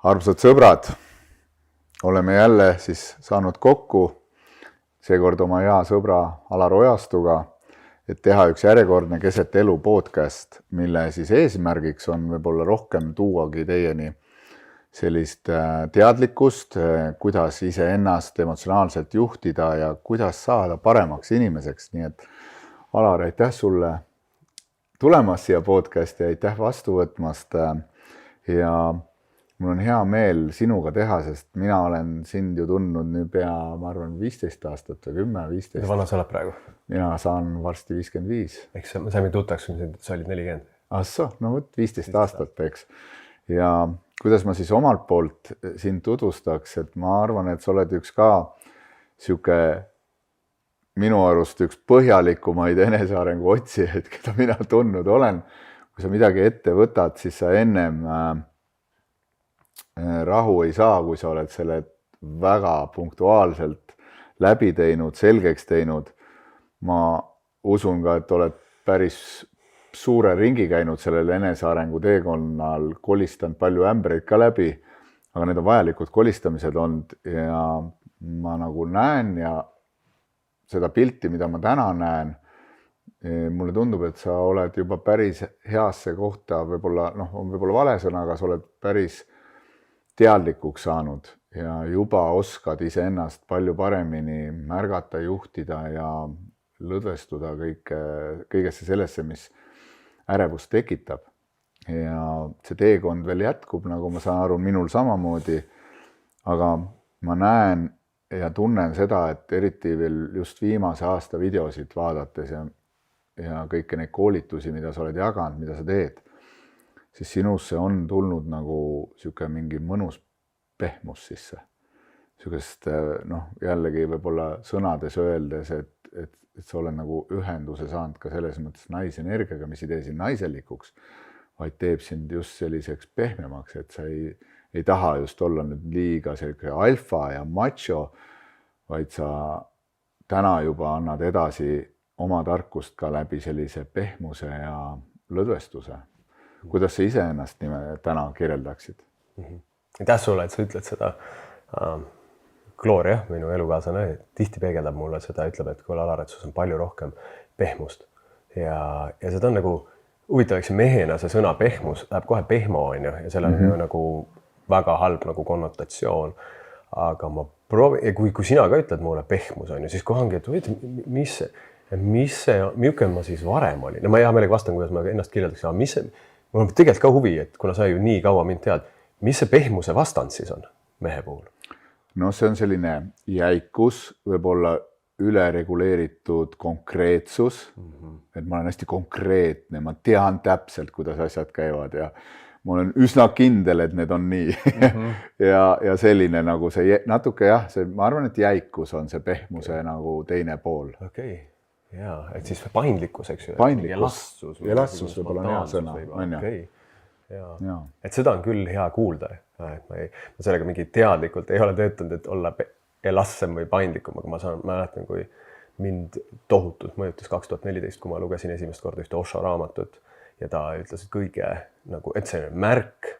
Armsad sõbrad, oleme jälle siis saanud kokku, seekord oma hea sõbra Alar Ojastuga, et teha üks järjekordne Keset elu podcast, mille siis eesmärgiks on võib-olla rohkem tuuagi teieni sellist teadlikkust, kuidas iseennast emotsionaalselt juhtida ja kuidas saada paremaks inimeseks. Nii et Alar, aitäh sulle tulemas siia podcasti ja aitäh vastu võtmast ja mul on hea meel sinuga teha, sest mina olen sind ju tundnud nüüd pea, ma arvan, 15 aastat või 10-15. Mida vana sa oled praegu? Mina saan varsti 55. Eks me saime tuttaks, kui sa olid 40. Ahso, no võt 15 aastat, eks. Ja kuidas ma siis omalt poolt sind tutvustaks, et ma arvan, et sa oled üks ka siuke minu arust üks põhjalikumaid enesearengu otsijaid, keda mina tundnud olen. Kui sa midagi ette võtad, siis sa ennem rahu ei saa, kui sa oled selle väga punktuaalselt läbi teinud, selgeks teinud. Ma usun ka, et oled päris suure ringi käinud sellel enesearengu teekonnal, kolistanud palju ämbreid ka läbi, aga need on vajalikud kolistamised olnud ja ma nagu näen ja seda pilti, mida ma täna näen, mulle tundub, et sa oled juba päris heasse kohta, on võib-olla vale sõna, aga sa oled päris teadlikuks saanud ja juba oskad iseennast palju paremini märgata, juhtida ja lõdvestuda kõigesse sellesse, mis ärevust tekitab. Ja see teekond veel jätkub, nagu ma saan aru, minul samamoodi, aga ma näen ja tunnen seda, et eriti veel just viimase aasta videosid vaadates ja kõiki neid koolitusi, mida sa oled jaganud, mida sa teed, siis sinusse on tulnud nagu siuke mingi mõnus pehmus sisse. Siukest, jällegi võib-olla sõnades öeldes, et sa oled nagu ühenduse saanud ka selles mõttes naisenergiaga, mis ei tee sind naiselikuks, vaid teeb sind just selliseks pehmemaks, et sa ei taha just olla nüüd liiga selline alfa ja macho, vaid sa täna juba annad edasi oma tarkust ka läbi sellise pehmuse ja lõdvestuse. Kuidas sa iseennast täna kirjeldaksid? Aitäh sulle, et sa ütled seda. Gloria, minu elukaaslane, tihti peegeldab mulle seda, ütleb, et kui Alar, et sus on palju rohkem pehmust. Ja seda on nagu huvitav, eks mehena see sõna pehmus läheb kohe pehmo, on ju, ja sellel on nagu väga halb nagu konnotatsioon. Aga ma proovin, ja kui sina ka ütled mulle pehmus, on ju, siis kohangi, et milline ma siis varem olin. No ma hea meelega vastan, kuidas ma ennast kirjeldaks, aga mul on tegelikult ka huvi, et kuna sa ju nii kaua mind tead, mis see pehmuse vastand siis on mehe puhul? No see on selline jäikus, võib-olla ülereguleeritud konkreetsus, et ma olen hästi konkreetne, ma tean täpselt, kuidas asjad käivad ja ma olen üsna kindel, et need on nii. ja selline nagu see natuke ma arvan, et jäikus on see pehmuse nagu teine pool. Okei. Jaa, et siis paindlikkus, eks ju. Paindlikkus. Elastsus võib-olla on hea sõna. Okay. Ja. Et seda on küll hea kuulda. Et ma sellega mingi teadlikult ei ole töötanud, et olla elastsem või paindlikum, aga ma mäletan, kui mind tohutult mõjutas 2014, kui ma lugesin esimest korda ühte Osho raamatut ja ta ütles, et kõige, et see märk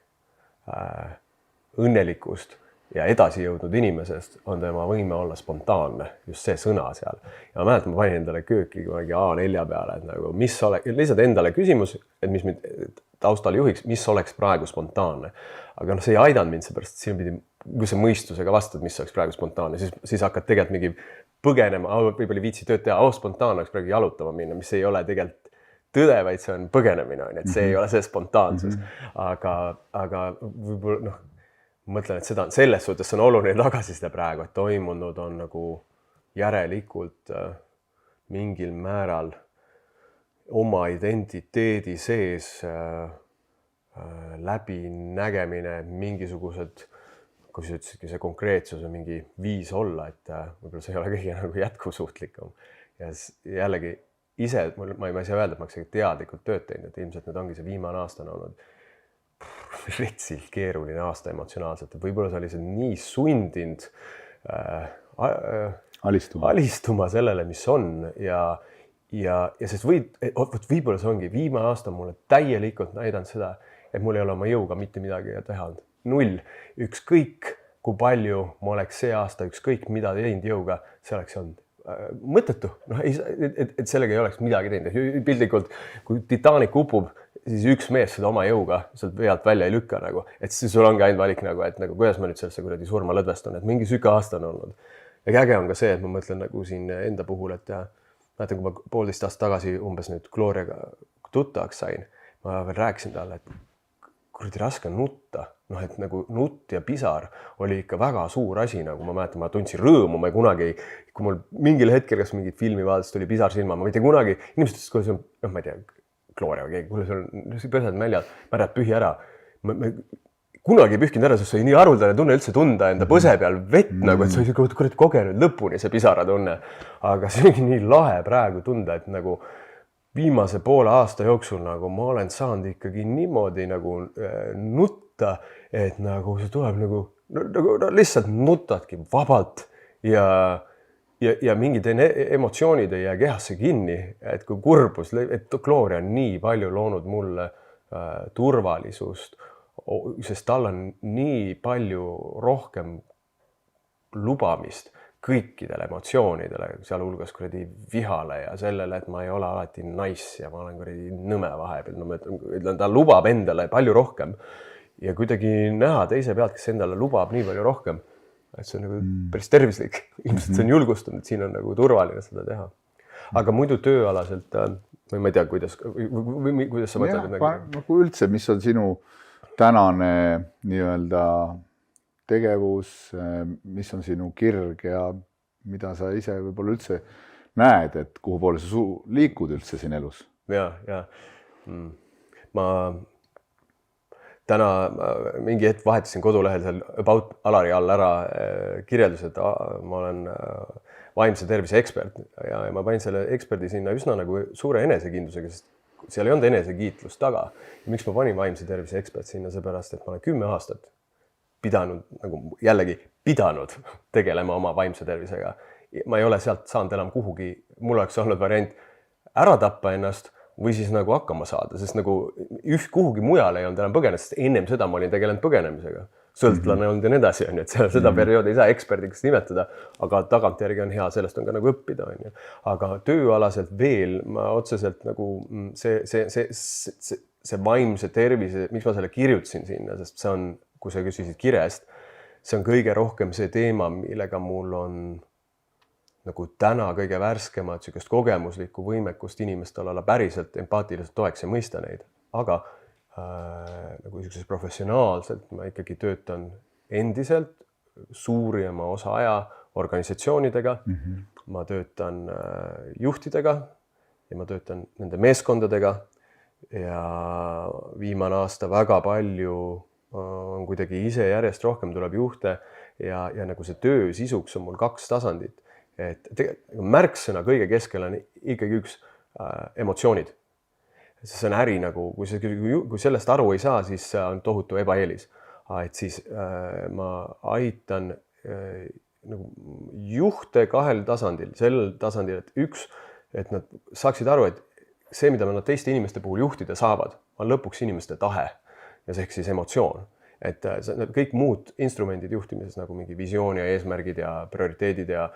õnnelikust ja edasi jõudnud inimesest on tema võime olla spontaanne, just see sõna seal. Ja ma mäletan, ma panin endale kööki A4 peale, et nagu, lihtsalt endale küsimus, et mis mind taustal juhiks, mis oleks praegu spontaanne. Aga see ei aidanud mind seepärast, et siin pidi, kui sa mõistusega vastad, mis oleks praegu spontaanne, siis hakkad tegelikult mingi põgenema, võib-olla viitsi tööd teha, spontaanne oleks praegu jalutama minna, mis ei ole tegelikult tõde, vaid see on põgenemine, et see ei ole see spontaansus. Aga võib-olla, mõtlen, et seda selles suhtes on oluline tagasiside praegu, et toimunud on nagu järelikult mingil määral oma identiteedi sees läbinägemine, mingisugused, kui sa ütlesidki, see konkreetsus on mingi viis olla, et võib-olla see ei ole kõige nagu jätkusuhtlikum. Ja jällegi ise, ma ei saa öelda, et ma oleks teadlikult tööd teinud, et ilmselt nüüd ongi see viimane aasta on olnud retsilt keeruline aasta emotsionaalselt. Võib-olla sa olid nii sundinud alistuma sellele, mis on ja sest võib-olla see ongi viimane aasta mulle täielikult näidanud seda, et mul ei ole oma jõuga mitte midagi teha olnud. 0, ükskõik kui palju ma oleks see aasta ükskõik mida teinud jõuga, see oleks olnud mõttetu, et sellega ei oleks midagi teinud. Piltlikult, kui Titanic upub, siis üks mees seda oma jõuga sealt vealt välja ei lükka nagu, et siis sul ongi ainult valik nagu, et nagu, kuidas ma nüüd sellesse kuradi surma lõdvestun, et mingi süke aasta on olnud. Ja äge on ka see, et ma mõtlen nagu siin enda puhul, et mäletan, kui ma 1,5 aastat tagasi umbes nüüd Gloriaga tuttavaks sain, ma veel rääkisin talle, et kuradi raske on nutta. Et nagu nutt ja pisar oli ikka väga suur asi, nagu ma mäletan, ma tundsin rõõmu, ma ei kunagi, kui mul mingil hetkel, kas mingit filmi vaadates tuli pisar silma, ma mitte kunagi, inimesed ütles, kui see on, ma ei tea, Gloria või keegi, kuule, sul on põsad mäljad, märjad pühi ära. Ma kunagi ei pühkinud ära, sest see oli nii haruldane tunne üldse tunda enda põse peal vett, nagu, et see oli kuradi kogenud lõpuni see pisara tunne. Aga see oli nii lahe praegu tunda, et nagu viimase poole aasta jooksul nagu ma olen saanud ikkagi niimoodi nagu nutta, et nagu see tuleb nagu lihtsalt nutadki vabalt ja mingid emotsioonid ei jää kehasse kinni, et kui kurbus, et Gloria on nii palju loonud mulle turvalisust, sest tal on nii palju rohkem lubamist kõikidele emotsioonidele, sealhulgas kuradi vihale ja sellele, et ma ei ole alati nice ja ma olen kuradi nõme vahepeal. No, ütlen, ta lubab endale palju rohkem ja kuidagi näha teise pealt, kes endale lubab nii palju rohkem, et see on nagu päris tervislik. Ilmselt see on julgustanud, et siin on nagu turvaline seda teha. Aga muidu tööalaselt, või ma ei tea, kuidas sa mõtled? Nagu üldse, mis on sinu tänane nii-öelda tegevus, mis on sinu kirg ja mida sa ise võib-olla üldse näed, et kuhu poole sa liikud üldse siin elus? Ja. Ma täna mingi hetk vahetasin kodulehel seal About Alari all ära kirjeldus, et ma olen vaimse tervise ekspert ja ma panin selle eksperdi sinna üsna nagu suure enesekindlusega, sest seal ei olnud enesekiitlust taga. Ja miks ma panin vaimse tervise ekspert sinna, seepärast, et ma olen 10 aastat pidanud tegelema oma vaimse tervisega. Ma ei ole sealt saanud enam kuhugi, mul oleks olnud variant ära tappa ennast või siis nagu hakkama saada, sest nagu kuhugi mujal ei olnud enam põgenes, sest ennem seda ma olin tegelenud põgenemisega. Sõltlane olnud ja nii edasi, on, et seda perioodi ei saa eksperdiks nimetada, aga tagantjärgi on hea, sellest on ka nagu õppida. On ju. Aga tööalaselt veel ma otseselt nagu see vaimse tervise, miks ma selle kirjutasin sinna, sest see on, kui sa küsisid kirjast, see on kõige rohkem see teema, millega mul on nagu täna kõige värskemat sükest kogemuslikku võimekust inimestel olla päriselt empaatiliselt toeks ja mõista neid. Aga nagu niisuguses professionaalselt ma ikkagi töötan endiselt suurima osa aja organisatsioonidega. Ma töötan juhtidega ja ma töötan nende meeskondadega ja viimane aasta väga palju on kuidagi ise järjest rohkem tuleb juhte ja nagu see töö sisuks on mul 2 tasandit. Et märksõna kõige keskel on ikkagi üks emotsioonid. See on äri nagu, kui sellest aru ei saa, siis on tohutu ebaeelis. Et siis ma aitan nagu juhte 2 tasandil, sellel tasandil, et nad saaksid aru, et see, mida nad teiste inimeste puhul juhtida saavad, on lõpuks inimeste tahe. Ja see ehk siis emotsioon. Et kõik muud instrumendid juhtimises nagu mingi visioon ja eesmärgid ja prioriteedid ja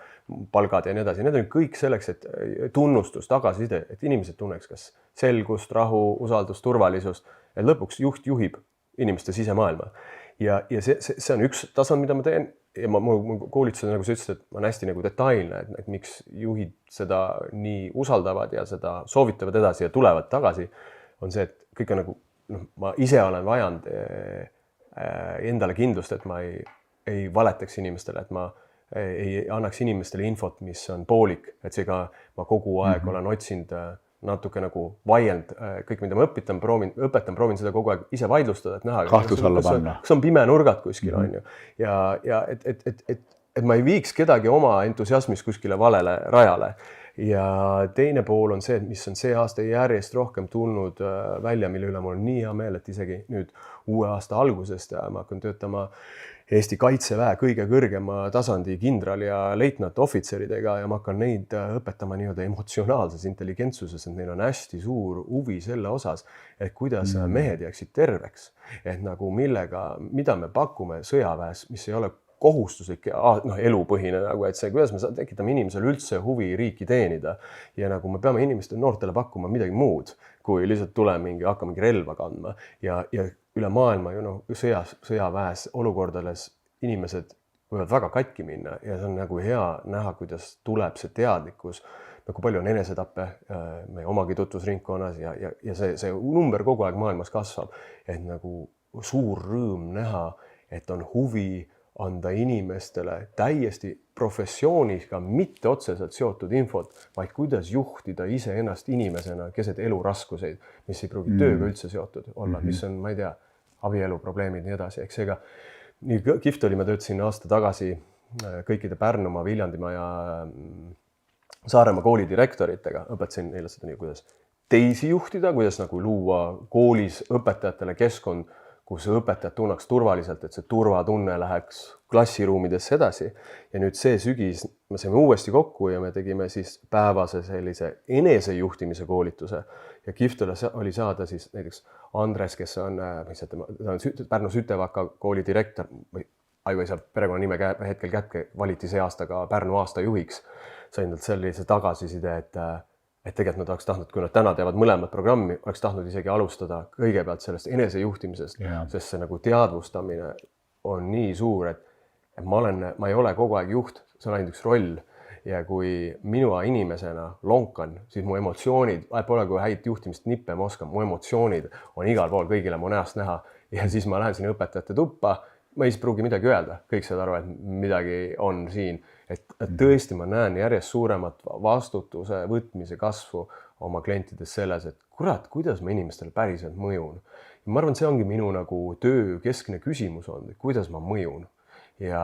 palgad ja nii edasi. Need on kõik selleks, et tunnustus, tagasiside, et inimesed tunneks kas selgust, rahu, usaldust, turvalisust. Et lõpuks juht juhib inimeste sisemaailma. Ja see on üks tasand, mida ma teen. Ja ma koolitused, nagu sa ütlesid, et ma olen hästi nagu detailne, et miks juhid seda nii usaldavad ja seda soovitavad edasi ja tulevad tagasi, on see, et kõik on nagu ma ise olen vajanud endale kindlust, et ma ei valetaks inimestele, et ma ei annaks inimestele infot, mis on poolik, et seega ma kogu aeg olen otsinud natuke nagu vaield kõik, mida ma proovin seda kogu aeg ise vaidlustada, et näha, kas on pime nurgad kuskil, on ju. Ja et ma ei viiks kedagi oma entusiasmis kuskile valele rajale. ja teine pool on see, mis on see aasta järjest rohkem tulnud välja, mille üle mul on nii hea meel, et isegi nüüd uue aasta algusest ma hakkan töötama Eesti Kaitseväe kõige kõrgema tasandi kindral ja leitnant ohvitseridega ja ma hakkan neid õpetama nii-öelda emotsionaalses intelligentsuses, et neil on hästi suur huvi selle osas, et kuidas mehed jääksid terveks, et nagu mida me pakume sõjaväes, mis ei ole kohustuslik, elupõhine, nagu, et see, kuidas me tekitame inimesele üldse huvi riiki teenida ja nagu me peame inimestele, noortele pakkuma midagi muud, kui lihtsalt hakkame mingi relva kandma ja üle maailma sõjaväes olukordades inimesed võivad väga katki minna ja see on nagu hea näha, kuidas tuleb see teadlikkus, nagu palju on enesetappe meie omagi tutvusringkonnas ja see number kogu aeg maailmas kasvab, et nagu suur rõõm näha, et on huvi anda inimestele täiesti professiooniga mitte otseselt seotud infot, vaid kuidas juhtida iseennast inimesena keset eluraskuseid, mis ei pruugi tööga üldse seotud olla, mis on, ma ei tea, abieluprobleemid ja nii edasi, eks seega nii kihvt oli, ma töötasin aasta tagasi kõikide Pärnumaa, Viljandimaa ja Saaremaa kooli direktoritega, õpetasin neile seda nii, kuidas teisi juhtida, kuidas nagu luua koolis õpetajatele keskkond, kus õpetajad tunneks turvaliselt, et see turvatunne läheks klassiruumidesse edasi. Ja nüüd see sügis me saime uuesti kokku ja me tegime siis päevase sellise enesejuhtimise koolituse. Ja kihvt oli saada siis näiteks Andres, kes on Pärnu Sütevaka kooli direktor, või ei saa perekonna nime hetkel kätke, valiti see aasta ka Pärnu aasta juhiks. Sain talt sellise tagasiside, et tegelikult nad oleks tahtnud, kui nad täna teevad mõlemad programmi, oleks tahtnud isegi alustada kõigepealt sellest enesejuhtimisest, sest see nagu teadvustamine on nii suur, et ma ei ole kogu aeg juht, see on ainult üks roll ja kui mina inimesena lonkan, siis mu emotsioonid, pole kui häid juhtimist nippe ma oskan, mu emotsioonid on igal pool kõigile mu näost näha ja siis ma lähen sinna õpetajate tuppa, ma ei pruugi midagi öelda, kõik saavad aru, et midagi on siin. Et tõesti ma näen järjest suuremat vastutuse võtmise kasvu oma klientides selles, et kurat, kuidas ma inimestele päriselt mõjun. Ja ma arvan, see ongi minu nagu töö keskne küsimus on, kuidas ma mõjun. Ja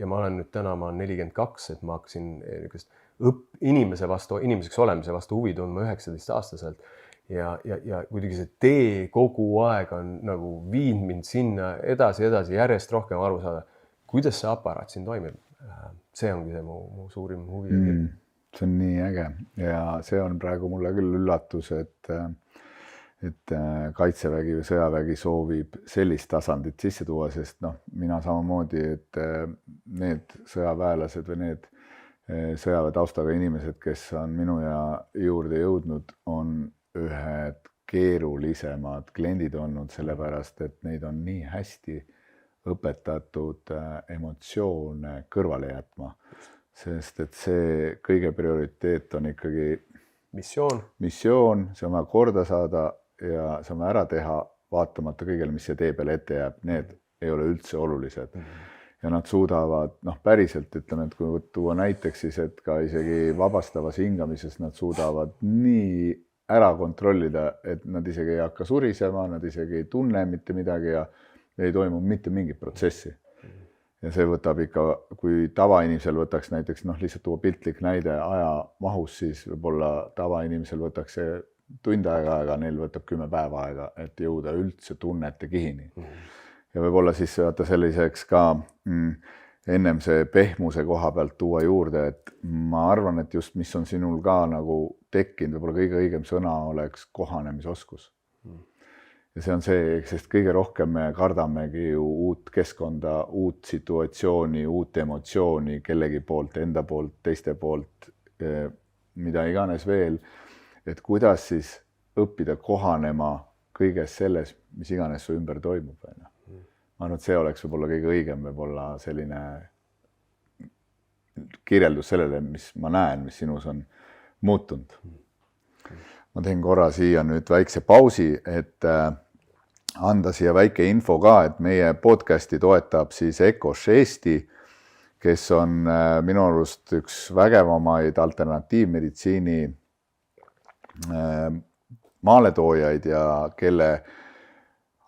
ma olen nüüd täna, ma olen 42, et ma hakkasin inimeseks olemise vastu huvi tundma 19-aastaselt. Ja kuidagi see tee kogu aeg on nagu viinud mind sinna edasi järjest rohkem aru saada, kuidas see aparaat siin toimib. See ongi see mu suurim huvi. See on nii äge ja see on praegu mulle küll üllatus, et Kaitsevägi või sõjavägi soovib sellist tasandit sisse tuua, sest mina samamoodi, et need sõjaväelased või need sõjaväe taustaga inimesed, kes on minu juurde jõudnud, on ühed keerulisemad kliendid olnud, sellepärast, et neid on nii hästi õpetatud emotsioone kõrvale jätma, sest et see kõige prioriteet on ikkagi missioon, see on vaja korda saada ja see on vaja ära teha, vaatamata kõigele, mis see tee peale ette jääb, need ei ole üldse olulised. Ja nad suudavad, päriselt ütleme, et kui tuua näiteks siis, et ka isegi vabastavas hingamises nad suudavad nii ära kontrollida, et nad isegi ei hakka surisema, nad isegi ei tunne mitte midagi ja ei toimu mitte mingit protsessi. Ja see võtab ikka, kui tavainimesel võtaks näiteks, lihtsalt tuua piltlik näide aja mahus, siis võib-olla tavainimesel võtaks see tund aega, aga neil võtab 10 päeva aega, et jõuda üldse tunnete kihini. Ja võib-olla siis vaata selliseks ka ennem see pehmuse koha pealt tuua juurde, et ma arvan, et just mis on sinul ka nagu tekkinud, võib-olla kõige õigem sõna oleks kohanemisoskus. Ja see on see, sest kõige rohkem me kardamegi ju uut keskkonda, uut situatsiooni, uut emotsiooni kellegi poolt, enda poolt, teiste poolt, mida iganes veel, et kuidas siis õppida kohanema kõiges selles, mis iganes su ümber toimub. Ma arvan, et see oleks võib-olla kõige õigem, võib-olla selline kirjeldus sellele, mis ma näen, mis sinus on muutunud. Ma teen korra siia nüüd väikse pausi, et anda siia väike info ka, et meie podcasti toetab siis ECOS Eesti, kes on minu arust üks vägevamaid alternatiivmeditsiini maaletoojaid ja kelle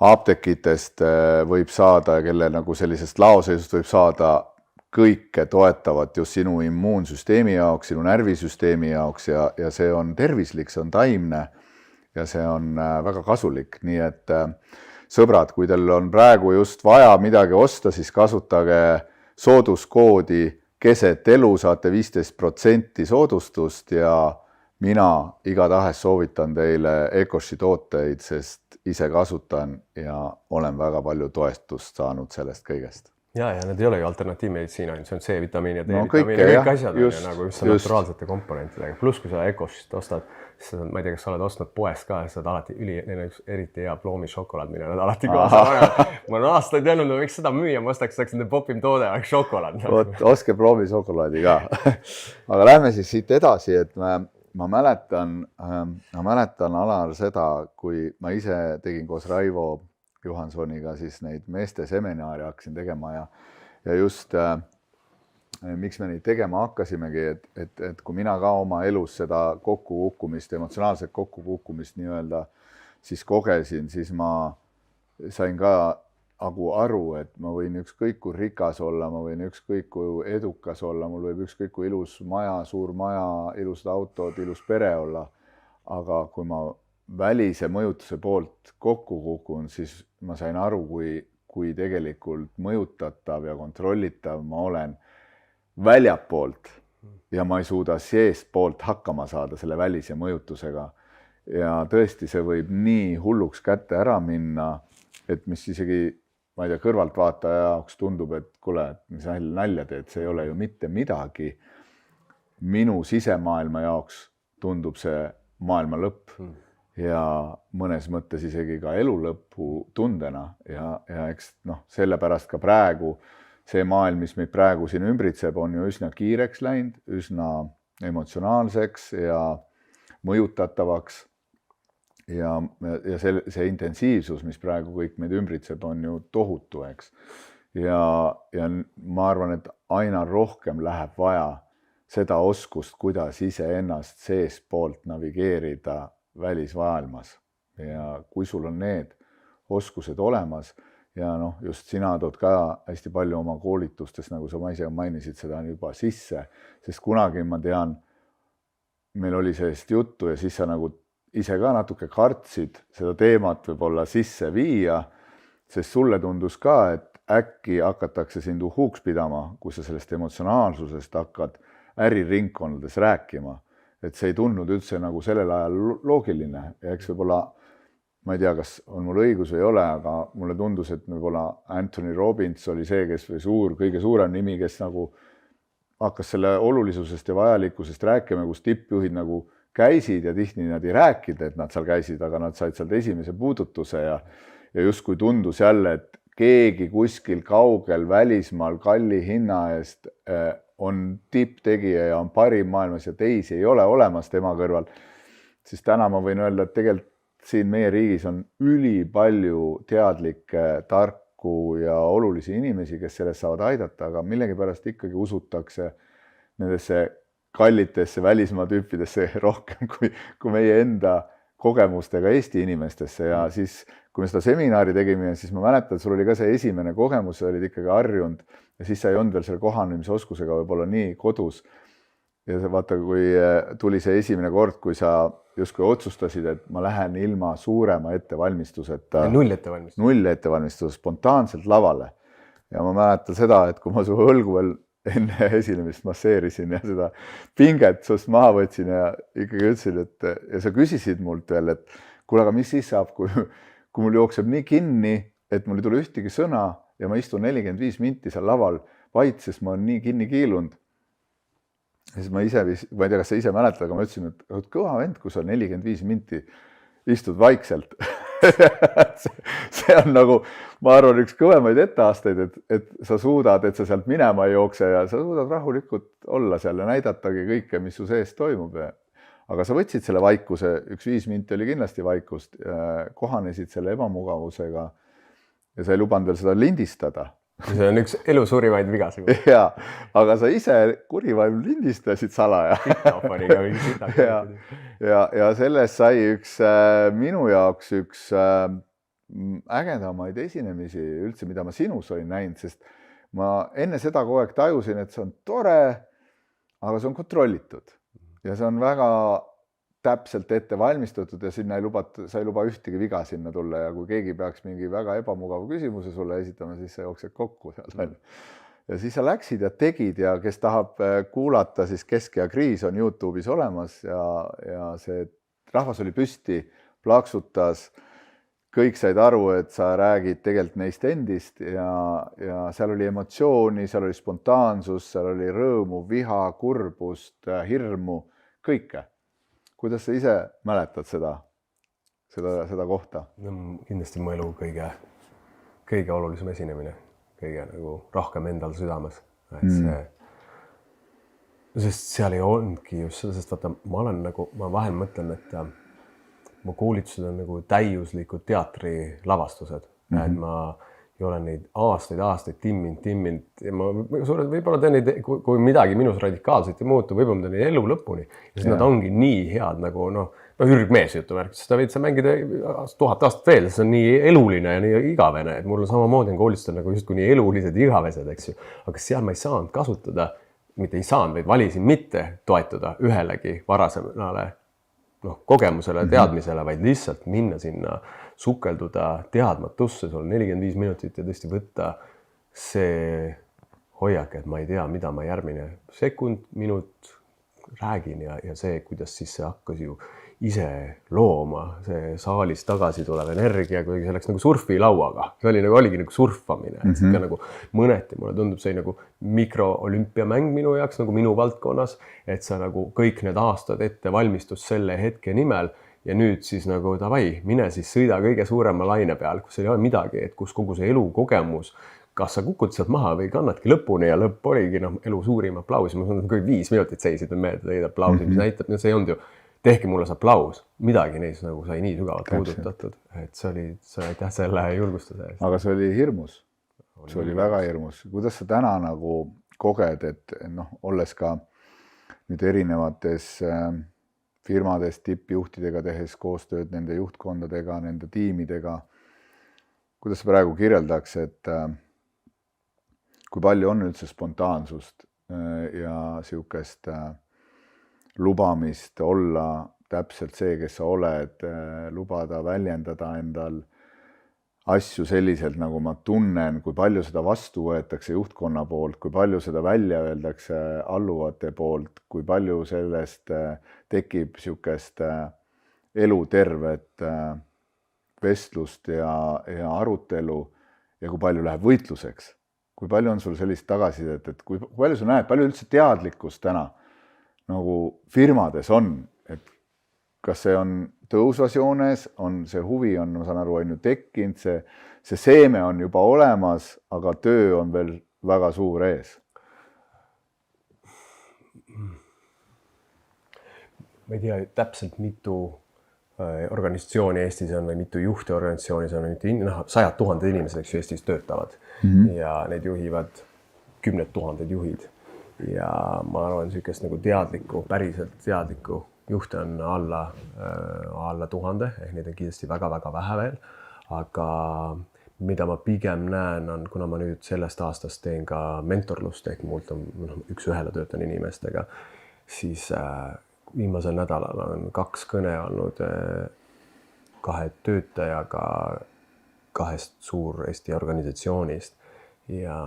apteekidest võib saada, kelle nagu sellisest laoseisust võib saada kõike toetavat just sinu immuunsüsteemi jaoks, sinu närvisüsteemi jaoks ja see on tervislik, see on taimne ja see on väga kasulik, nii et sõbrad, kui teil on praegu just vaja midagi osta, siis kasutage sooduskoodi keset elu, saate 15% soodustust ja mina igatahes soovitan teile Ecoshi tooteid, sest ise kasutan ja olen väga palju toestust saanud sellest kõigest. Ja need ei olegi alternatiivmeditsiin, see on C-vitamiin ja D-vitamiin ja kõik asjad on nagu just naturaalsete komponentidega. Plus kui sa Ecoshist ostad, siis ma ei tea, kas sa oled ostnud poest ka, siis saad alati neil on üks eriti hea ploomi šokolaad, mille nad alati kaasa. Ma olen aastaid öelnud, ma võiks seda müüa, ma ostaks nende popim toode, oleks šokolaad. Oske ploomi šokolaadi ka. Aga lähme siis siit edasi, et ma mäletan Alar seda, kui ma ise tegin koos Raivo Johansoniga siis neid meeste seminaari hakkasin tegema ja just miks me neid tegema hakkasimegi, et kui mina ka oma elus seda kokkukukkumist, emotsionaalset kokkukukkumist nii-öelda siis kogesin, siis ma sain ka aru, et ma võin ükskõik kui rikas olla, ma võin ükskõik kui edukas olla, mul võib ükskõik kui ilus maja, suur maja, ilusad autod, ilus pere olla, aga kui ma välise mõjutuse poolt kokku kukun, siis ma sain aru, kui tegelikult mõjutatav ja kontrollitav ma olen väljapoolt ja ma ei suuda seest poolt hakkama saada selle välise mõjutusega. Ja tõesti, see võib nii hulluks kätte ära minna, et mis isegi, ma ei tea, kõrvaltvaataja jaoks tundub, et kuule, mis nalja teed, see ei ole ju mitte midagi. Minu sisemaailma jaoks tundub see maailma lõpp. Ja mõnes mõttes isegi ka elu lõppu tundena ja eks sellepärast ka praegu see maailm, mis meid praegu siin ümbritseb, on ju üsna kiireks läinud, üsna emotsionaalseks ja mõjutatavaks ja see intensiivsus, mis praegu kõik meid ümbritseb, on ju tohutu, eks. Ja ma arvan, et aina rohkem läheb vaja seda oskust, kuidas ise ennast sees poolt navigeerida välismaailmas ja kui sul on need oskused olemas ja just sina tood ka hästi palju oma koolitustes, nagu sa ise mainisid, seda juba sisse, sest kunagi ma tean, meil oli sellest juttu ja siis sa nagu ise ka natuke kartsid seda teemat võib-olla sisse viia, sest sulle tundus ka, et äkki hakatakse sind uhuks pidama, kui sa sellest emotsionaalsusest hakkad äriringkondades rääkima. Et see ei tundnud üldse nagu sellel ajal loogiline ja eks võib-olla, ma ei tea, kas on mul õigus või ei ole, aga mulle tundus, et võib-olla Anthony Robbins oli see, kes või kõige suurem nimi, kes nagu hakkas selle olulisusest ja vajalikkusest rääkima, kus tippjuhid nagu käisid ja tihti nad ei rääkid, et nad seal käisid, aga nad said sealt esimese puudutuse ja justkui tundus jälle, et keegi kuskil kaugel välismaal kalli hinna eest on tipptegija ja on parim maailmas ja teisi ei ole olemas tema kõrval, siis täna ma võin öelda, et tegelikult siin meie riigis on ülipalju teadlikke, tarku ja olulisi inimesi, kes sellest saavad aidata, aga millegipärast ikkagi usutakse nendesse kallitesse välismaa tüüpidesse rohkem kui meie enda kogemustega Eesti inimestesse ja siis, kui me seda seminari tegime, siis ma mäletan, sul oli ka see esimene kogemus, sa olid ikkagi harjunud ja siis sa ei olnud veel selle kohanemisoskusega võib-olla nii kodus. Ja vaata, kui tuli see esimene kord, kui sa justkui otsustasid, et ma lähen ilma suurema ettevalmistuseta. Null ettevalmistus spontaanselt lavale. Ja ma mäletan seda, et kui ma su õlgu veel enne esinemist masseerisin ja seda pinget sust maha võtsin ja ikkagi ütlesin, ja sa küsisid mult veel, et kuule, aga mis siis saab, kui mul jookseb nii kinni, et mul ei tule ühtegi sõna ja ma istun 45 minti seal laval vait, sest ma olen nii kinni kiilunud. Ja siis ma ei tea, kas sa ise mäletad, aga ma ütlesin, et oled kõva vend, kui sa 45 minti istud vaikselt. See on nagu, ma arvan, üks kõvemaid etteaasteid, et sa suudad, et sa sealt minema ei jookse ja sa suudad rahulikult olla seal ja näidatagi kõike, mis su sees toimub. Aga sa võtsid selle vaikuse, 1-5 minti oli kindlasti vaikust, kohanesid selle ebamugavusega ja sa ei lubanud veel seda lindistada. See on üks elu suurimaid vigasid. Jaa, aga sa ise kurivaim lindistasid salaja. Ja sellest sai minu jaoks üks ägedamaid esinemisi üldse, mida ma sinus olin näinud, sest ma enne seda kogu aeg tajusin, et see on tore, aga see on kontrollitud ja see on väga täpselt ette valmistatud ja sinna sa ei luba ühtegi viga sinna tulla ja kui keegi peaks mingi väga ebamugav küsimuse sulle esitama, siis sa jooksed kokku seal. Ja siis sa läksid ja tegid ja kes tahab kuulata, siis Kesk ja Kriis on YouTube'is olemas ja see rahvas oli püsti, plaksutas, kõik said aru, et sa räägid tegelikult neist endist ja seal oli emotsiooni, seal oli spontaansus, seal oli rõõmu, viha, kurbust, hirmu, kõike. Kuidas sa ise mäletad seda kohta? Kindlasti mu elu kõige olulisem esinemine, kõige nagu rohkem endal südames. Sest seal ei olnudki just seda, sest vaata, ma vahel mõtlen, et mu koolitused on nagu täiuslikud teatrilavastused. Et ma ei ole neid aastaid timminud ja ma võib-olla teen neid, kui midagi minus radikaalselt ei muutu, võib-olla ma teen neid elu lõpuni. Ja siis nad ongi nii head nagu ürgmees jutumärk, sest võid sa mängida 1000 aastat veel, see on nii eluline ja nii igavene, et mul samamoodi on koolitustel nagu justkui nii elulised ja igavesed, eks ju. Aga seal ma ei saanud kasutada, mitte ei saanud, vaid valisin mitte toetuda ühelegi varasemale kogemusele, teadmisele, vaid lihtsalt minna sinna, sukelduda teadmatusse, sul 45 minutit ja tõesti võtta see hoiak, et ma ei tea, mida ma järgmine sekund, minut räägin ja see, kuidas siis see hakkas ju ise looma, see saalis tagasi tulev energia, kui see läks nagu surfilauaga, see oligi nagu surfamine, et see nagu mõneti, mulle tundub see nagu mikroolümpiamäng minu jaoks, nagu minu valdkonnas, et sa nagu kõik need aastad ette valmistus selle hetke nimel ja nüüd siis nagu davai, mine siis sõida kõige suurema laine peal, kus ei ole midagi, et kus kogu see elukogemus, kas sa kukud sealt maha või kannadki lõpuni ja lõpp oligi elu suurim aplaus, ma saan kõik 5 minutit seisid meelde teid aplausi, mis näitab, see ei olnud ju tehke mulle see aplaus, midagi neis nagu sai nii sügavalt puudutatud, et see aitäh selle julgustuse eest. Aga see oli hirmus, see oli väga hirmus. Kuidas sa täna nagu koged, et olles ka nüüd erinevates firmades tippjuhtidega tehes koostööd nende juhtkondadega, nende tiimidega, kuidas sa praegu kirjeldaks, et kui palju on üldse spontaansust ja sihukest lubamist olla täpselt see, kes sa oled, lubada väljendada endal asju selliselt, nagu ma tunnen, kui palju seda vastu võetakse juhtkonna poolt, kui palju seda välja öeldakse alluvate poolt, kui palju sellest tekib sihukest elutervet vestlust ja arutelu ja kui palju läheb võitluseks. Kui palju on sul sellist tagasisidet, et kui palju sa näed, palju üldse teadlikkust täna nagu firmades on, et kas see on tõusvas joones, on see huvi on, ma saan aru, on ju tekkinud, see seeme on juba olemas, aga töö on veel väga suur ees. Ma ei tea täpselt mitu organisatsiooni Eestis on või mitu juhtiorganisatsioonis on, 100 000 inimesed, eks Eestis töötavad ja neid juhivad 10 000 juhid. Ja ma arvan, sükest nagu teadlikku, päriselt teadlikku juhte on alla 1000, ehk neid on kindlasti väga-väga vähe veel, aga mida ma pigem näen on, kuna ma nüüd sellest aastast teen ka mentorlust, ehk mult on üks-ühele töötan inimestega, siis viimasel nädalal on 2 kõne olnud 2 töötajaga 2 suur Eesti organisatsioonist ja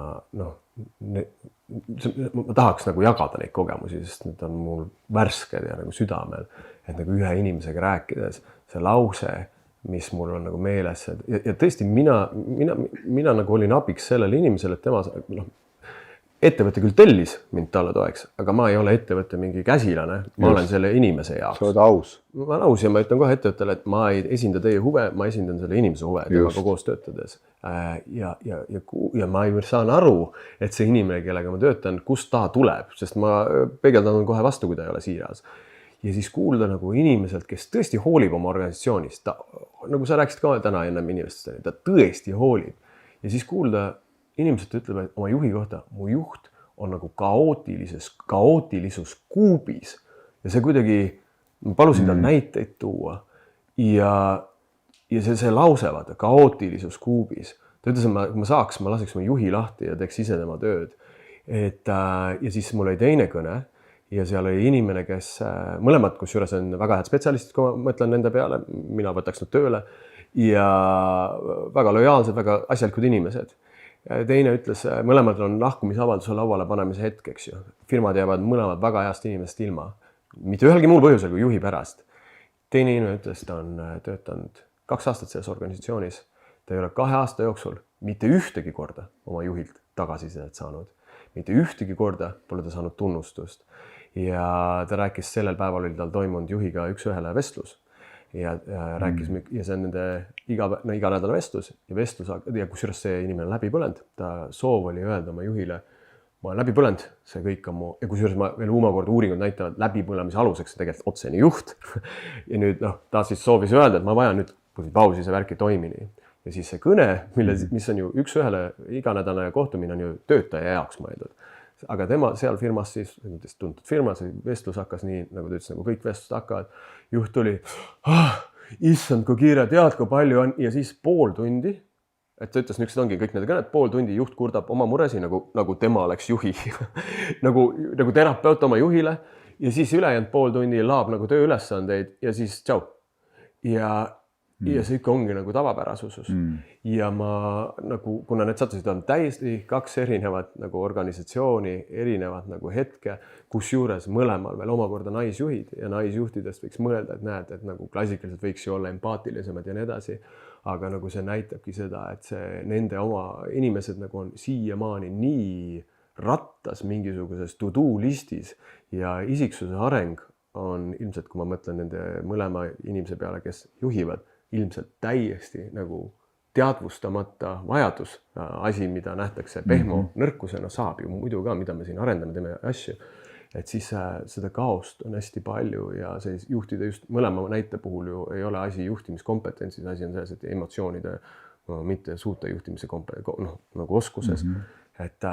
ma tahaks nagu jagada neid kogemusi, sest need on mul värsked ja nagu südamel, et nagu ühe inimesega rääkides see lause, mis mul on nagu meeles ja tõesti mina nagu olin abiks sellele inimesele, et tema ettevõte küll tellis mind talle toeks, aga ma ei ole ettevõtte mingi käsilane, ma olen selle inimese jaoks. Sa oled aus. Ma olen aus ja ma ütlen kohe ettevõttele, et ma ei esinda teie huve, ma esindan selle inimese huve temaga koos töötades. Ja ma saan aru, et see inimene, kellega ma töötan, kust ta tuleb, sest ma peegeldan kohe vastu, kui ta ei ole siiras. Ja siis kuulda nagu inimeselt, kes tõesti hoolib oma organisatsioonist, nagu sa rääkisid ka täna ennem inimestest, ta tõesti hoolib. Ja siis kuulda inimesed ütleb oma juhi kohta, mu juht on nagu kaootilisus kuubis ja see kuidagi, ma palusin tal näiteid tuua ja see lause, vaata, kaootilisus kuubis, ta ütles, et kui ma saaks, ma laseks oma juhi lahti ja teeks ise tema tööd. Ja siis mul oli teine kõne ja seal oli inimene, kes mõlemad, kusjuures on väga head spetsialistid, kui ma mõtlen nende peale, mina võtaks nad tööle ja väga lojaalsed, väga asjalikud inimesed. Teine ütles, mõlemad on lahkumisavalduse lauale panemise hetk, eks ju. Firmad jäävad mõlemad väga heast inimest ilma. Mitte ühelgi muul põhjusel kui juhi pärast. Teine inimene ütles, ta on töötanud 2 aastat selles organisatsioonis. Ta ei ole 2 aasta jooksul mitte ühtegi korda oma juhilt tagasisidet saanud. Mitte ühtegi korda pole ta saanud tunnustust. Ja ta rääkis, sellel päeval oli tal toimunud juhiga üks-ühele vestlus ja rääkis ja see on nende iga nädala vestlus ja kusjuures see inimene on läbi põlenud. Ta soov oli öelda oma juhile, ma olen läbi põlenud, see kõik on mu ja kusjuures ma veel uurimad uuringud näitavad läbipõlemise aluseks tegelikult otsene juht. Ja nüüd ta siis soovis öelda, et ma vajan nüüd pausi, see värk ei toimi nii. Ja siis see kõne, mis on ju üks-ühele iganädalane kohtumine on ju töötaja jaoks mõeldud. Aga tema seal firmas siis, tuntud firmas, vestlus hakkas nii, nagu ta ütles, nagu kõik vestlused hakkavad. Juht tuli, issand, kui kiire, tead, kui palju on ja siis pool tundi, et ta ütles, niisugused ongi kõik need kõned, pool tundi juht kurdab oma muresi, nagu tema oleks juhi, nagu terapeut oma juhile ja siis ülejäänud pool tundi laab nagu tööülesandeid ja siis tšau. Ja see ikka ongi nagu tavapärasus. Ja ma nagu, kuna need sattusid on täiesti 2 erinevat nagu organisatsiooni, erinevat nagu hetke, kus juures mõlemal veel omakorda naisjuhid ja naisjuhtidest võiks mõelda, et näed, et nagu klassikaliselt võiks ju olla empaatilisemad ja nii edasi. Aga nagu see näitabki seda, et see nende oma inimesed nagu on siiamaani nii rattas mingisuguses to-do listis ja isiksuse areng on ilmselt, kui ma mõtlen nende mõlema inimese peale, kes juhivad, ilmselt täiesti nagu teadvustamata vajadus, asi, mida nähtakse pehmo nõrkusena, saab ju muidu ka, mida me siin arendame, teeme asju. Et siis seda kaost on hästi palju ja see juhtida just mõlema näite puhul ju ei ole asi juhtimiskompetentsis, asi on selles, et emotsioonide mitte suuta juhtimise nagu oskuses. Et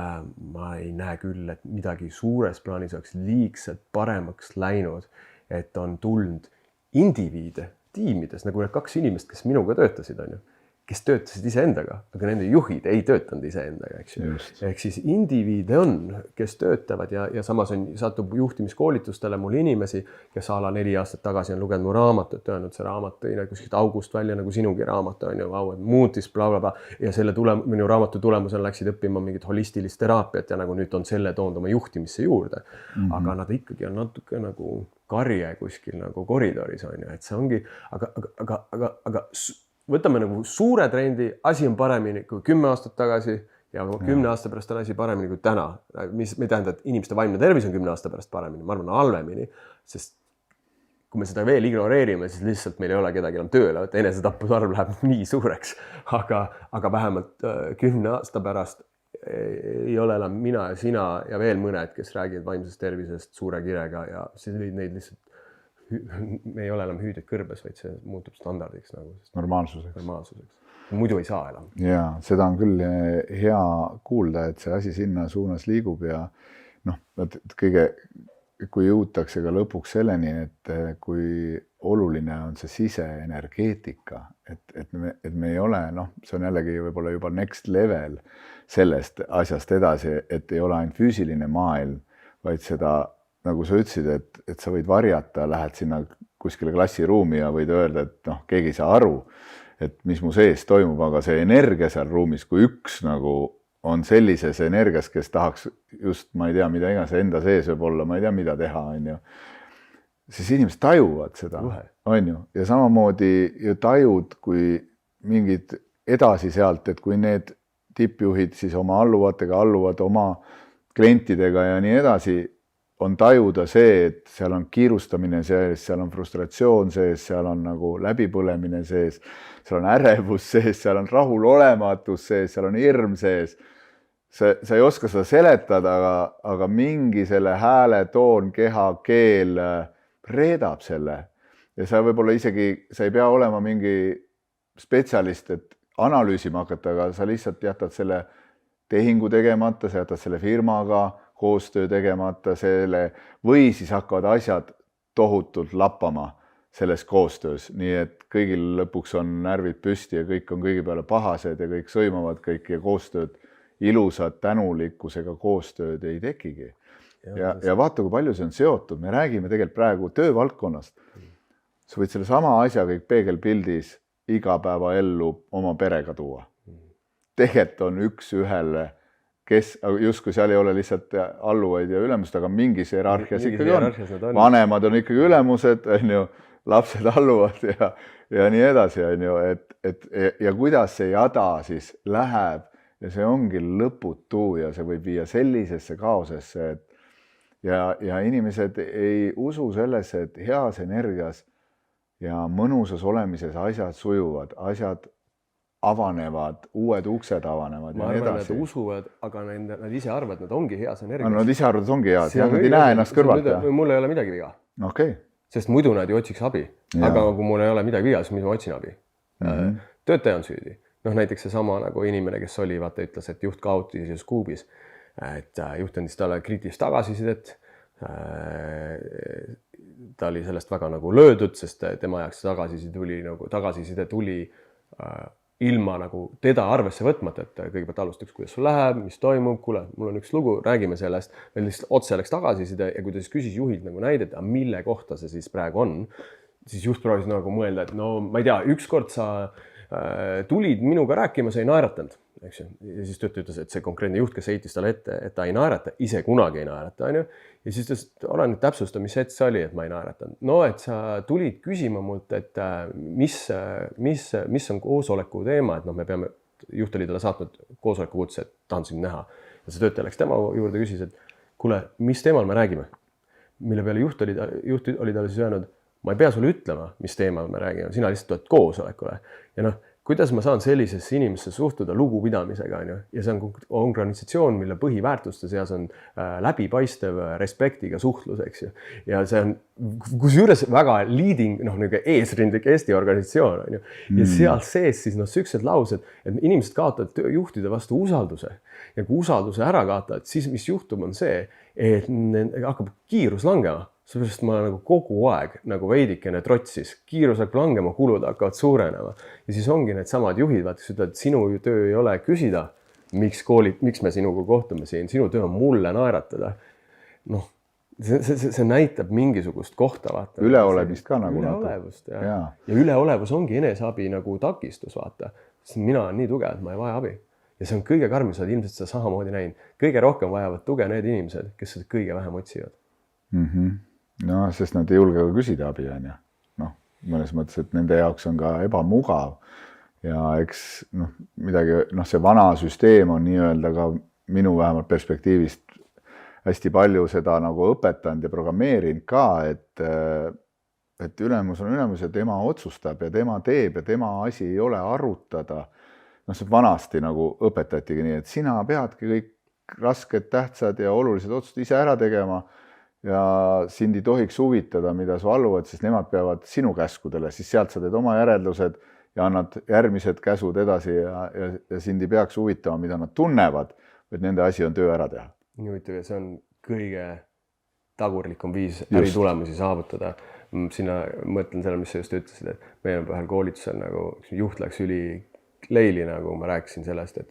ma ei näe küll, et midagi suures plaanis oleks liigselt paremaks läinud, et on tulnud indiviide, tiimides, nagu need 2 inimest, kes minuga töötasid, on ju, kes töötasid iseendaga, aga nende juhid ei töötanud iseendaga, eks ju. Ehk siis indiviide on, kes töötavad ja samas satub juhtimiskoolitustele mul inimesi, kes ala 4 aastat tagasi on lugenud mu raamatut, öelnud see raamat tõi kuskilt august välja nagu sinugi raamat, on ju, muutis bla. Ja selle minu raamatu tulemusel läksid õppima mingit holistilist teraapiat ja nagu nüüd on selle toonud oma juhtimisse juurde. Aga nad ikkagi on natuke nagu karje kuskil nagu koridoris, on ju, et see ongi, aga võtame nagu suure trendi, asi on paremini kui 10 aastat tagasi ja 10 aasta pärast on asi paremini kui täna. Mis me tähendab, et inimeste vaimne tervis on 10 aasta pärast paremini, ma arvan halvemini, sest kui me seda veel ignoreerime, siis lihtsalt meil ei ole kedagi enam tööle, et enesetappude arv läheb nii suureks, aga vähemalt 10 aasta pärast ei ole enam mina ja sina ja veel mõned, kes räägivad vaimsest tervisest suure kirega ja siis neid lihtsalt me ei ole enam hüüded kõrbes, vaid see muutub standardiks nagu. Normaalsuseks. Muidu ei saa enam. Ja seda on küll hea kuulda, et see asi sinna suunas liigub ja kui jõutakse ka lõpuks selleni, et kui oluline on see siseenergeetika, et me ei ole, see on jällegi võib-olla juba next level sellest asjast edasi, et ei ole ainult füüsiline maailm, vaid seda, nagu sa ütlesid, et sa võid varjata, lähed sinna kuskile klassiruumi ja võid öelda, et keegi ei saa aru, et mis mu sees toimub, aga see energia seal ruumis, kui üks nagu on sellises energias, kes tahaks just, ma ei tea, mida iganes enda sees võib olla, ma ei tea, mida teha, on ju. Siis inimesed tajuvad seda, on ju. Ja samamoodi ju tajud, kui mingid edasi sealt, et kui need tippjuhid siis oma alluvatega alluvad oma klientidega ja nii edasi, on tajuda see, et seal on kiirustamine sees, seal on frustratsioon sees, seal on nagu läbipõlemine sees, seal on ärevus sees, seal on rahulolematus sees, seal on hirm sees. Sa ei oska seda seletada, aga mingi selle hääle, toon, keha, keel reedab selle. Ja sa võib-olla isegi, sa ei pea olema mingi spetsialist, et analüüsima hakata, aga sa lihtsalt jätad selle tehingu tegemata, sa jätad selle firmaga koostöö tegemata selle või siis hakkavad asjad tohutult lappama, selles koostöös, nii et kõigil lõpuks on närvid püsti ja kõik on kõigi peale pahased ja kõik sõimavad kõik ja koostööd, ilusad tänulikkusega koostööd ei tekigi. Ja vaata, kui palju see on seotud, me räägime tegelikult praegu töövaldkonnast. Sa võid selle sama asja kõik peegelpildis igapäevaellu oma perega tuua. Tegelikult on üks ühele, kes justkui seal ei ole lihtsalt alluvaid ja ülemust, aga mingis hierarhias ikkagi on. Vanemad on ikkagi ülemused, lapsed alluvad ja nii edasi, ja kuidas see jada siis läheb ja see ongi lõputu ja see võib viia sellisesse kaosesse, ja inimesed ei usu sellesse, et heas energias ja mõnusas olemises asjad sujuvad, asjad avanevad, uued uksed avanevad ma arvan, et usuvad, aga nad ise arvavad, et nad ongi heas energias. Nad ise arvavad, et ongi heas, ja nad ei näe ennast kõrvalt. Mul ei ole midagi viga. Okay. Sest muidu nad ju otsiks abi. Aga kui mul ei ole midagi viga, siis mis ma otsin abi. Töötaja on süüdi. Näiteks see sama nagu inimene, kes oli, vaata ütles, et juht kaotis ja skuubis. Et juht andis talle kriitilist tagasisidet. Ta oli sellest väga nagu löödud, sest tema jaoks tagasiside tuli ilma nagu teda arvesse võtmata, et kõigepealt alustaks, kuidas sul läheb, mis toimub, kuule, mul on üks lugu, räägime sellest, meil lihtsalt otse läks tagasiside ja kui ta siis küsis juhilt nagu näidet, mille kohta see siis praegu on, siis juht proovis nagu mõelda, et no ma ei tea, ükskord sa tulid minuga rääkima, sa ei naeratanud, eks ju. Ja siis töötaja ütles, et see konkreetne juht, kes heitis talle ette, et ta ei naerata, ise kunagi ei naerata, on ju. Ja siis ta olen nüüd täpsusta, mis hetk see oli, et ma ei naeratanud. No, et sa tulid küsima mult, et mis on koosoleku teema, et me peame, juht oli talle saatnud koosoleku kutse, et tahan sind näha. Ja see töötaja läks tema juurde küsis, et kuule, mis teemal me räägime? Mille peale juht oli talle siis öelnud, ma ei pea sulle ütlema, mis teemal me räägime, sina lihtsalt tuled koosolekule. Ja kuidas ma saan sellisesse inimesse suhtuda lugupidamisega, on ju? Ja see on organisatsioon, mille põhiväärtuste seas on läbipaistev respektiga suhtlus, eks ju. Ja see on kusjuures väga leading, eesrindlik Eesti organisatsioon, on ju. Ja seal sees siis sellised laused, et inimesed kaotavad juhtide vastu usalduse. Ja kui usalduse ära kaotavad, siis mis juhtub on see, et hakkab kiirus langema. Seepärast ma nagu kogu aeg nagu veidikene trotsis, kiirus hakkab langema, kulud hakkavad suurenema. Ja siis ongi need samad juhid, kes ütlevad, et sinu töö ei ole küsida, miks me sinuga kohtume siin, sinu töö on mulle naeratada. See näitab mingisugust kohta, vaata. Üleolevist ka nagu. Üleolevust, ja üleolevus ongi eneseabi nagu takistus, vaata. Sest mina on nii tugev, et ma ei vaja abi. Ja see on kõige karm, sa oled ilmselt seda samamoodi näinud. Kõige rohkem vajavad tuge need inimesed, kes seda kõige vähem otsivad. No, sest nad ei julge ka küsida abi, on ju. Mõnes mõttes, et nende jaoks on ka ebamugav ja eks midagi, see vana süsteem on nii-öelda ka minu vähemalt perspektiivist hästi palju seda nagu õpetanud ja programmeerinud ka, et ülemus on ülemus ja tema otsustab ja tema teeb ja tema asi ei ole arutada. See vanasti nagu õpetatigi nii, et sina peadki kõik rasked, tähtsad ja olulised otsused ise ära tegema ja sind ei tohiks huvitada, mida su alluvad, siis nemad peavad sinu käskudele, siis sealt sa teed oma järeldused ja annad järgmised käsud edasi ja sind ei peaks huvitama, mida nad tunnevad, et nende asi on töö ära teha. Nii huvitav, see on kõige tagurlikum viis äritulemusi saavutada. Sina mõtlen selle, mis sa just ütlesid, et meil on ühel koolitusel nagu juht läks ülileili, nagu ma rääkisin sellest, et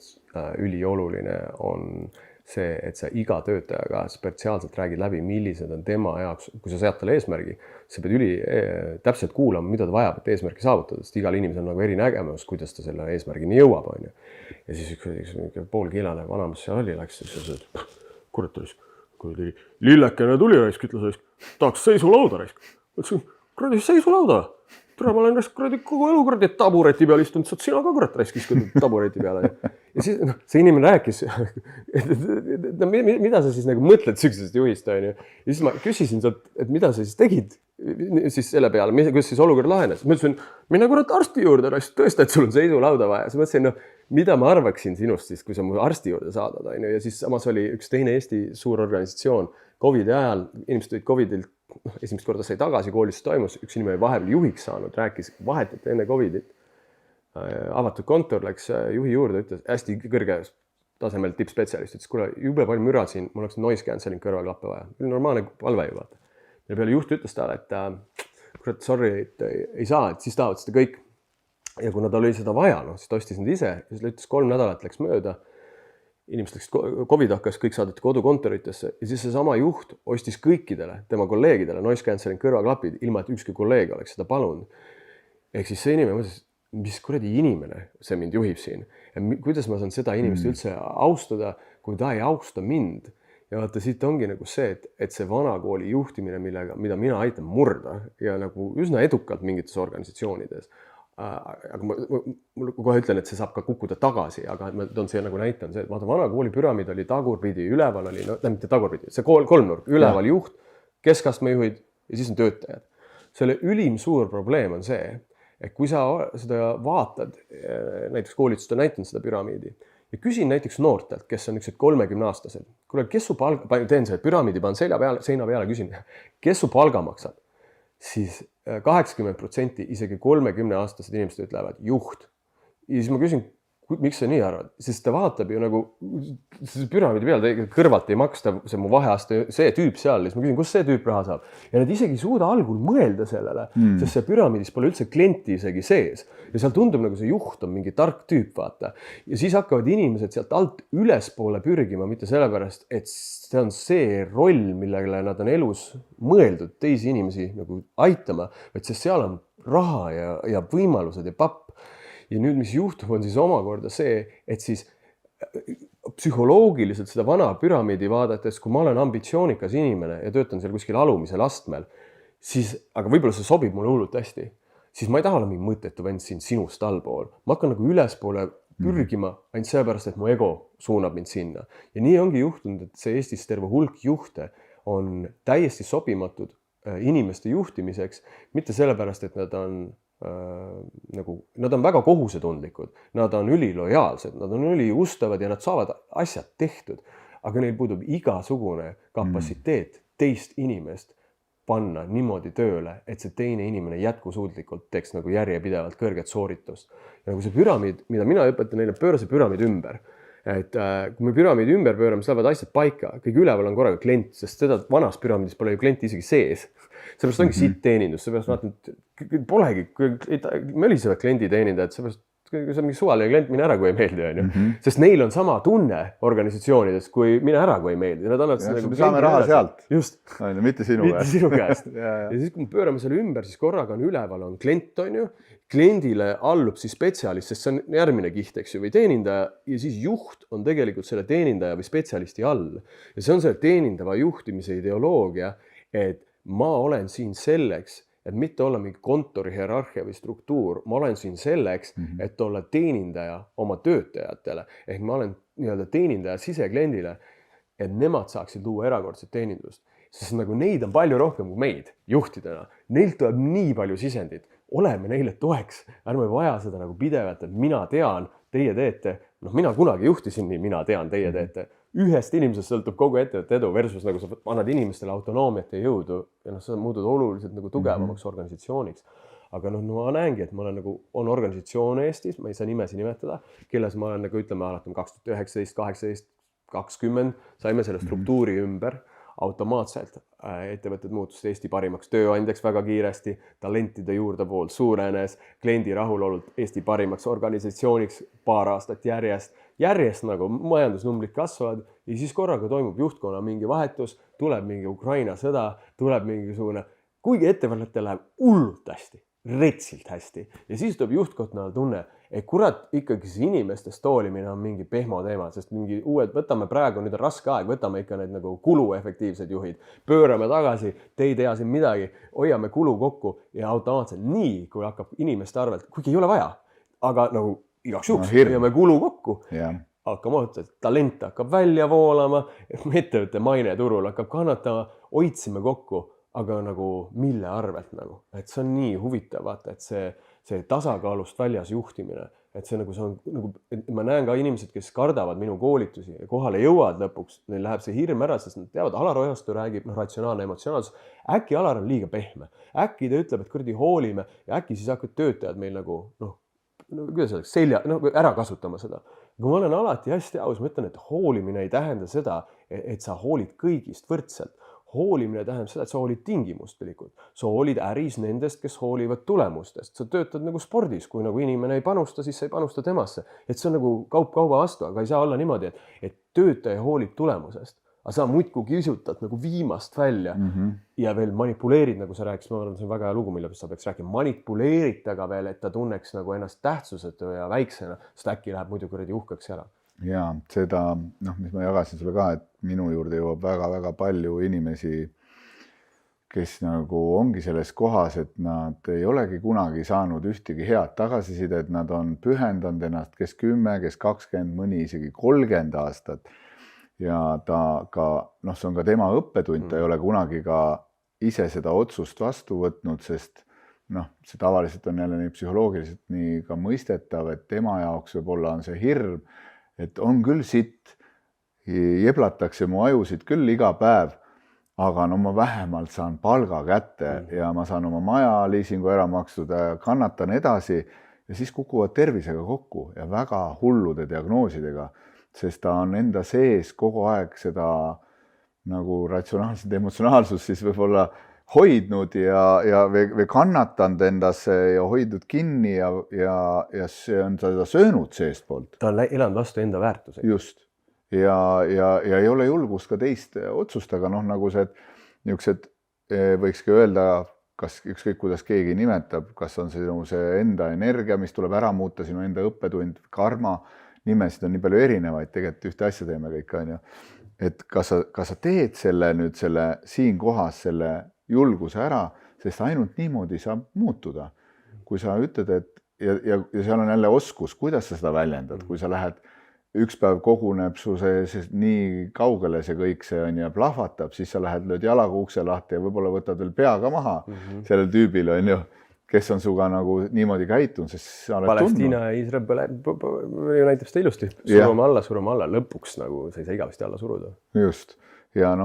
ülioluline on see, et sa iga töötajaga spetsiaalselt räägid läbi, millised on tema jaoks, kui sa sead talle eesmärgi, sa pead täpselt kuulama, mida ta vajab, et eesmärgi saavutada, sest igal inimesel on nagu eri nägemus, kuidas ta selle eesmärgini jõuab, on ju. Ja siis üks poolkilane vanamas seal oli, läks siis, kurat oli, kui lillekene tuli raisk, ütles, tahaks seisulauda raisk. Mõtlesin, kuradi seisulauda. Tere, ma olen kogu elu tabureti peal istunud, saad sina ka kurat raisk iskunud tabureti peale. Ja siis see inimene rääkis, mida sa siis nagu mõtled süksest juhist, on ju. Ja siis ma küsisin sealt, et mida sa siis tegid siis selle peale, kuidas siis olukord lahenes. Ma ütlesin, mine kurat arsti juurde, tõesta, et sul on seisulauda vaja. Siis mõtlesin, mida ma arvaksin sinust siis, kui sa mu arsti juurde saadad, on ju. Ja siis samas oli üks teine Eesti suur organisatsioon COVID ajal, inimesed olid COVIDilt esimest korda sai tagasi, koolis toimus, üks inimene vahepeal juhiks saanud, rääkis vahetult enne COVIDit. Avatud kontor läks juhi juurde, ütles hästi kõrge tasemel tippspetsialist, ütles, kuule, jube palju müra siin, mul oleks noise cancelling kõrvaklappe vaja. Normaalne palve ju vaata. Ja peale juht ütles talle, et kurat, sorry, et ei saa, et siis tahavad seda kõik. Ja kuna tal oli seda vaja, siis ta ostis need ise ja siis ütles 3 nädalat läks mööda. Inimesed läks, COVID hakkas, kõik saadeti kodukontoritesse ja siis see sama juht ostis kõikidele tema kolleegidele noise cancelling kõrvaklapid, ilma et ükski kolleeg oleks seda palunud. Ehk siis see inimene mõtles, mis kuradi inimene see mind juhib siin. Ja kuidas ma saan seda inimest üldse austada, kui ta ei austa mind. Ja vaata, siit ongi nagu see, et see vanakooli juhtimine, mida mina aitan murda ja nagu üsna edukalt mingites organisatsioonides. Aga ma kohe ütlen, et see saab ka kukkuda tagasi, aga ma toon see nagu näitan see, et vaata vanakooli püramiid oli tagurpidi, üleval oli, mitte tagurpidi, see kolmnurk, üleval juht, keskastme juhid ja siis on töötajad. Selle ülim suur probleem on see, et kui sa seda vaatad, näiteks koolitust on näitanud seda püramiidi ja küsin näiteks noortelt, kes on niisugused 30-aastased, kuule, kes su palga, teen see, et püramiidi panen seina peale, küsin, kes su palga maksab, siis 80% isegi 30-aastased inimesed ütlevad juht. Ja siis ma küsin, miks sa nii arvad? Sest ta vaatab ju nagu püramiidi peal, kõrvalt ei maksta see mu vaheaasta, see tüüp seal. Ja siis ma küsin, kus see tüüp raha saab? Ja nad isegi suuda algul mõelda sellele, sest see püramiidis pole üldse klienti isegi sees. Ja seal tundub nagu see juht on mingi tark tüüp, vaata. Ja siis hakkavad inimesed sealt alt ülespoole pürgima, mitte sellepärast, et see on see roll, millega nad on elus mõeldud teisi inimesi nagu aitama, vaid sest seal on raha ja võimalused ja papp. Ja nüüd, mis juhtub, on siis omakorda see, et siis psühholoogiliselt seda vana püramiidi vaadates, kui ma olen ambitsioonikas inimene ja töötan seal kuskil alumisel astmel, siis, aga võib-olla see sobib mulle hullult hästi, siis ma ei taha olla mingi mõttetu vend siin sinust allpool. Ma hakkan nagu ülespoole pürgima ainult sellepärast, et mu ego suunab mind sinna. Ja nii ongi juhtunud, et see Eestis terve hulk juhte on täiesti sobimatud inimeste juhtimiseks, mitte sellepärast, et nad on väga kohusetundlikud, nad on ülilojaalsed, nad on üliustavad ja nad saavad asjad tehtud, aga neil puudub igasugune kapatsiteet teist inimest panna niimoodi tööle, et see teine inimene jätkusuutlikult teeks nagu järjepidevalt kõrget sooritust. Ja nagu see püramiid, mida mina õpetan neile, pööra see püramiid ümber. Et kui me püramiidi ümber pöörame, siis lähevad asjad paika, kõik üleval on korraga klient, sest seda vanas püramiidis pole ju klienti isegi sees. Seepärast ongi siit teenindus, seepärast vaatan, et polegi, me olime kliendi teenindajad, seepärast see on mingi suvaline klient, mine ära, kui ei meeldi. Sest neil on sama tunne organisatsioonides, kui mine ära, kui ei meeldi. Me saame raha sealt. Just. Mitte sinu käest. Ja siis, kui me pöörame selle ümber, siis korraga on üleval on klient, on ju. Kliendile allub siis spetsialist, sest see on järgmine kiht, eks ju, või teenindaja ja siis juht on tegelikult selle teenindaja või spetsialisti all. Ja see on selle teenindava juhtimise ideoloogia, et ma olen siin selleks, et mitte olla mingi kontori hierarhia või struktuur, ma olen siin selleks, et olla teenindaja oma töötajatele. Ehk ma olen nii-öelda teenindaja sisekliendile, et nemad saaksid luua erakordset teenindust. Sest nagu neid on palju rohkem kui meid juhtidena. Neilt tuleb nii palju sisendit. Oleme neile toeks. Ärme vaja seda nagu pidevalt, et mina tean, teie teete. Mina kunagi juhtisin nii, mina tean, teie teete. Ühest inimesest sõltub kogu ettevõtte edu versus nagu sa annad inimestele autonoomiat ja jõudu ja sa muutud oluliselt nagu tugevamaks organisatsiooniks. Aga ma näengi, et ma olen nagu, on organisatsioon Eestis, ma ei saa nimesi nimetada, kelles ma olen nagu ütleme alatam 2019, 18, 20, saime selle struktuuri ümber automaatselt. Ettevõtted muutusid Eesti parimaks tööandjaks väga kiiresti, talentide juurdevool suurenes, kliendi rahulolult Eesti parimaks organisatsiooniks paar aastat järjest nagu majandusnumbrid kasvavad ja siis korraga toimub juhtkonna mingi vahetus, tuleb mingi Ukraina sõda, tuleb mingisugune, kuigi ettevõttel läheb hullult hästi, retsilt hästi ja siis tuleb juhtkonnal tunne, et kurat ikkagi see inimestest hoolimine on mingi pehmo teema, sest mingi uued, võtame praegu, nüüd on raske aeg, võtame ikka need nagu kuluefektiivsed juhid, pöörame tagasi, te ei tea siin midagi, hoiame kulu kokku ja automaatselt nii, kui hakkab inimeste arvelt, kuigi ei ole vaja, aga nagu igaks juhuks hoiame kulu kokku, hakkame ootama, talent hakkab välja voolama, ettevõtte maine turul hakkab kannatama, hoidsime kokku, aga nagu mille arvelt nagu, et see on nii huvitav, vaata, et see tasakaalust väljas juhtimine, et see on nagu, ma näen ka inimesed, kes kardavad minu koolitusi ja kohale jõuavad lõpuks, neil läheb see hirm ära, sest nad teavad, Alar Ojastu räägib, ratsionaalne emotsionaalsus, äkki Alar on liiga pehme, äkki ta ütleb, et kuradi hoolime ja äkki siis hakkavad töötajad meil nagu, kuidas oleks, ära kasutama seda. Kui ma olen alati hästi aus, ma ütlen, et hoolimine ei tähenda seda, et sa hoolid kõigist võrdselt. hoolimine tähendab seda, et sa hoolid tingimustelikult. Sa hoolid äris nendest, kes hoolivad tulemustest. Sa töötad nagu spordis, kui nagu inimene ei panusta, siis sa ei panusta temasse. Et see on nagu kaup kauba vastu, aga ei saa olla niimoodi, et töötaja hoolib tulemusest. Aga sa muidku kisutad nagu viimast välja ja veel manipuleerid, nagu sa rääkisid, ma arvan, see on väga hea lugu, mille sa peaks rääkima, manipuleerid taga veel, et ta tunneks nagu ennast tähtsusetu ja väiksena, sest äkki läheb muidu kuradi uhkeks ära. Ja seda, mis ma jagasin sulle ka, et minu juurde jõuab väga-väga palju inimesi, kes nagu ongi selles kohas, et nad ei olegi kunagi saanud ühtegi head tagasisidet, nad on pühendanud ennast kes 10, kes 20, mõni isegi 30 aastat. Ja ta ka, see on ka tema õppetund, ta ei ole kunagi ka ise seda otsust vastu võtnud, sest see tavaliselt on jälle nii psühholoogiliselt nii ka mõistetav, et tema jaoks võib-olla on see hirm, et on küll sitt, jeblatakse mu ajusid küll iga päev, aga ma vähemalt saan palga kätte ja ma saan oma maja liisingu ära makstud ja kannatan edasi ja siis kukuvad tervisega kokku ja väga hullude diagnoosidega, sest ta on enda sees kogu aeg seda nagu ratsionaalset emotsionaalsust siis võib-olla hoidnud või kannatanud endasse ja hoidnud kinni ja see on seda söönud seestpoolt. Ta on elanud vastu enda väärtusega. Just. Ja ei ole julgust ka teist otsust, aga nagu see, et niisugused võikski öelda, kas ükskõik kuidas keegi nimetab, kas on see enda energia, mis tuleb ära muuta, sinu enda õppetund, karma, nimesid on nii palju erinevaid, tegelikult ühte asja teeme kõik, on ju. Et kas sa teed selle siin kohas selle julguse ära, sest ainult niimoodi saab muutuda. Kui sa ütled, et ja seal on jälle oskus, kuidas sa seda väljendad, kui sa lähed üks päev koguneb su see nii kaugele see kõik see on ja plahvatab, siis sa lähed, lööd jalaga ukse lahti ja võib-olla võtad veel pea ka maha sellel tüübil, on ju, kes on suga nagu niimoodi käitunud, sest sa oled Palestiina ja Iisrael näitab seda ilusti, suruma alla, lõpuks nagu sa ei saa igavesti alla suruda. Just, ja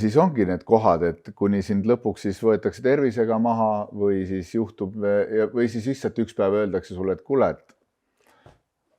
siis ongi need kohad, et kuni sind lõpuks siis võetakse tervisega maha või siis juhtub või siis lihtsalt üks päev öeldakse sulle, et kuule, et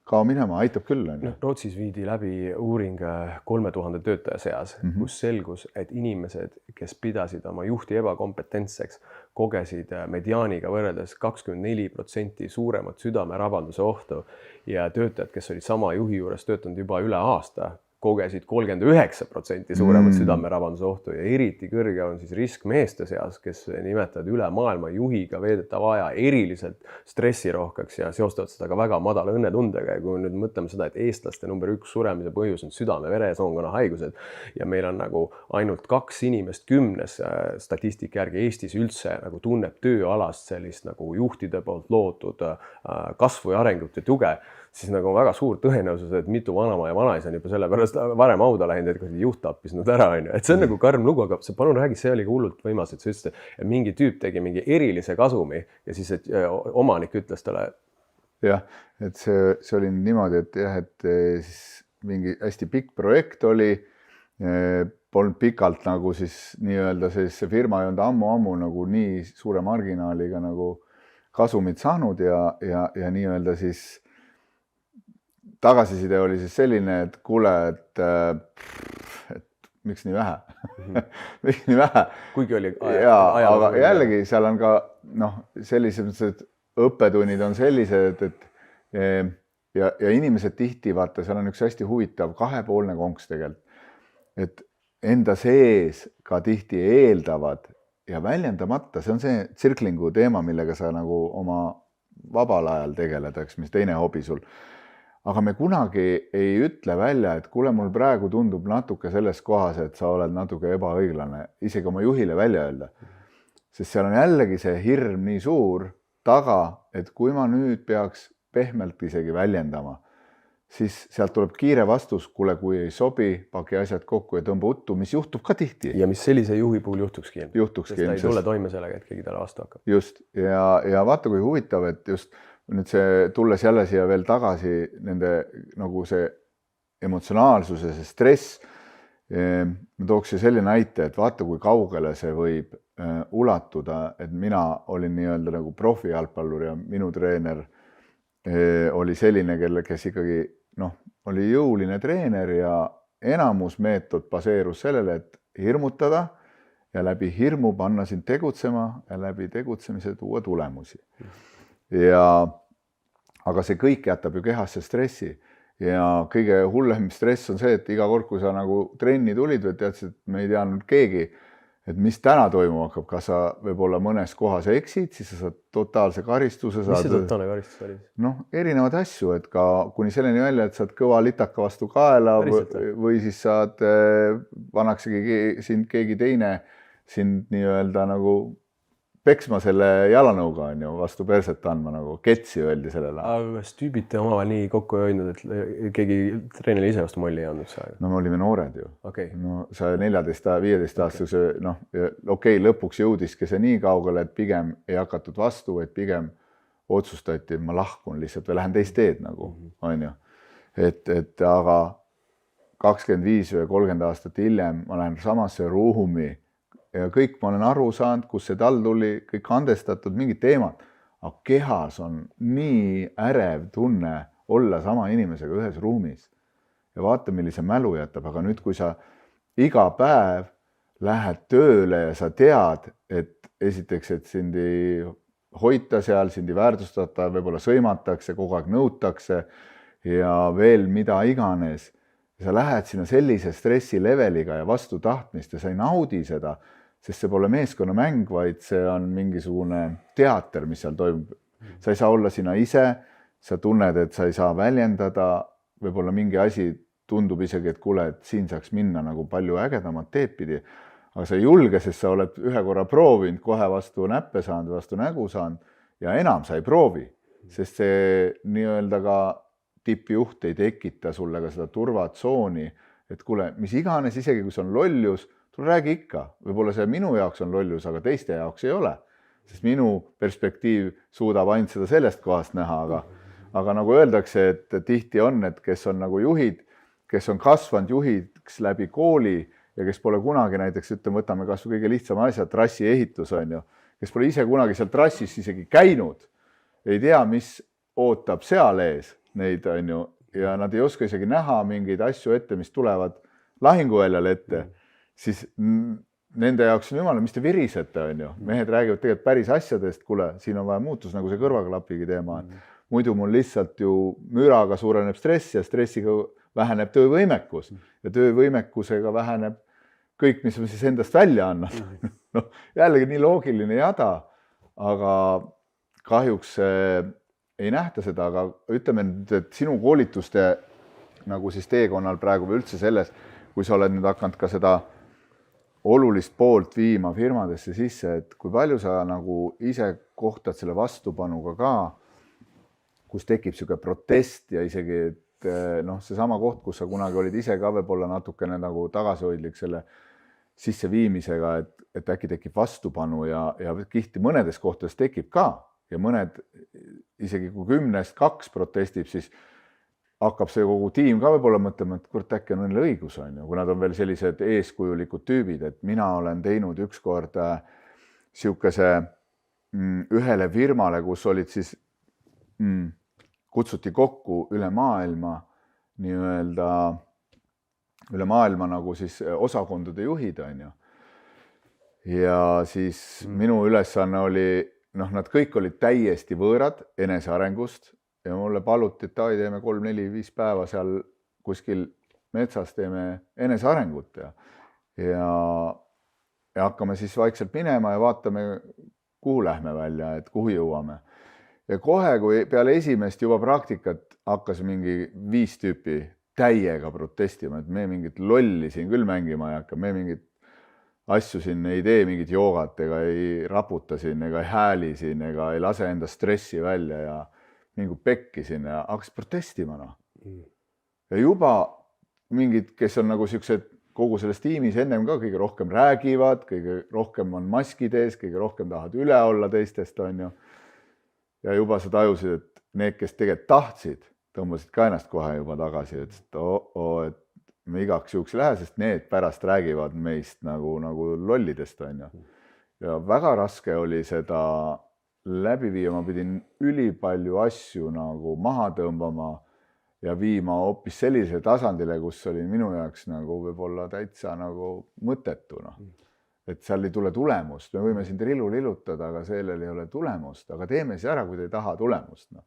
kao minema, aitab küll. Rootsis viidi läbi uuring 3000 töötaja seas, kus selgus, et inimesed, kes pidasid oma juhti ebakompetentseks, kogesid mediaaniga võrreldes 24% suuremat südamerabanduse ohtu ja töötajad, kes olid sama juhi juures töötanud juba üle aasta, kogesid 39% suuremat südamerabanduse ohtu ja eriti kõrge on siis risk meeste seas, kes nimetavad üle maailma juhiga veedetava aja eriliselt stressirohkeks ja seostavad seda ka väga madala õnnetundega. Ja kui nüüd mõtleme seda, et eestlaste number 1 suremise põhjus on südame-veresoonkonna haigused ja meil on nagu ainult 2 inimest 10 statistika järgi Eestis üldse nagu tunneb tööalast sellist nagu juhtide poolt loodud kasvu ja arengut ja tuge, siis nagu on väga suur tõenäosus, et mitu vanama ja vanaisa on juba sellepärast varem hauda läinud, et juht tappis nad ära, on ju. Et see on nagu karm lugu, aga see palun räägi, see oli ka hullult võimas, et sa ütlesid, et mingi tüüp tegi mingi erilise kasumi ja siis et omanik ütles talle. Jah, et see oli niimoodi, et jah, et siis mingi hästi pikk projekt oli, polnud pikalt nagu siis nii-öelda see firma ei olnud ammu nagu nii suure marginaaliga nagu kasumit saanud ja nii-öelda siis tagasiside oli siis selline, et kuule, et miks nii vähe? Miks nii vähe? Kuigi oli aga jällegi seal on ka sellised õppetunnid on sellised, ja inimesed tihti, vaata, seal on üks hästi huvitav kahepoolne konks tegelikult, et enda sees ka tihti eeldavad ja väljendamata, see on see tsirklingu teema, millega sa nagu oma vabal ajal tegeled, mis teine hobi sul. Aga me kunagi ei ütle välja, et kuule, mul praegu tundub natuke selles kohas, et sa oled natuke ebaõiglane, isegi oma juhile välja öelda. Sest seal on jällegi see hirm nii suur taga, et kui ma nüüd peaks pehmelt isegi väljendama, siis sealt tuleb kiire vastus, kuule, kui ei sobi, paki asjad kokku ja tõmba uttu, mis juhtub ka tihti. Ja mis sellise juhi puhul juhtukski. Sest ta ei tule toime sellega, et keegi talle vastu hakkab. Just, ja vaata, kui huvitav, et just nüüd see tulles jälle siia veel tagasi nende nagu see emotsionaalsuse, see stress, ma tooks selline näite, et vaata, kui kaugele see võib ulatuda, et mina olin nii-öelda nagu profijalgpallur ja minu treener oli selline, kes ikkagi oli jõuline treener ja enamus meetod baseerus sellele, et hirmutada ja läbi hirmu panna sind tegutsema ja läbi tegutsemise tuua tulemusi. Aga see kõik jätab ju kehasse stressi ja kõige hullem stress on see, et iga kord, kui sa nagu trenni tulid või teadsid, et me ei teadnud keegi, et mis täna toimuma hakkab, kas sa võib-olla mõnes kohas eksid, siis sa saad totaalse karistuse. Mis see totaalne karistus oli? Noh, erinevad asju, et ka kuni selleni välja, et saad kõva litaka vastu kaela või siis saad, pannaksegi sind keegi teine sind nii-öelda nagu peksma selle jalanõuga on ju vastu perset andma, nagu ketsi öeldi sellele. Aga kas tüübid te omavahel nii kokku ei hoidnud, et keegi treenile ise vastu molli ei andnud see aeg? No me olime noored ju. Okay. No sa 14-15 aastase, noh, lõpuks jõudiski see nii kaugele, et pigem ei hakatud vastu, et pigem otsustati, et ma lahkun lihtsalt või lähen teist teed nagu, on ju. Et aga 25 või 30 aastat hiljem ma lähen samasse ruumi ja kõik ma olen aru saanud, kus see tall tuli, kõik andestatud, mingid teemad, aga kehas on nii ärev tunne olla sama inimesega ühes ruumis ja vaata, millise mälu jätab, aga nüüd, kui sa iga päev lähed tööle ja sa tead, et esiteks, et sind ei hoita seal, sind ei väärtustata, võib-olla sõimatakse, kogu aeg nõutakse ja veel mida iganes. Ja sa lähed sinna sellise stressi leveliga ja vastu tahtmist ja sa ei naudi seda, sest see pole meeskonnamäng, vaid see on mingisugune teater, mis seal toimub. Sa ei saa olla sina ise, sa tunned, et sa ei saa väljendada, võib-olla mingi asi tundub isegi, et kuule, et siin saaks minna nagu palju ägedamat teed pidi, aga sa ei julge, sest sa oled ühe korra proovinud, kohe vastu näppe saanud, vastu nägu saanud ja enam sa ei proovi, sest see nii-öelda ka tippjuht ei tekita sulle ka seda turvatsooni, et kuule, mis iganes, isegi kui see on lollus, räägi ikka, võib-olla see minu jaoks on lollus, aga teiste jaoks ei ole, sest minu perspektiiv suudab ainult seda sellest kohast näha, aga nagu öeldakse, et tihti on, et kes on nagu juhid, kes on kasvanud juhiks läbi kooli ja kes pole kunagi näiteks, võtame kas või kõige lihtsama asja, trassi ehitus on ju, kes pole ise kunagi seal trassis isegi käinud, ei tea, mis ootab seal ees neid on ju, ja nad ei oska isegi näha mingeid asju ette, mis tulevad lahinguväljal ette, siis nende jaoks on jumala, mis te virisete, on ju. Mehed räägivad tegelikult päris asjadest, kuule, siin on vaja muutus, nagu see kõrvaklapigi teema on. Muidu mul lihtsalt ju müraga suureneb stress ja stressiga väheneb töövõimekus ja töövõimekusega väheneb kõik, mis me siis endast välja annab. No, jällegi nii loogiline jada, aga kahjuks ei nähta seda, aga ütleme nüüd, et sinu koolituste nagu siis teekonnal praegu või üldse selles, kui sa oled nüüd hakanud ka seda olulist poolt viima firmadesse sisse, et kui palju sa nagu ise kohtad selle vastupanuga ka, kus tekib siuke protest ja isegi, et noh, seesama koht, kus sa kunagi olid ise ka võib-olla natukene nagu tagasihoidlik selle sisseviimisega, et äkki tekib vastupanu ja tihti mõnedes kohtades tekib ka ja mõned isegi kui 10-st 2 protestib, siis hakkab see kogu tiim ka võib-olla mõtlema, et kurat, äkki on õnnel õigus, on ju, kui nad on veel sellised eeskujulikud tüübid, et mina olen teinud ükskord siukese ühele firmale, kus olid siis, kutsuti kokku üle maailma nii-öelda, üle maailma nagu siis osakondade juhid, on ju. Ja siis minu ülesanne oli, noh, nad kõik olid täiesti võõrad enesearengust, ja mulle paluti, et teeme 3, 4, 5 päeva seal kuskil metsas, teeme enesearengut ja hakkame siis vaikselt minema ja vaatame, kuhu lähme välja, et kuhu jõuame. Ja kohe, kui peale esimest juba praktikat hakkas mingi 5 tüüpi täiega protestima, et me mingit lolli siin küll mängima ei hakka, me mingit asju siin ei tee, mingit joogat ega ei raputa siin ega ei hääli siin ega ei lase enda stressi välja ja mingi pekki sinna ja hakkas protestima. No. Ja juba mingid, kes on nagu siuksed kogu selles tiimis ennem ka kõige rohkem räägivad, kõige rohkem on maskid ees, kõige rohkem tahavad üle olla teistest, on ju. Ja juba sa tajusid, et need, kes tegelikult tahtsid, tõmbasid ka ennast kohe juba tagasi, et et me igaks juhuks ei lähe, sest need pärast räägivad meist nagu lollidest, on ju. Ja väga raske oli seda läbi viia, ma pidin ülipalju asju nagu maha tõmbama ja viima hoopis sellisele tasandile, kus oli minu jaoks nagu võib-olla täitsa nagu mõttetu, noh. Et seal ei tule tulemust, me võime siin trillu lilutada, aga sellel ei ole tulemust, aga teeme see ära, kui te ei taha tulemust, noh.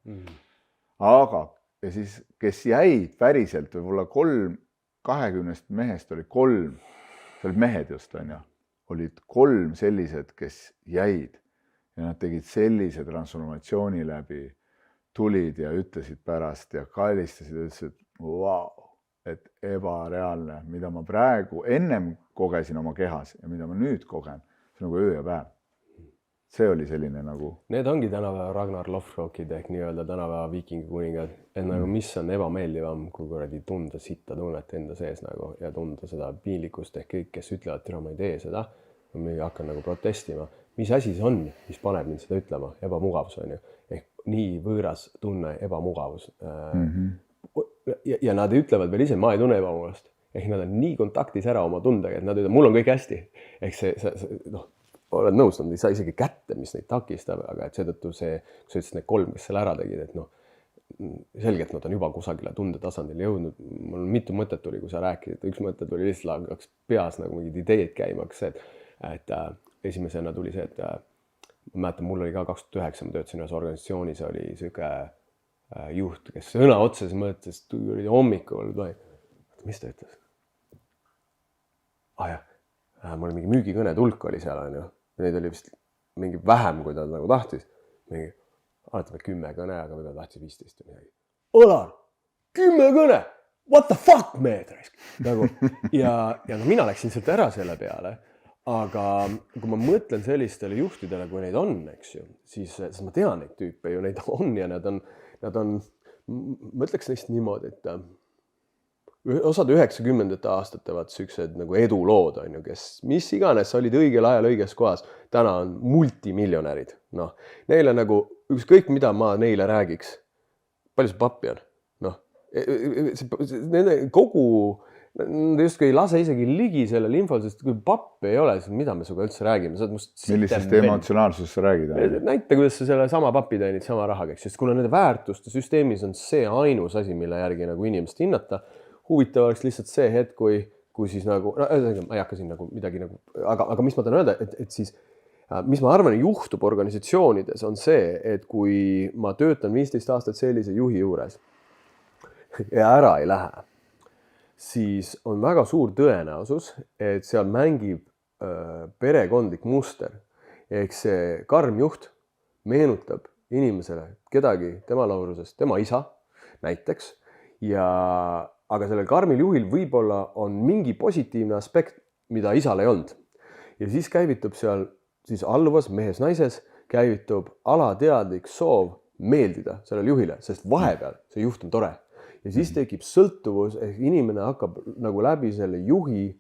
Aga, ja siis, kes jäid päriselt võib-olla 20 mehest oli 3, see olid mehed just, on ju, olid 3 sellised, kes jäid ja nad tegid sellise transformatsiooni läbi, tulid ja ütlesid pärast ja kaelistasid ja ütlesid, vau, et ebareaalne, mida ma praegu ennem kogesin oma kehas ja mida ma nüüd kogen, see on nagu öö ja päev. See oli selline nagu... Need ongi tänapäeva Ragnar Lothbrokid ehk nii-öelda tänapäeva viikingi kuningad, et nagu mis on ebameeldivam, kui kuradi tunda sitta tunnet enda sees nagu ja tunda seda piinlikkust ehk kõik, kes ütlevad, et ma ei tee seda, ma hakkan nagu protestima. Mis asi see on, mis paneb mind seda ütlema? Ebamugavus on ju. Ehk nii võõras tunne, ebamugavus. Ja nad ütlevad veel ise, ma ei tunne ebamugavust. Ehk nad on nii kontaktis ära oma tundega, et nad ütlevad, mul on kõik hästi. Ehk see noh, oled nõus, nad ei saa isegi kätte, mis neid takistab, aga et seetõttu see, kui sa ütlesid need 3, kes selle ära tegid, et noh, selgelt nad on juba kusagile tundetasandil jõudnud. Mul mitu mõtet tuli, kui sa rääkisid. Üks mõte tuli lihtsalt hakkas peas nagu mingid ideed käimaks, et esimesena tuli see, et ma mäletan, mul oli ka 2009, ma töötasin ühes organisatsioonis, oli siuke juht, kes sõna otses mõttes tuli hommikul, mis ta ütles? Jah, mul oli mingi müügikõne tulk oli seal, on ju. Neid oli vist mingi vähem, kui ta nagu tahtis. Mingi, alati 10 kõne, aga võib-olla tahtis 15 või midagi. Olar, 10 kõne! What the fuck, meetraisk? Nagu, ja no mina läksin sealt ära selle peale, aga kui ma mõtlen sellistele juhtidele, kui neid on, eks ju, siis ma tean neid tüüpe ju, neid on ja nad on, ma ütleks neist niimoodi, et osad 90. aastate vaat süksed nagu edulood on ju, kes mis iganes olid õigel ajal õiges kohas, täna on multimiljonärid. Noh, neile nagu ükskõik mida ma neile räägiks, palju see pappi on? Noh, nende kogu, nad justkui ei lase isegi ligi sellele infol, sest kui pappi ei ole, siis mida me suga üldse räägime? Millisest emotsionaalsusest sa räägid? Näita, kuidas sa selle sama papi teenid sama rahageks, sest kuna nende väärtuste süsteemis on see ainus asi, mille järgi nagu inimest hinnata, huvitav oleks lihtsalt see hetk, kui siis nagu, ma ei hakka siin nagu midagi nagu, aga mis ma tahan öelda, et siis, mis ma arvan, juhtub organisatsioonides on see, et kui ma töötan 15 aastat sellise juhi juures ja ära ei lähe, siis on väga suur tõenäosus, et seal mängib perekondlik muster. Ehk see karm juht meenutab inimesele kedagi tema laurusest, tema isa näiteks, aga sellel karmil juhil võib-olla on mingi positiivne aspekt, mida isal ei olnud. Ja siis käivitub seal siis alluvas, mehes-naises, käivitub alateadlik soov meeldida sellele juhile, sest vahepeal see juht on tore. Ja siis tekib sõltuvus, ehk inimene hakkab nagu läbi selle juhi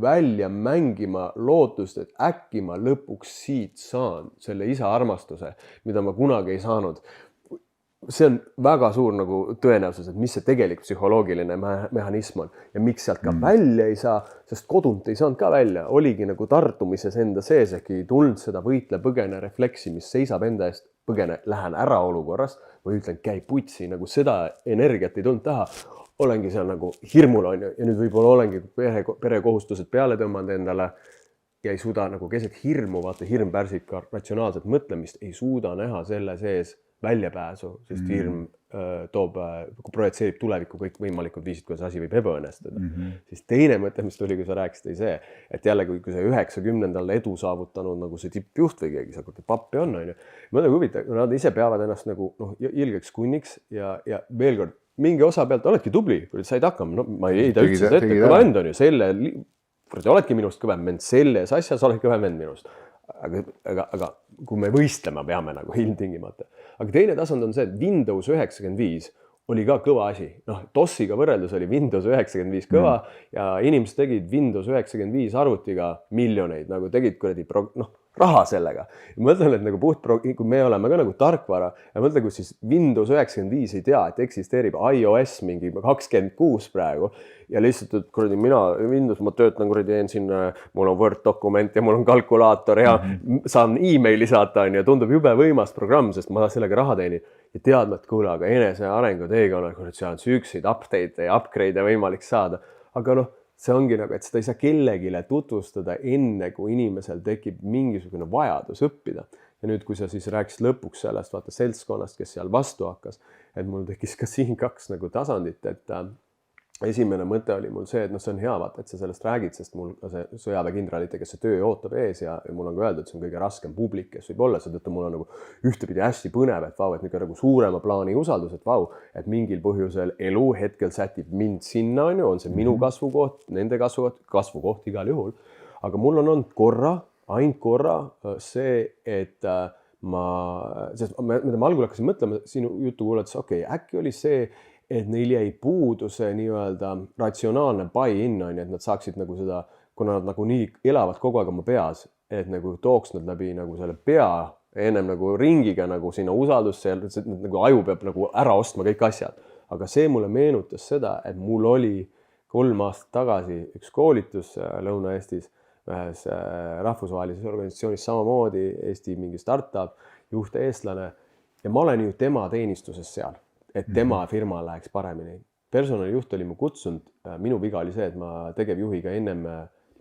välja mängima lootust, et äkki ma lõpuks siit saan selle isa armastuse, mida ma kunagi ei saanud. See on väga suur nagu tõenäosus, et mis see tegelik psühholoogiline mehhanism on ja miks sealt ka välja ei saa, sest kodunt ei saanud ka välja, oligi nagu tartumises enda sees, ehk ei tulnud seda võitle-põgene refleksi, mis seisab enda eest, põgene, lähen ära olukorrast või ütlen, käi putsi, nagu seda energiat ei tulnud taha, olengi seal nagu hirmul on ja nüüd võib-olla olengi perekohustused peale tõmmanud endale ja ei suuda nagu keset hirmu, vaata hirm pärsib ka ratsionaalset mõtlemist, ei suuda näha selle sees väljapääsu, sest hirm projitseerib tulevikku kõik võimalikud viisid, kuidas asi võib ebaõnnestuda. Siis teine mõte, mis tuli, kui sa rääkisid, oli see, et jälle, kui see 90. edu saavutanud nagu see tippjuht või keegi, kui pappi on, on ju. Mõtle huvitav, nad ise peavad ennast nagu ilgeks kunniks ja veel kord, mingi osa pealt oledki tubli, kui said hakkama, no ma ei heida üldse ette, kõva end on ju, selle, oledki minust kõvem vend, selles asjas oled kõvem vend minust. Aga kui me võistlema peame nagu ilmtingimata. Aga teine tasand on see, et Windows 95 oli ka kõva asi. Noh, DOS-iga võrreldus oli Windows 95 kõva ja inimesed tegid Windows 95 arvutiga miljoneid, nagu tegid kuradi raha sellega. Ja mõtlen, et nagu kui me oleme ka nagu tarkvara ja mõtlen, kus siis Windows 95 ei tea, et eksisteerib iOS mingi 26 praegu ja lihtsalt, et kuradi mina Windows, ma töötan kuradi siin, mul on Word dokument ja mul on kalkulaator ja saan emaili saata ja tundub jube võimas programm, sest ma sellega raha teenin ja teadma, et kuule, aga enese arengu teekonnal, kui seal on sükseid update'e ja upgrade'e võimalik saada, aga noh, see ongi nagu, et seda ei saa kellegile tutvustada enne, kui inimesel tekib mingisugune vajadus õppida. Ja nüüd, kui sa siis rääkisid lõpuks sellest vaata seltskonnast, kes seal vastu hakkas, et mul tekkis ka siin 2 nagu tasandit, et esimene mõte oli mul see, et noh, see on hea vaata, et sa sellest räägid, sest mul see sõjaväekindralite, kes see töö ootab ees ja mul on ka öeldud, et see on kõige raskem publik, kes võib olla, seetõttu mul on nagu ühtepidi hästi põnev, et vau, et niisugune nagu suurema plaani usaldus, et vau, et mingil põhjusel elu hetkel sätib mind sinna, on see minu kasvukoht, nende kasvukoht igal juhul, aga mul on olnud ainult korra see, et sest mida ma algul hakkasin mõtlema sinu jutu kuulates, okei, äkki oli see, et neil jäi puudu see nii-öelda ratsionaalne buy-in, et nad saaksid nagu seda, kuna nad nagu nii elavad kogu aeg oma peas, et nagu tooks nad läbi nagu selle pea ennem nagu ringiga nagu sinna usaldusse ja nagu aju peab nagu ära ostma kõik asjad. Aga see mulle meenutas seda, et mul oli 3 aastat tagasi üks koolitus Lõuna-Eestis ühes rahvusvahelises organisatsioonis samamoodi, Eesti mingi startup, juht eestlane ja ma olen ju tema teenistuses seal, et tema firma läheks paremini. Personalijuht oli mu kutsunud, minu viga oli see, et ma tegevjuhiga ennem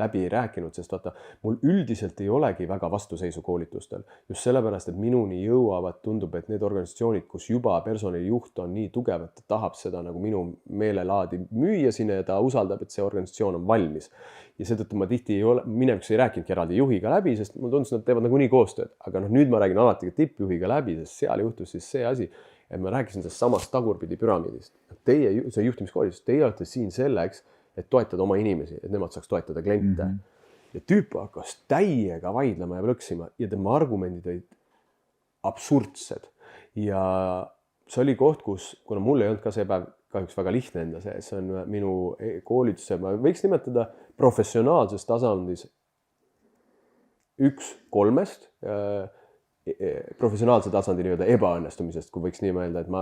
läbi ei rääkinud, sest vaata, mul üldiselt ei olegi väga vastuseisu koolitustel. Just sellepärast, et minuni jõuavad, tundub, et need organisatsioonid, kus juba personalijuht on nii tugev, et ta tahab seda nagu minu meelelaadi müüa sinna ja ta usaldab, et see organisatsioon on valmis. Ja seetõttu ma tihti minevikus ei rääkinudki eraldi juhiga läbi, sest mul tundus, nad teevad nagu nii koostööd. Aga nüüd ma räägin alati tippjuhiga läbi, sest seal juhtus siis see asi, et ma rääkisin sellest samast tagurpidi püramiidist. Teie, see juhtimiskoolitus, teie olete siin selleks, et toetada oma inimesi, et nemad saaks toetada kliente. Ja tüüp hakkas täiega vaidlema ja plõksima ja tema argumendid olid absurdsed. Ja see oli koht, kuna mul ei olnud ka see päev kahjuks väga lihtne enda see on minu koolituse, ma võiks nimetada professionaalses tasandis 1/3 professionaalse tasandi nii-öelda ebaõnnestumisest, kui võiks nii mõelda, et ma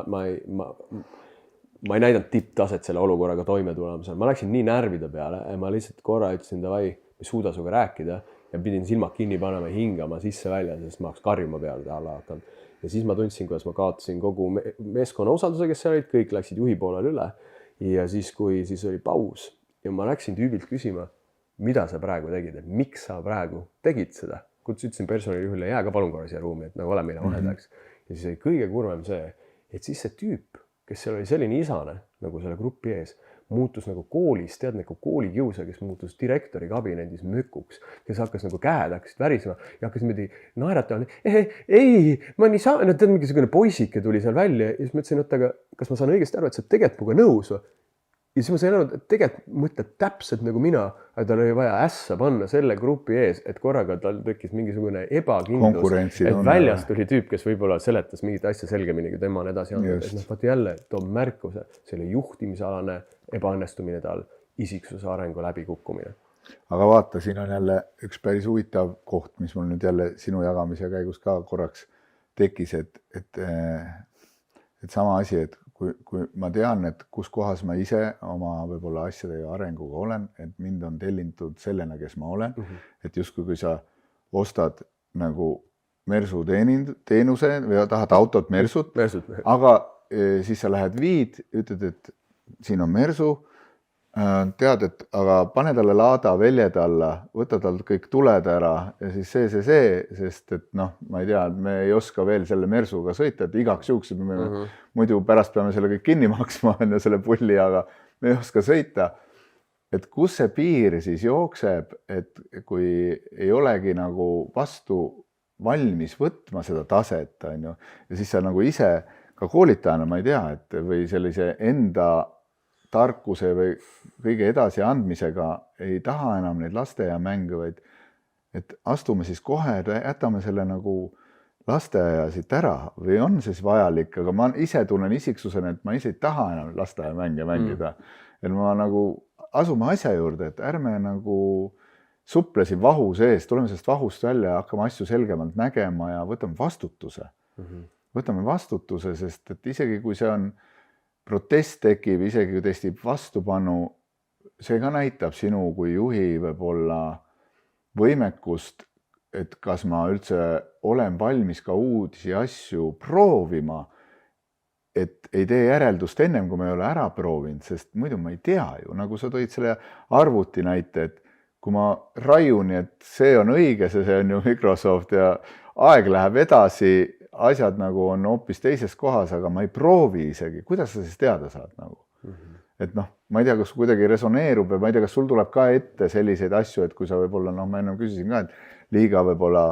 ei näidanud tipptaset selle olukorraga toime tulemusel. Ma läksin nii närvide peale ja ma lihtsalt korra ütlesin, davai, ei suuda suga rääkida ja pidin silmad kinni panema ja hingama sisse-välja, sest ma hakkas karjuma peale alla hakanud. Ja siis ma tundsin, kuidas ma kaotasin kogu meeskonna usalduse, kes seal olid, kõik läksid juhi poolel üle. Ja siis oli paus ja ma läksin tüübilt küsima, mida sa praegu tegid, et miks sa praegu tegid seda? Ütlesin personalijuhile, jää ka palun korra siia ruumi, et nagu ole meile vahendajaks. Ja siis oli kõige kurvem see, et siis see tüüp, kes seal oli selline isane nagu selle grupi ees, muutus nagu koolis, tead nagu koolikiusa, kes muutus direktori kabinetis mükuks, kes hakkas nagu käed hakkasid värisema ja hakkas niimoodi naeratama. Ei, ma nii saa, tead mingisugune poisike tuli seal välja ja siis ma ütlesin, aga kas ma saan õigesti aru, et sa tegelikult muga nõus või? Ja siis ma sain aru, et tegelikult mõtled täpselt nagu mina, et tal oli vaja ässa panna selle grupi ees, et korraga tal tekkis mingisugune ebakindlus, et väljast tuli tüüp, kes võib-olla seletas mingit asja selgemini, kui tema on edasi andnud. Et vaata jälle toob märkuse, selle juhtimisalane ebaõnnestumine tal, isiksuse arengu läbikukkumine. Aga vaata, siin on jälle üks päris huvitav koht, mis mul nüüd jälle sinu jagamise käigus ka korraks tekkis, et sama asi, et kui ma tean, et kus kohas ma ise oma võib-olla asjadega arenguga olen, et mind on tellitud sellena, kes ma olen, et justkui kui sa ostad nagu Mersu teenuse või tahad autot Mersut, aga siis sa lähed viid, ütled, et siin on Mersu, tead, et aga pane talle laada väljed alla, võta talt kõik tuled ära ja siis see, sest et noh, ma ei tea, me ei oska veel selle Mersuga sõita, et igaks juhuks me muidu pärast peame selle kõik kinni maksma ja selle pulli, aga me ei oska sõita. Et kus see piir siis jookseb, et kui ei olegi nagu vastu valmis võtma seda taset, on ju, ja siis sa nagu ise ka koolitajana, ma ei tea, et või sellise enda tarkuse või kõige edasi andmisega ei taha enam neid lasteaiamänge, vaid et astume siis kohe, jätame selle nagu lasteaia siit ära või on siis vajalik, aga ma ise tunnen isiksusena, et ma ise ei taha enam lasteaiamänge mängida. Et ma nagu asume asja juurde, et ärme nagu suplesin vahu sees, tuleme sellest vahust välja ja hakkame asju selgemalt nägema ja võtame vastutuse. Võtame vastutuse, sest et isegi kui see on protest tekib, isegi kui testib vastupanu, see ka näitab sinu kui juhi võib-olla võimekust, et kas ma üldse olen valmis ka uusi asju proovima, et ei tee järeldust ennem, kui ma ei ole ära proovinud, sest muidu ma ei tea ju, nagu sa tõid selle arvuti näite, et kui ma raiun, et see on õige, see on ju Microsoft ja aeg läheb edasi, asjad nagu on hoopis teises kohas, aga ma ei proovi isegi, kuidas sa siis teada saad nagu? Et noh, ma ei tea, kas kuidagi resoneerub ja ma ei tea, kas sul tuleb ka ette selliseid asju, et kui sa võib-olla, noh, ma ennem küsisin ka, et liiga võib-olla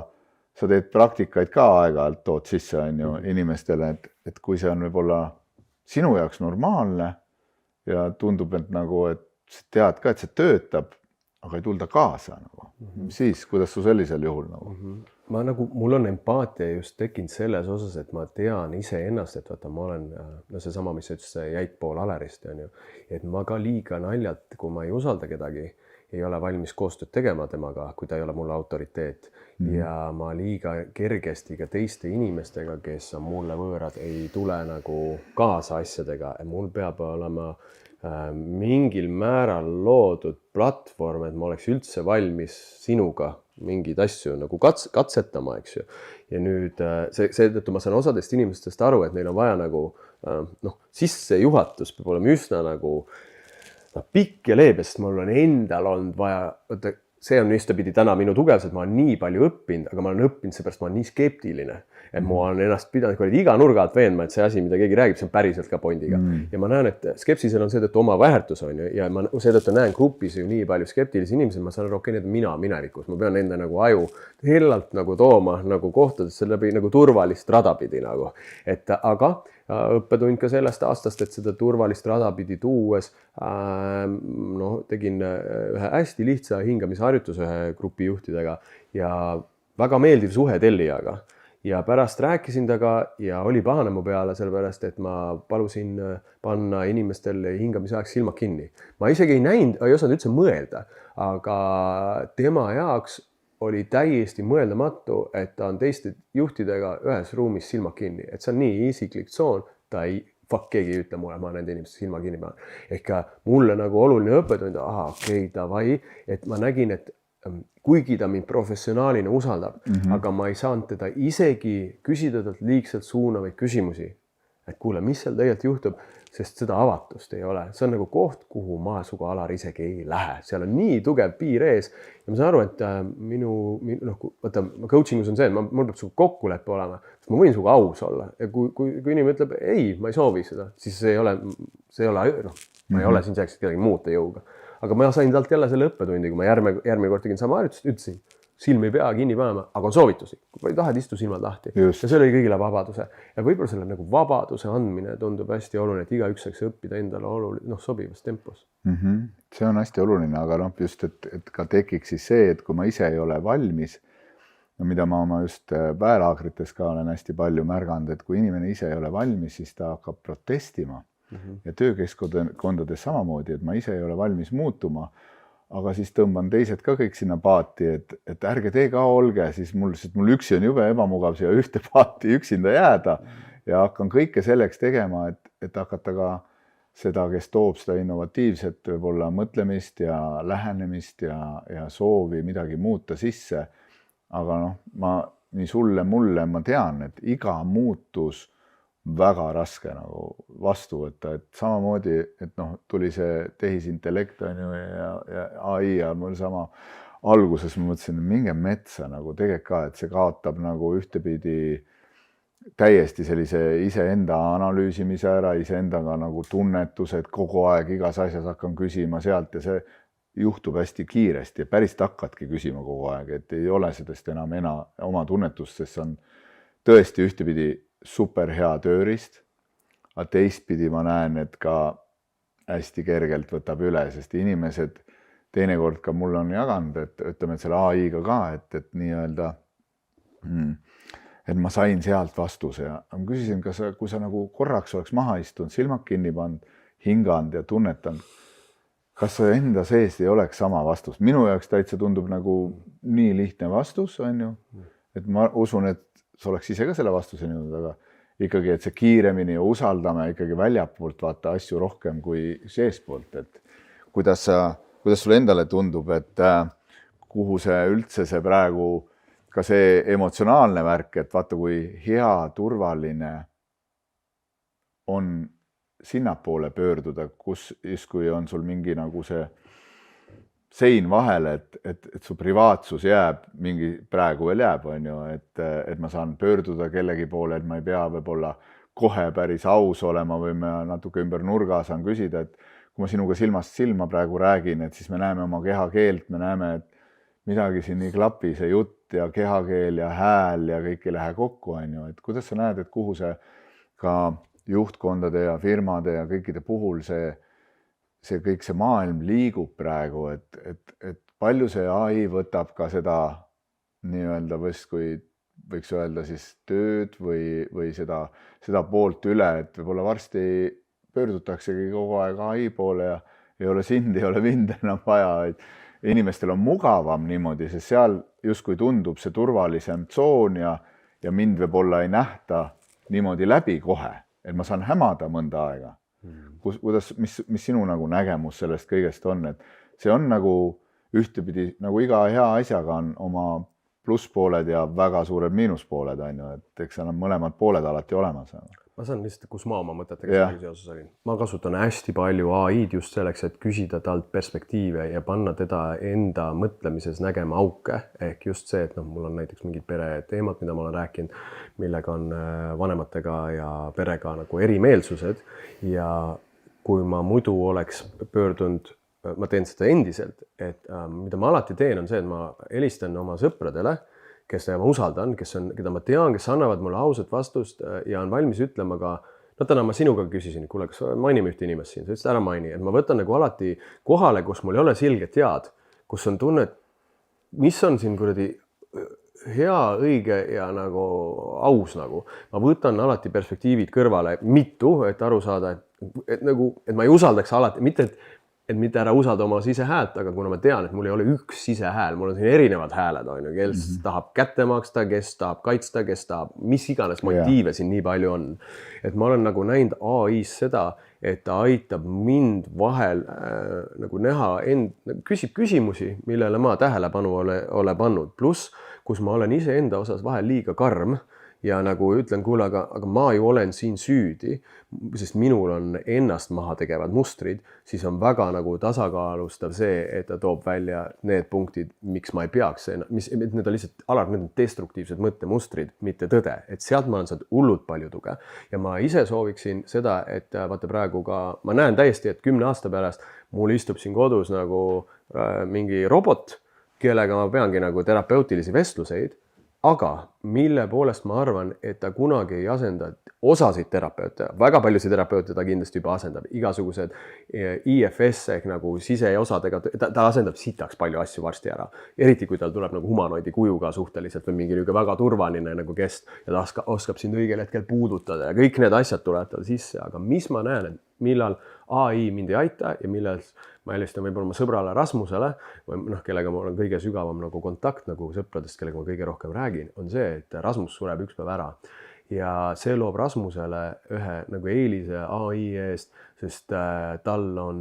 sa teed praktikaid ka aeg-ajalt, tood sisse on ju inimestele, et kui see on võib-olla sinu jaoks normaalne ja tundub, et nagu, et tead ka, et see töötab, aga ei tulda kaasa nagu. Siis, kuidas su sellisel juhul nagu? Ma nagu, mul on empaatia just tekkinud selles osas, et ma tean ise ennast, et vaata, ma olen, no see sama, mis sa ütles, see jäik pool Alerist, on ju, et ma ka liiga naljalt, kui ma ei usalda kedagi, ei ole valmis koostööd tegema temaga, kui ta ei ole mulle autoriteet. Ja ma liiga kergesti ka teiste inimestega, kes on mulle võõrad, ei tule nagu kaasa asjadega. Mul peab olema mingil määral loodud platvorm, et ma oleks üldse valmis sinuga mingeid asju nagu katsetama, eks ju. Ja nüüd seetõttu ma saan osadest inimestest aru, et neil on vaja nagu sissejuhatus peab olema üsna nagu pikk ja leebe, sest mul on endal olnud vaja, see on ühtepidi täna minu tugevus, et ma olen nii palju õppinud, aga ma olen õppinud seepärast, ma olen nii skeptiline, et ma olen ennast pidanud iga nurga alt veenma, et see asi, mida keegi räägib, see on päriselt ka pondiga. Ja ma näen, et skepsisel on seetõttu oma väärtus on ju, ja ma seetõttu näen grupis ju nii palju skeptilisi inimesi, ma saan aru, okei, need mina minevikus, ma pean enda nagu aju hellalt nagu tooma nagu kohtadesse läbi nagu turvalist radapidi nagu, et aga õppetund ka sellest aastast, et seda turvalist radapidi tuues tegin ühe hästi lihtsa hingamisharjutuse ühe grupi juhtidega ja väga meeldiv suhe tellijaga. Ja pärast rääkisin taga ja oli pahane mu peale sellepärast, et ma palusin panna inimestel hingamise aeg silmad kinni. Ma isegi ei näinud, ei osanud üldse mõelda, aga tema jaoks oli täiesti mõeldamatu, et ta on teiste juhtidega ühes ruumis silmad kinni. Et see on nii isiklik tsoon, ta ei, keegi ei ütle mulle, ma nende inimeste silma kinni panen. Ehk mulle nagu oluline õppetund, davai, et ma nägin, et kuigi ta mind professionaalina usaldab, aga ma ei saanud teda isegi küsida talt liigselt suunavaid küsimusi. Et kuule, mis seal tegelikult juhtub, sest seda avatust ei ole. See on nagu koht, kuhu ma suga Alar isegi ei lähe. Seal on nii tugev piir ees ja ma saan aru, et coachingus on see, et mul peab suga kokkuleppe olema, sest ma võin suga aus olla. Ja kui inimene ütleb, ei, ma ei soovi seda, siis see ei ole, ma ei ole siin selleks, et kedagi muuta jõuga. Aga ma sain talt jälle selle õppetundi, kui ma järgmine kord tegin sama harjutust, ütlesin, silm ei pea kinni panema, aga on soovitusi. Kui tahad, istu silmad lahti. Just. Ja see oli kõigile vabaduse. Ja võib-olla selle nagu vabaduse andmine tundub hästi oluline, et igaüks saaks õppida endale sobivas tempos. See on hästi oluline, aga just, et ka tekiks siis see, et kui ma ise ei ole valmis, mida ma oma just väelaagrites ka olen hästi palju märganud, et kui inimene ise ei ole valmis, siis ta hakkab protestima. Ja töökeskkondades samamoodi, et ma ise ei ole valmis muutuma, aga siis tõmban teised ka kõik sinna paati, et ärge te ka olge, siis mul üksi on jube ebamugav siia ühte paati üksinda jääda ja hakkan kõike selleks tegema, et hakata ka seda, kes toob seda innovatiivset võib-olla mõtlemist ja lähenemist ja soovi midagi muuta sisse. Aga ma nii sulle, mulle, ma tean, et iga muutus väga raske nagu vastu võtta, et samamoodi, et tuli see tehisintellekt on ju ja AI ja mul sama alguses ma mõtlesin, minge metsa nagu tegelikult ka, et see kaotab nagu ühtepidi täiesti sellise iseenda analüüsimise ära, iseendaga nagu tunnetused kogu aeg igas asjas hakkan küsima sealt ja see juhtub hästi kiiresti ja päris hakkadki küsima kogu aeg, et ei ole sellest enam oma tunnetust, sest see on tõesti ühtepidi super hea tööriist, aga teistpidi ma näen, et ka hästi kergelt võtab üle, sest inimesed teinekord ka mul on jaganud, et ütleme, et selle AI-ga ka, et nii-öelda, et ma sain sealt vastuse ja ma küsisin, kui sa nagu korraks oleks maha istunud, silmad kinni pannud, hinganud ja tunnetanud, kas see enda sees ei oleks sama vastus? Minu jaoks täitsa tundub nagu nii lihtne vastus, on ju, et ma usun, et sa oleks ise ka selle vastuseni jõudnud, aga ikkagi, et see kiiremini ja usaldame ikkagi väljapoolt vaata asju rohkem kui seespoolt, et kuidas sulle endale tundub, et kuhu see üldse see praegu ka see emotsionaalne värk, et vaata, kui hea, turvaline on sinnapoole pöörduda, kus justkui on sul mingi nagu see sein vahele, et su privaatsus jääb, mingi praegu veel jääb, on ju, et ma saan pöörduda kellegi poole, et ma ei pea võib-olla kohe päris aus olema või ma natuke ümber nurga saan küsida, et kui ma sinuga silmast silma praegu räägin, et siis me näeme oma kehakeelt, me näeme, et midagi siin ei klapi, see jutt ja kehakeel ja hääl ja kõik ei lähe kokku, on ju, et kuidas sa näed, et kuhu see ka juhtkondade ja firmade ja kõikide puhul see kõik see maailm liigub praegu, et palju see AI võtab ka seda nii-öelda võiks öelda siis tööd või seda poolt üle, et võib-olla varsti pöördutaksegi kogu aeg AI poole ja ei ole sind, ei ole mind enam vaja, et inimestel on mugavam niimoodi, sest seal justkui tundub see turvalisem tsoon ja mind võib-olla ei nähta niimoodi läbi kohe, et ma saan hämada mõnda aega. Kuidas, mis sinu nagu nägemus sellest kõigest on, et see on nagu ühtepidi, nagu iga hea asjaga on oma plusspooled ja väga suured miinuspooled, on ju, et eks seal on mõlemad pooled alati olemas. Ma saan lihtsalt, kus ma oma mõtetega seoses olin. Ma kasutan hästi palju AI-d just selleks, et küsida talt perspektiive ja panna teda enda mõtlemises nägema auke. Ehk just see, et mul on näiteks mingid pereteemad, mida ma olen rääkinud, millega on vanematega ja perega nagu erimeelsused. Ja kui ma muidu oleks pöördunud, ma teen seda endiselt, et mida ma alati teen, on see, et ma helistan oma sõpradele, kes ma usaldan, keda ma tean, kes annavad mulle ausat vastust ja on valmis ütlema ka, täna ma sinuga küsisin, kuule, kas mainime ühte inimest siin, sa ütlesid ära maini, et ma võtan nagu alati kohale, kus mul ei ole silget head, kus on tunne, et mis on siin kuradi hea, õige ja nagu aus nagu. Ma võtan alati perspektiivid kõrvale mitu, et aru saada, et ma ei usaldaks alati, mitte ära usalda oma sisehäält, aga kuna ma tean, et mul ei ole üks sisehääl, mul on siin erinevad hääled, on ju, kes tahab kätte maksta, kes tahab kaitsta, kes tahab, mis iganes motiive siin nii palju on. Et ma olen nagu näinud AI-s seda, et ta aitab mind vahel nagu näha, küsib küsimusi, millele ma tähelepanu ole pannud. Plus, kus ma olen ise enda osas vahel liiga karm, ja nagu ütlen, kuule, aga ma ju olen siin süüdi, sest minul on ennast maha tegevad mustrid, siis on väga nagu tasakaalustav see, et ta toob välja need punktid, miks ma ei peaks, need on lihtsalt need on destruktiivsed mõttemustrid, mitte tõde, et sealt ma olen saanud hullult palju tuge. Ja ma ise sooviksin seda, et vaata praegu ka, ma näen täiesti, et 10 aasta pärast mul istub siin kodus nagu mingi robot, kellega ma peangi nagu terapeutilisi vestluseid, aga mille poolest ma arvan, et ta kunagi ei asenda osasid terapeute, väga paljusid terapeute ta kindlasti juba asendab, igasugused IFS ehk nagu siseosadega, ta asendab sitaks palju asju varsti ära. Eriti kui tal tuleb nagu humanoidi kujuga suhteliselt või mingi väga turvaline nagu kest ja ta oskab sind õigel hetkel puudutada ja kõik need asjad tulevad tal sisse, aga mis ma näen, et millal AI mind ei aita ja millal ma helistan võib-olla oma sõbrale Rasmusele, või kellega ma olen kõige sügavam nagu kontakt nagu sõpradest, kellega ma kõige rohkem räägin, on see, et Rasmus sureb üks päev ära. Ja see loob Rasmusele ühe nagu eelise AI eest, sest tal on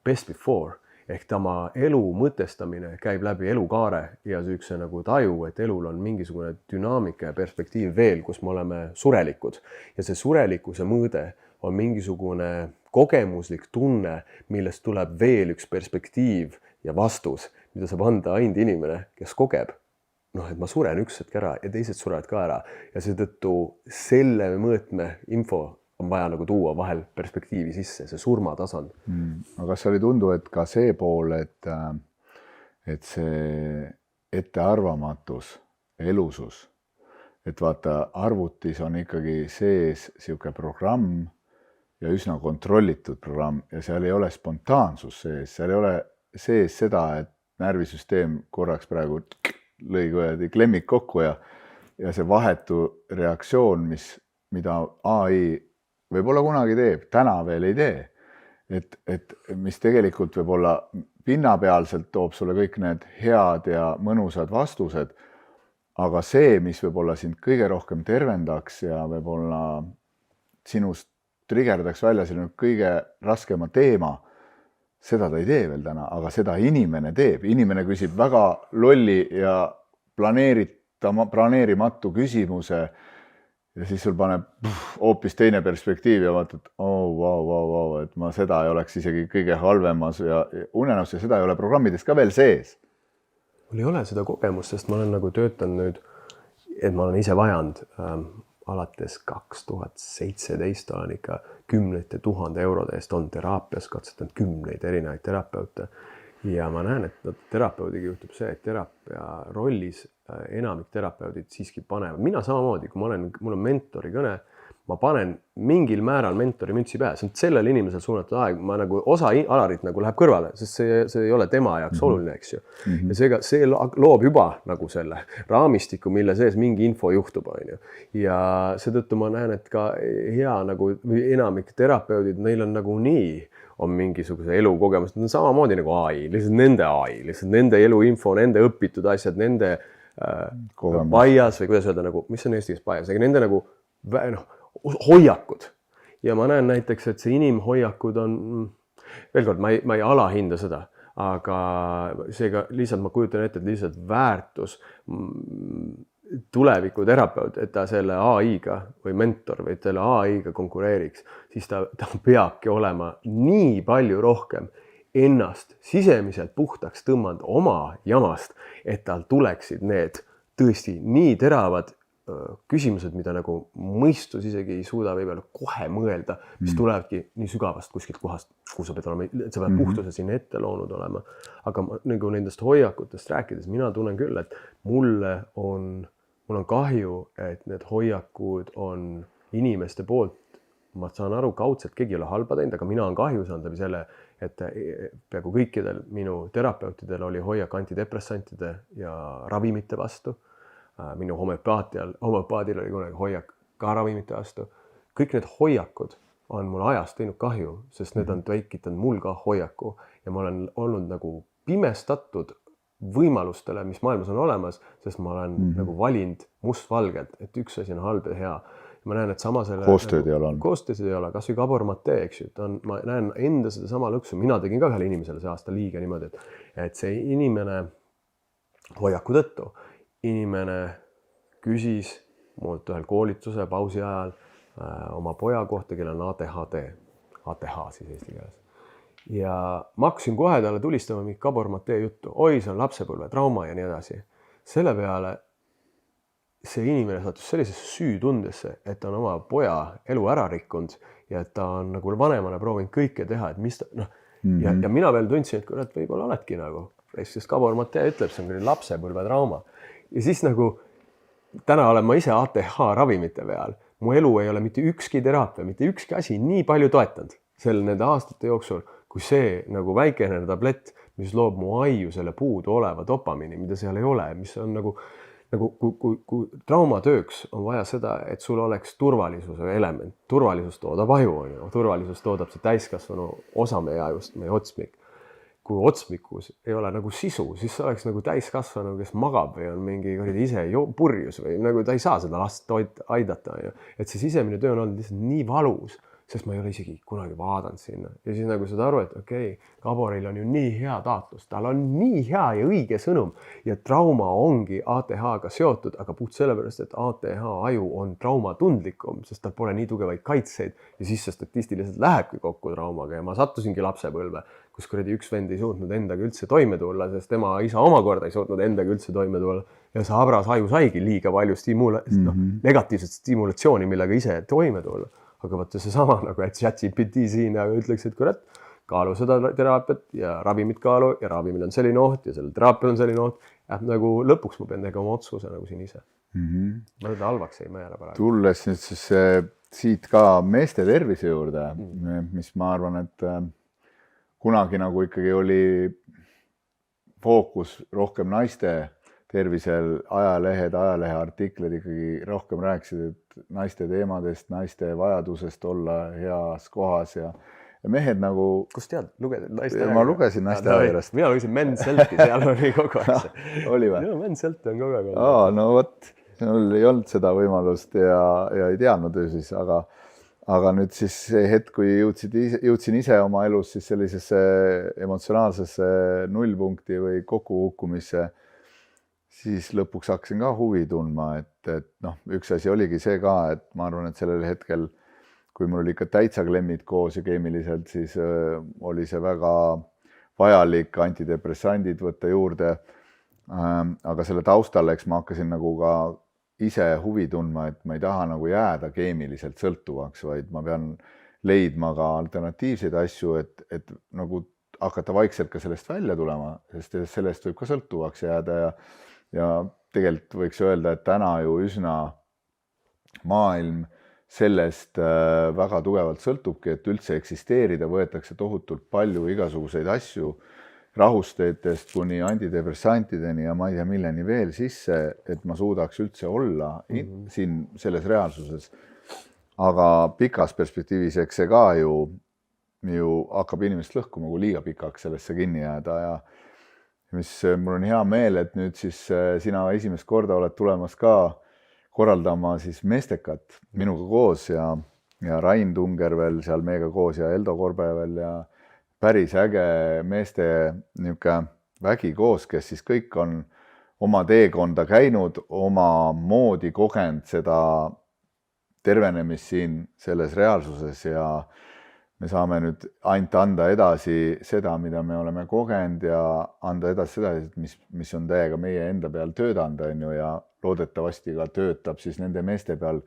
best before, ehk tema elu mõtestamine käib läbi elukaare ja see nagu taju, et elul on mingisugune dünaamika ja perspektiiv veel, kus me oleme surelikud. Ja see surelikkuse mõõde on mingisugune kogemuslik tunne, millest tuleb veel üks perspektiiv ja vastus, mida saab anda ainult inimene, kes kogeb. Et ma suren üks hetk ära ja teised surevad ka ära ja seetõttu selle mõõtme info on vaja nagu tuua vahel perspektiivi sisse, see surmatasand. Aga kas oli tundu, et ka see pool, et see ettearvamatus, elusus, et vaata arvutis on ikkagi sees siuke programm ja üsna kontrollitud programm ja seal ei ole spontaansus sees, seal ei ole sees seda, et närvisüsteem korraks praegu lõi klemmik kokku ja see vahetu reaktsioon, mida AI võib-olla kunagi teeb, täna veel ei tee. et mis tegelikult võib-olla pinnapealselt toob sulle kõik need head ja mõnusad vastused, aga see, mis võib-olla sind kõige rohkem tervendaks ja võib-olla sinust trigerdaks välja selline kõige raskema teema, seda ta ei tee veel täna, aga seda inimene teeb. Inimene küsib väga lolli ja planeerimatu küsimuse ja siis sul paneb hoopis teine perspektiiv ja vaatad, vau, et ma seda ei oleks isegi kõige halvemas ja unenäos ja seda ei ole programmides ka veel sees. Mul ei ole seda kogemust, sest ma olen nagu töötanud nüüd, et ma olen ise vajanud alates 2017 olen ikka kümnete tuhande eurode eest on teraapias, katsetanud kümneid erinevaid terapeute ja ma näen, et terapeudiga juhtub see, et teraapia rollis enamik terapeudid siiski panevad. Mina samamoodi, kui mul on mentori kõne, ma panen mingil määral mentori müntsi pähe. See on sellele inimesel suunatud aeg. Ma nagu osa alarit nagu läheb kõrvale, sest see ei ole tema jaoks oluline, eks ju. Ja seega see loob juba nagu selle raamistiku, mille sees mingi info juhtub, on ju. Ja seetõttu ma näen, et ka hea nagu enamik terapeudid, neil on nagu nii on mingisuguse elukogemus. Need on samamoodi nagu AI, lihtsalt nende eluinfo, nende õpitud asjad, nende bias või kuidas öelda, nagu, mis on Eestis bias, aga nende nagu hoiakud. Ja ma näen näiteks, et see inimhoiakud on, veel kord, ma ei alahinda seda, aga seega lihtsalt ma kujutan ette, et lihtsalt väärtus tuleviku terapeut, et ta selle AI-ga või mentor või selle AI-ga konkureeriks, siis ta peabki olema nii palju rohkem ennast sisemiselt puhtaks tõmmanud oma jamast, et tal tuleksid need tõesti nii teravad küsimused, mida nagu mõistus isegi ei suuda võib-olla kohe mõelda, mis tulevadki nii sügavast kuskilt kohast, kus sa pead olema, sa pead puhtuse sinna ette loonud olema. Aga nagu nendest hoiakutest rääkides, mina tunnen küll, et mul on kahju, et need hoiakud on inimeste poolt, ma saan aru kaudselt, keegi ei ole halba teinud, aga mina on kahju saanud läbi selle, et peaaegu kõikidel minu terapeutidel oli hoiak antidepressantide ja ravimite vastu. Minu homeopaadil oli kunagi hoiak ka ravimite vastu. Kõik need hoiakud on mul ajast teinud kahju, sest need on tekitanud mul ka hoiaku ja ma olen olnud nagu pimestatud võimalustele, mis maailmas on olemas, sest ma olen nagu valinud mustvalgelt, et üks asi on halb ja hea. Ma näen, et sama selle koostööd ei ole. Koostööd ei ole, kas või Gabor Mate, eks ju. Ma näen enda seda sama lõksu. Mina tegin ka ühele inimesele see aasta liiga niimoodi, et see inimene hoiaku tõttu. Inimene küsis mult ühel koolituse pausi ajal oma poja kohta, kellel on ATH siis eesti keeles. Ja ma hakkasin kohe talle tulistama mingi Gabor Mate juttu. Oi, see on lapsepõlve trauma ja nii edasi. Selle peale see inimene sattus sellisesse süütundesse, et ta on oma poja elu ära rikkunud ja et ta on nagu vanemana proovinud kõike teha, et mis ta, ja mina veel tundsin, et kurat, võib-olla oledki nagu, sest Gabor Mate ütleb, see on küll lapsepõlve trauma. Ja siis nagu täna olen ma ise ATH ravimite peal. Mu elu ei ole mitte ükski teraapia, mitte ükski asi nii palju toetanud nende aastate jooksul, kui see nagu väikene tablett, mis loob mu aiu selle puudu oleva dopamiini, mida seal ei ole, mis on nagu kui traumatööks on vaja seda, et sul oleks turvalisuse element. Turvalisus toodab aju, turvalisus toodab see täiskasvanu osa meie ajust, meie otsmik. Kui otsmikus ei ole nagu sisu, siis see oleks nagu täiskasvanu, kes magab või on mingi ise purjus või nagu ta ei saa seda last aidata. Et see sisemine töö on olnud lihtsalt nii valus, sest ma ei ole isegi kunagi vaadanud sinna. Ja siis nagu saad aru, et okei, Gaboril on ju nii hea taatlus, tal on nii hea ja õige sõnum ja trauma ongi ATH-ga seotud, aga puht sellepärast, et ATH aju on traumatundlikum, sest tal pole nii tugevaid kaitseid ja siis see statistiliselt lähebki kokku traumaga ja ma sattusingi lapsepõlve, kus üks vend ei suutnud endaga üldse toime tulla, sest tema isa omakorda ei suutnud endaga üldse toime tulla ja see habras aju saigi liiga palju negatiivset stimulatsiooni, millega ise toime tulla. Aga vaata see sama nagu, et ChatGPT siin ütleks, et kurat, kaalu seda teraapiat ja ravimit kaalu ja ravimil on selline oht ja sellel teraapial on selline oht. Nagu lõpuks ma pean tegema oma otsuse nagu siin ise. Ma seda halvaks ei määra praegu. Tulles nüüd siis siit ka meeste tervise juurde, mis ma arvan, et kunagi nagu ikkagi oli fookus rohkem naiste tervisel, ajalehe artiklid ikkagi rohkem rääkisid, et naiste teemadest, naiste vajadusest olla heas kohas ja ja mehed nagu. Kus tead, lugesid naiste ajakirjast? Ma lugesin naiste ajakirjast. Mina lugesin Men's Health'i, seal oli kogu aeg see. Oli või? Men's Health on kogu aeg olnud. No vot, mul ei olnud seda võimalust ja ei teadnud ju siis, aga nüüd siis see hetk, kui jõudsin ise oma elus siis sellisesse emotsionaalsesse nullpunkti või kokkukukkumisse, siis lõpuks hakkasin ka huvi tundma, et noh, üks asi oligi see ka, et ma arvan, et sellel hetkel, kui mul oli ikka täitsa klemmid koos ja keemiliselt, siis oli see väga vajalik antidepressandid võtta juurde. Aga selle taustal, eks ma hakkasin nagu ka ise huvi tundma, et ma ei taha nagu jääda keemiliselt sõltuvaks, vaid ma pean leidma ka alternatiivseid asju, et nagu hakata vaikselt ka sellest välja tulema, sest sellest võib ka sõltuvaks jääda ja tegelikult võiks öelda, et täna ju üsna maailm sellest väga tugevalt sõltubki, et üldse eksisteerida võetakse tohutult palju igasuguseid asju, rahusteetest kuni antidepressantideni ja ma ei tea milleni veel sisse, et ma suudaks üldse olla siin selles reaalsuses. Aga pikas perspektiivis, eks see ka ju hakkab inimest lõhkuma, kui liiga pikaks sellesse kinni jääda ja mis mul on hea meel, et nüüd siis sina esimest korda oled tulemas ka korraldama siis meestekat minuga koos ja Rain Tunger veel seal meiega koos ja Eldo Korbe veel ja päris äge meeste niisugune vägi koos, kes siis kõik on oma teekonda käinud, oma moodi kogenud seda tervenemist siin selles reaalsuses ja me saame nüüd ainult anda edasi seda, mida me oleme kogenud ja anda edasi seda, mis on täiega meie enda peal töötanud, on ju, ja loodetavasti ka töötab siis nende meeste peal,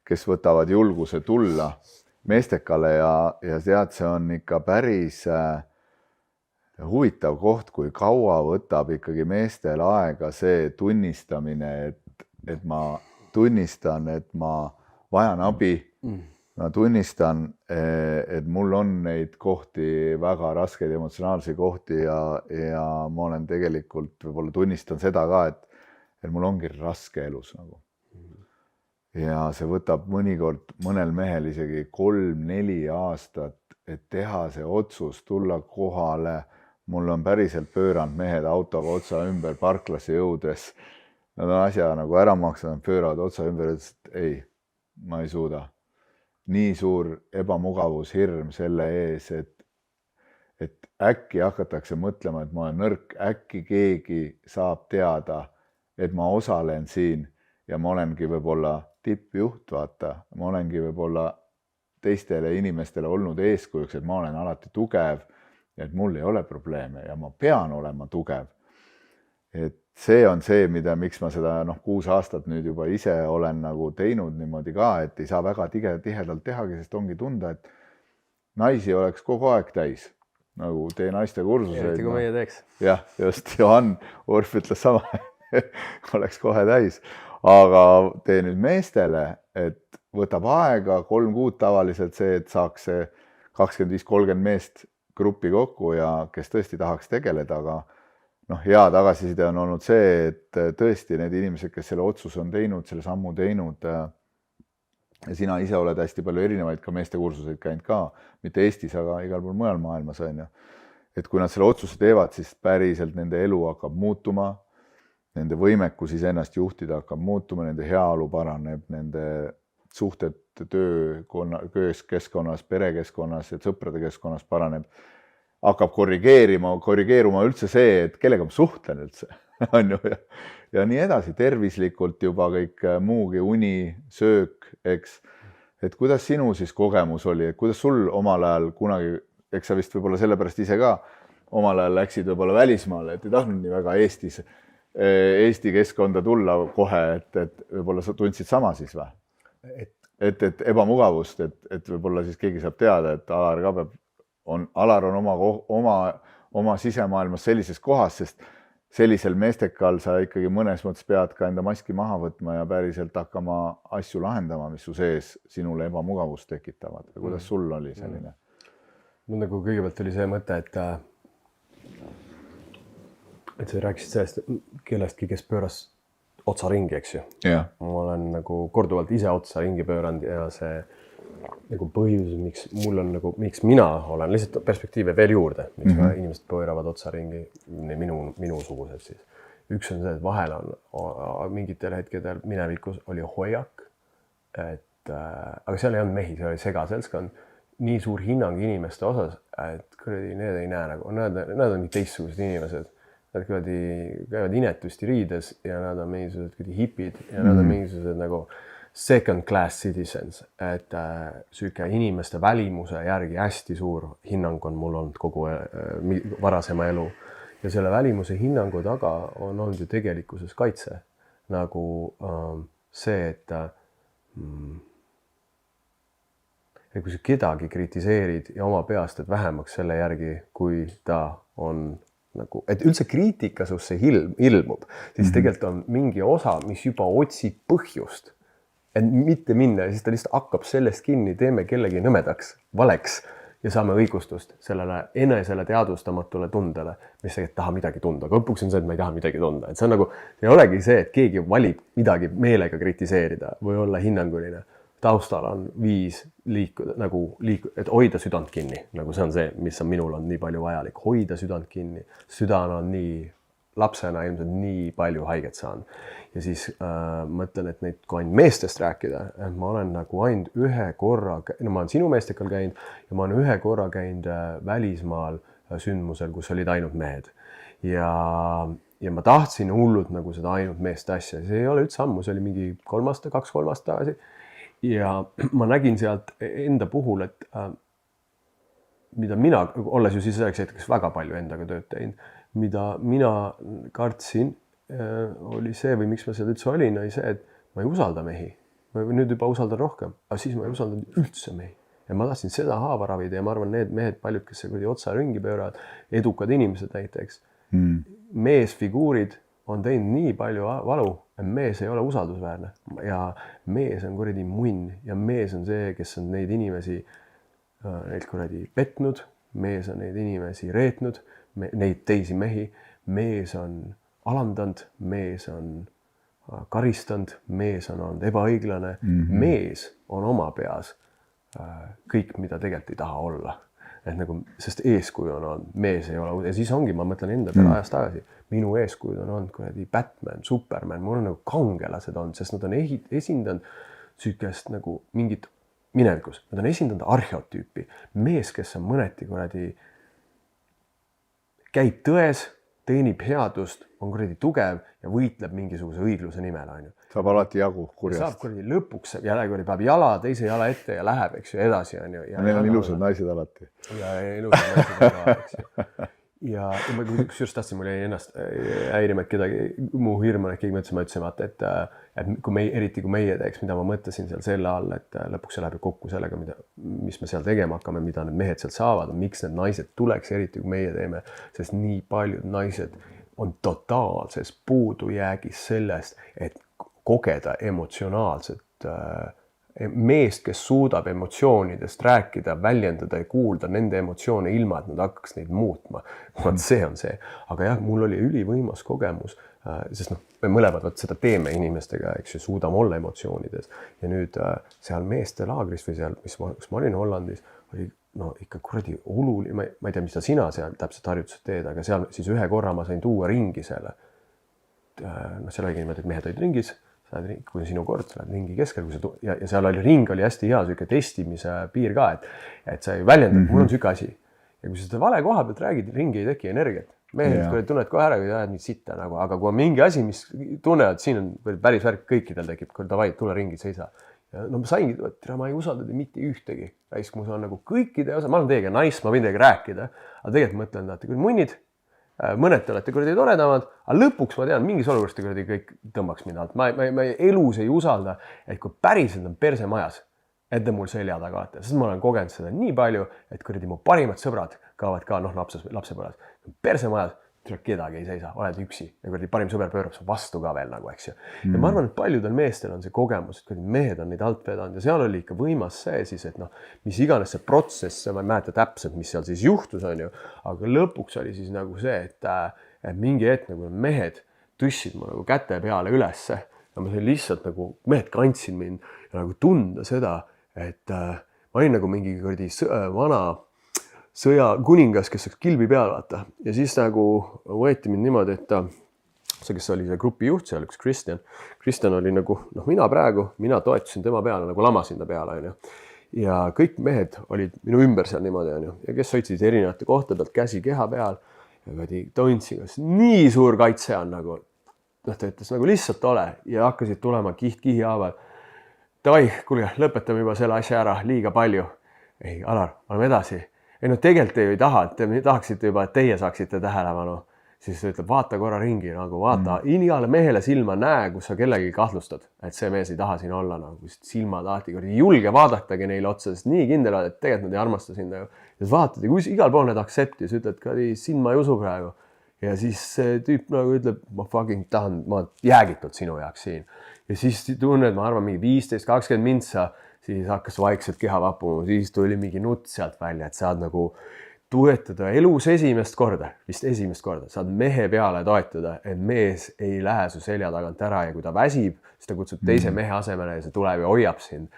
kes võtavad julguse tulla meestekale ja tead, see on ikka päris huvitav koht, kui kaua võtab ikkagi meestel aega see tunnistamine, et ma tunnistan, et ma vajan abi. Ma tunnistan, et mul on neid kohti, väga raskeid emotsionaalseid kohti ja ma olen tegelikult võib-olla tunnistan seda ka, et mul ongi raske elus nagu. Ja see võtab mõnikord mõnel mehel isegi 3-4 aastat, et teha see otsus, tulla kohale. Mul on päriselt pööranud mehed autoga otsa ümber parklasse jõudes. Nad on asja nagu ära maksanud, pööravad otsa ümber ja ütlesid, et ei, ma ei suuda. Nii suur ebamugavus, hirm selle ees, et äkki hakatakse mõtlema, et ma olen nõrk, äkki keegi saab teada, et ma osalen siin ja ma olengi võib-olla tippjuht, vaata, ma olengi võib-olla teistele inimestele olnud eeskujuks, et ma olen alati tugev, et mul ei ole probleeme ja ma pean olema tugev. Et see on see, miks ma seda 6 aastat nüüd juba ise olen nagu teinud niimoodi ka, et ei saa väga tihedalt tehagi, sest ongi tunda, et naisi oleks kogu aeg täis, nagu tee naiste kursuseid. Eriti kui meie teeks. Jah, just Johan Orf ütles sama, oleks kohe täis, aga tee nüüd meestele, et võtab aega 3 kuud tavaliselt see, et saaks see 25-30 meest gruppi kokku ja kes tõesti tahaks tegeleda, aga hea tagasiside on olnud see, et tõesti need inimesed, kes selle otsuse on teinud, selle sammu teinud ja sina ise oled hästi palju erinevaid ka meeste kursuseid käinud ka, mitte Eestis, aga igal pool mujal maailmas on ju. Et kui nad selle otsuse teevad, siis päriselt nende elu hakkab muutuma, nende võimekus iseennast juhtida hakkab muutuma, nende heaolu paraneb, nende suhted töökeskkonnas, perekeskkonnas ja sõprade keskkonnas paraneb. Hakkab korrigeeruma üldse see, et kellega ma suhtlen üldse, on ju, ja nii edasi, tervislikult juba kõik muugi, uni, söök, eks. Et kuidas sinu siis kogemus oli, et kuidas sul omal ajal kunagi, eks sa vist võib-olla sellepärast ise ka omal ajal läksid võib-olla välismaale, et ei tahtnud nii väga Eesti keskkonda tulla kohe, et võib-olla sa tundsid sama siis või? Et ebamugavust, et võib-olla siis keegi saab teada, et Alar ka peab Alar on oma sisemaailmas sellises kohas, sest sellisel meestekal sa ikkagi mõnes mõttes pead ka enda maski maha võtma ja päriselt hakkama asju lahendama, mis su sees sinule ebamugavust tekitavad. Ja kuidas sul oli selline? No nagu kõigepealt oli see mõte, et sa rääkisid sellest kellestki, kes pööras otsa ringi, eks ju. Yeah. Ma olen nagu korduvalt ise otsa ringi pööranud ja see nagu põhjus, miks mul on nagu, miks mina olen lihtsalt perspektiive veel juurde, miks inimesed pööravad otsa ringi, minusugused siis. Üks on see, et vahel on mingitel hetkedel minevikus oli hoiak, aga seal ei olnud mehi, see oli segaseltskond, nii suur hinnang inimeste osas, et kuradi need ei näe nagu, nad on nii teistsugused inimesed, nad kuradi käivad inetusti riides ja nad on mingisugused kuradi hipid ja nad on mingisugused nagu second class citizens, et süke inimeste välimuse järgi hästi suur hinnang on mul olnud kogu varasema elu. Ja selle välimuse hinnangu taga on olnud ju tegelikkuses kaitse. Nagu see, et kui sa kedagi kritiseerid ja oma peast, et vähemaks selle järgi, kui ta on nagu, et üldse kriitika susse ilmub, siis tegelikult on mingi osa, mis juba otsib põhjust, et mitte minna ja siis ta lihtsalt hakkab sellest kinni, teeme kellegi nõmedaks, valeks ja saame õigustust sellele enesele teadvustamatule tundele, mis ei taha midagi tunda. Aga lõpuks on see, et ma ei taha midagi tunda. Et see on nagu, ei olegi see, et keegi valib midagi meelega kritiseerida või olla hinnanguline. Taustal on viis liikuda, et hoida südant kinni. Nagu see on see, mis on minul on nii palju vajalik. Hoida südant kinni. Südan on nii lapsena ilmselt nii palju haiget saanud. Ja siis mõtlen, et neid kui ainult meestest rääkida, et ma olen nagu ainult ühe korra, ma olen sinu meestekal käinud ja ma olen ühe korra käinud välismaal sündmusel, kus olid ainult mehed. Ja ma tahtsin hullult nagu seda ainult meeste asja. See ei ole üldse ammu, see oli mingi 2-3 aastat tagasi. Ja ma nägin sealt enda puhul, et mida mina, olles ju siis selleks hetkeks väga palju endaga tööd teinud, mida mina kartsin, oli see või miks ma seal üldse olin, oli see, et ma ei usalda mehi. Ma nüüd juba usaldan rohkem, aga siis ma ei usaldanud üldse mehi. Ja ma tahtsin seda haava ravida ja ma arvan, need mehed, paljud, kes see otsa ringi pööravad, edukad inimesed näiteks, meesfiguurid on teinud nii palju valu, et mees ei ole usaldusväärne. Ja mees on kuradi munn ja mees on see, kes on neid inimesi neid kuradi petnud, mees on neid inimesi reetnud, neid teisi mehi, mees on alandanud, mees on karistanud, mees on olnud ebaõiglane, mees on oma peas kõik, mida tegelikult ei taha olla. Et nagu, sest eeskuju on olnud, mees ei ole, ja siis ongi, ma mõtlen enda peale ajast tagasi, minu eeskujud on olnud kuradi Batman, Superman, mul on nagu kangelased olnud, sest nad on esindanud sükest nagu mingit minevikus, nad on esindanud arheotüüpi, mees, kes on mõneti kuradi käib tões, teenib headust, on kuradi tugev ja võitleb mingisuguse õigluse nimel. Saab alati jagu kurjast. Saab kuradi lõpuks, jälle peab jala, teise jala ette ja läheb, eks ju, edasi. Ja neil on ilusad naised alati. Ja ilusad naised ka, eks ju. Ja ma just tahtsin, mul jäi ennast häirima, et kedagi muu hirm on, et keegi mõtlesin, ma ütlesin, vaata, et kui eriti kui meie teeks, mida ma mõtlesin seal selle all, et lõpuks see läheb kokku sellega, mis me seal tegema hakkame, mida need mehed sealt saavad, miks need naised tuleks, eriti kui meie teeme, sest nii paljud naised on totaalses puudujäägis sellest, et kogeda emotsionaalset meest, kes suudab emotsioonidest rääkida, väljendada ja kuulda nende emotsioone ilma, et nad hakkaks neid muutma. See on see. Aga jah, mul oli ülivõimas kogemus, sest me mõlemad seda teeme inimestega, eks ju, suudame olla emotsioonides. Ja nüüd seal meeste laagris või seal, mis ma olin Hollandis, oli ikka kuradi oluline, ma ei tea, mis sina seal täpselt harjutused teed, aga seal siis ühe korra ma sain tuua ringi selle. Seal oligi niimoodi, et mehed olid ringis, kui on sinu kord, sa lähed ringi keskel, ja seal oli ring oli hästi hea süke testimise piir ka, et sa ei väljendad, mul on süke asi. Ja kui sa seda vale koha pealt räägid, ringi ei teki energiat. Mehed tunned kohe ära, kui ajad nii sitta, aga kui on mingi asi, mis tunnevad, siin on päris värk, kõikidel tekib, kui davai, tule ringi, seisa. Ja ma saingi, et ma ei usaldada mitte ühtegi. Raisk, mul on nagu kõikide osa, ma olen teiega nice, ma võin teiega rääkida, aga tegelikult mõtlen, et kui munnid, mõned te olete kuradi toredamad, aga lõpuks ma tean, mingis olukorras te kuradi kõik tõmbaks mind alt. Ma elus ei usalda, et kui päriselt on perse majas, et te mul selja taga olete. Sest ma olen kogenud seda nii palju, et kuradi mu parimad sõbrad kaovad ka lapsepõles. Perse majas, kedagi ei seisa, oled üksi ja kuradi parim sõber pöörab su vastu ka veel nagu, eks ju. Ja ma arvan, et paljudel meestel on see kogemus, et mehed on neid alt vedanud ja seal oli ikka võimas see siis, et mis iganes see protsess, ma ei mäleta täpselt, mis seal siis juhtus, on ju, aga lõpuks oli siis nagu see, et mingi hetk nagu mehed tõssid mu nagu käte peale ülesse ja ma sain lihtsalt nagu, mehed kandsid mind ja nagu tunda seda, et ma olin nagu mingi kuradi vana sõjakuningas, kes oleks kilbi peal, vaata. Ja siis nagu võeti mind niimoodi, et see, kes oli see grupi juht seal, üks Kristjan oli nagu, mina toetasin tema peale, nagu lamasin ta peale, on ju. Ja kõik mehed olid minu ümber seal niimoodi, on ju. Ja kes hoidsid erinevate kohta pealt käsi keha peal ja tundsin, kas nii suur kaitse on nagu, ta ütles nagu lihtsalt ole ja hakkasid tulema kihi haaval. Davai, kuulge, lõpetame juba selle asja ära, liiga palju. Ei, Alar, oleme edasi. Ei, no tegelikult te ju ei taha, et te tahaksite juba, et teie saaksite tähelepanu. Siis ta ütleb, vaata korra ringi, nagu vaata igale mehele silma, näe, kus sa kellegi kahtlustad, et see mees ei taha siin olla, nagu silmad lahti, julge vaadatagi neile otsa, sest nii kindel, et tegelikult nad ei armasta sind. Ja vaatad, kus igal pool need accepti, sa ütled, sind ma ei usu praegu. Ja siis see tüüp nagu ütleb, ma fucking tahan, ma jäägitult sinu jaoks siin. Ja siis tunned, ma arvan, mingi 15-20 mintsa, siis hakkas vaikselt keha vappuma, siis tuli mingi nutt sealt välja, et saad nagu toetada elus esimest korda, saad mehe peale toetada, et mees ei lähe su selja tagant ära ja kui ta väsib, siis ta kutsub teise mehe asemele ja see tuleb ja hoiab sind.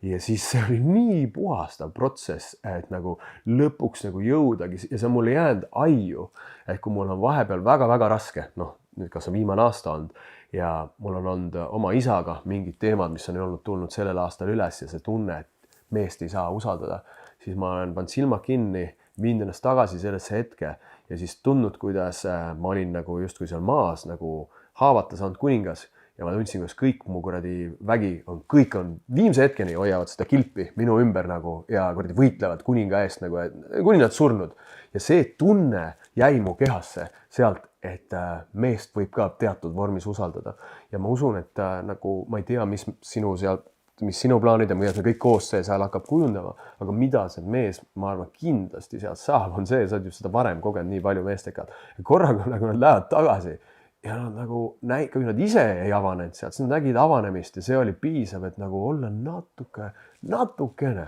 Ja siis see oli nii puhastav protsess, et nagu lõpuks nagu jõudagi ja see on mulle jäänud aiu, et kui mul on vahepeal väga-väga raske, nüüd kas on viimane aasta olnud ja mul on olnud oma isaga mingid teemad, mis on olnud tulnud sellel aastal üles ja see tunne, et meest ei saa usaldada, siis ma olen pannud silmad kinni, viinud ennast tagasi sellesse hetke ja siis tundnud, kuidas ma olin nagu justkui seal maas nagu haavata saanud kuningas ja ma tundsin, kuidas kõik mu kuradi vägi on, kõik on viimse hetkeni hoiavad seda kilpi minu ümber nagu ja kuradi võitlevad kuninga eest nagu, kuni nad surnud. Ja see tunne jäi mu kehasse sealt, et meest võib ka teatud vormis usaldada. Ja ma usun, et nagu ma ei tea, mis sinu plaanid ja mida see kõik koos see seal hakkab kujundama, aga mida see mees, ma arvan, kindlasti sealt saab, on see, sa oled just seda varem kogenud nii palju meestekad. Ja korraga nagu nad lähevad tagasi ja nad nagu kui nad ise ei avanenud sealt, siis nad nägid avanemist ja see oli piisav, et nagu olla natukene,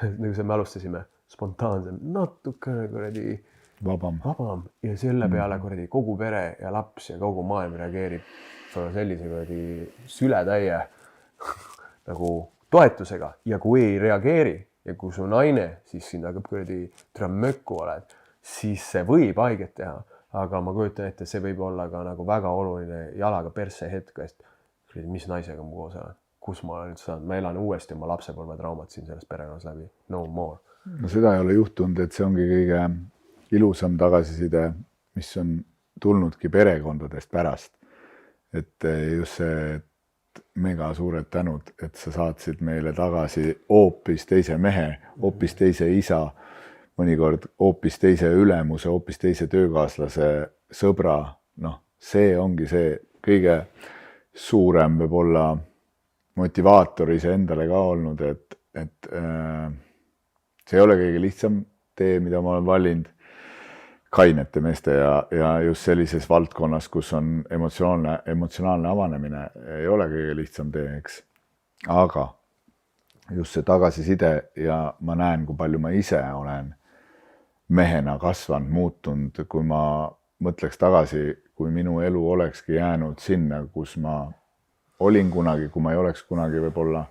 nagu see me alustasime, spontaansem, natukene kuradi vabam ja selle peale kuradi kogu pere ja laps ja kogu maailm reageerib sellise kuradi sületäie nagu toetusega ja kui ei reageeri ja kui su naine siis sind hakkab kuradi mökku oled, siis see võib haiget teha, aga ma kujutan ette, see võib olla ka nagu väga oluline jalaga perse hetk, et mis naisega ma koos olen, kus ma olen saanud, ma elan uuesti oma lapsepõlve traumat siin selles perekonnas läbi, no more. No seda ei ole juhtunud, et see ongi kõige ilusam tagasiside, mis on tulnudki perekondadest pärast. Et just see mega suured tänud, et sa saatsid meile tagasi hoopis teise mehe, hoopis teise isa, mõnikord hoopis teise ülemuse, hoopis teise töökaaslase, sõbra. See ongi see kõige suurem võib-olla motivaator ise endale ka olnud, et see ei ole kõige lihtsam tee, mida ma olen valinud kainete meeste ja just sellises valdkonnas, kus on emotsionaalne avanemine, ei ole kõige lihtsam tee, eks. Aga just see tagasiside ja ma näen, kui palju ma ise olen mehena kasvanud, muutunud, kui ma mõtleks tagasi, kui minu elu olekski jäänud sinna, kus ma olin kunagi, kui ma ei oleks kunagi võib-olla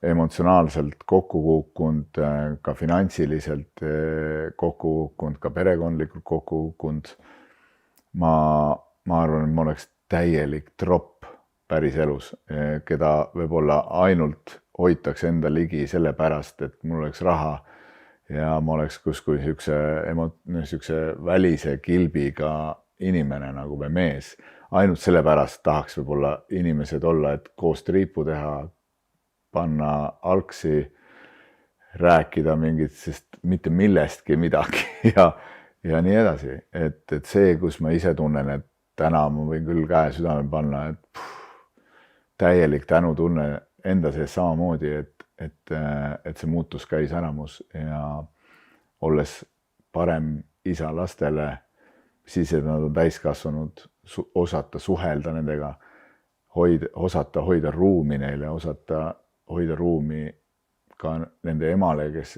emotsionaalselt kokku kukkunud, ka finantsiliselt kokku kukkunud, ka perekondlikult kokku kukkunud. Ma arvan, et ma oleks täielik tropp päris elus, keda võib-olla ainult hoitaks enda ligi selle pärast, et mul oleks raha ja ma oleks kuskil niisuguse välise kilbiga inimene nagu või mees. Ainult selle pärast tahaks võib-olla inimesed olla, et koos triipu teha, panna algsi, rääkida mingit, sest mitte millestki midagi ja nii edasi. Et see, kus ma ise tunnen, et täna ma võin küll käe südame panna, et täielik tänutunne enda sees samamoodi, et see muutus käis äramus ja olles parem isa lastele, siis et nad on täiskasvanud, osata suhelda nendega, osata hoida ruumi neile, osata hoida ruumi ka nende emale, kes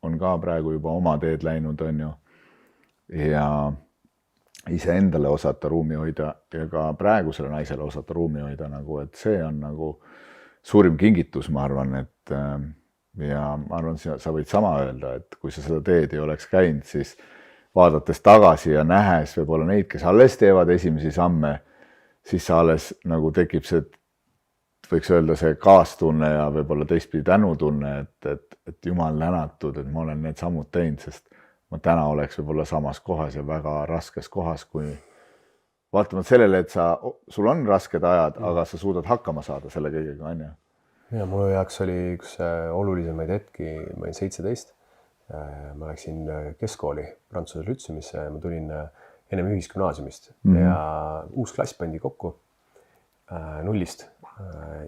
on ka praegu juba oma teed läinud, on ju, ja ise endale osata ruumi hoida ja ka praegusele naisele osata ruumi hoida, nagu, et see on nagu suurim kingitus, ma arvan, et ja ma arvan, sa võid sama öelda, et kui sa seda teed ei oleks käinud, siis vaadates tagasi ja nähes võib-olla neid, kes alles teevad esimesi samme, siis sa alles nagu tekib see, võiks öelda see kaastunne ja võib-olla teistpidi tänutunne, et jumal tänatud, et ma olen need sammud teinud, sest ma täna oleks võib-olla samas kohas ja väga raskes kohas, kui vaatamata sellele, et sul on rasked ajad, aga sa suudad hakkama saada selle kõigega, on ju. Ja mul jaoks oli üks olulisemaid hetki, ma olin 17. Ma läksin keskkooli Prantsuse lütsumisse, ma tulin ennem ühisgümnaasiumist ja uus klass pandi kokku nullist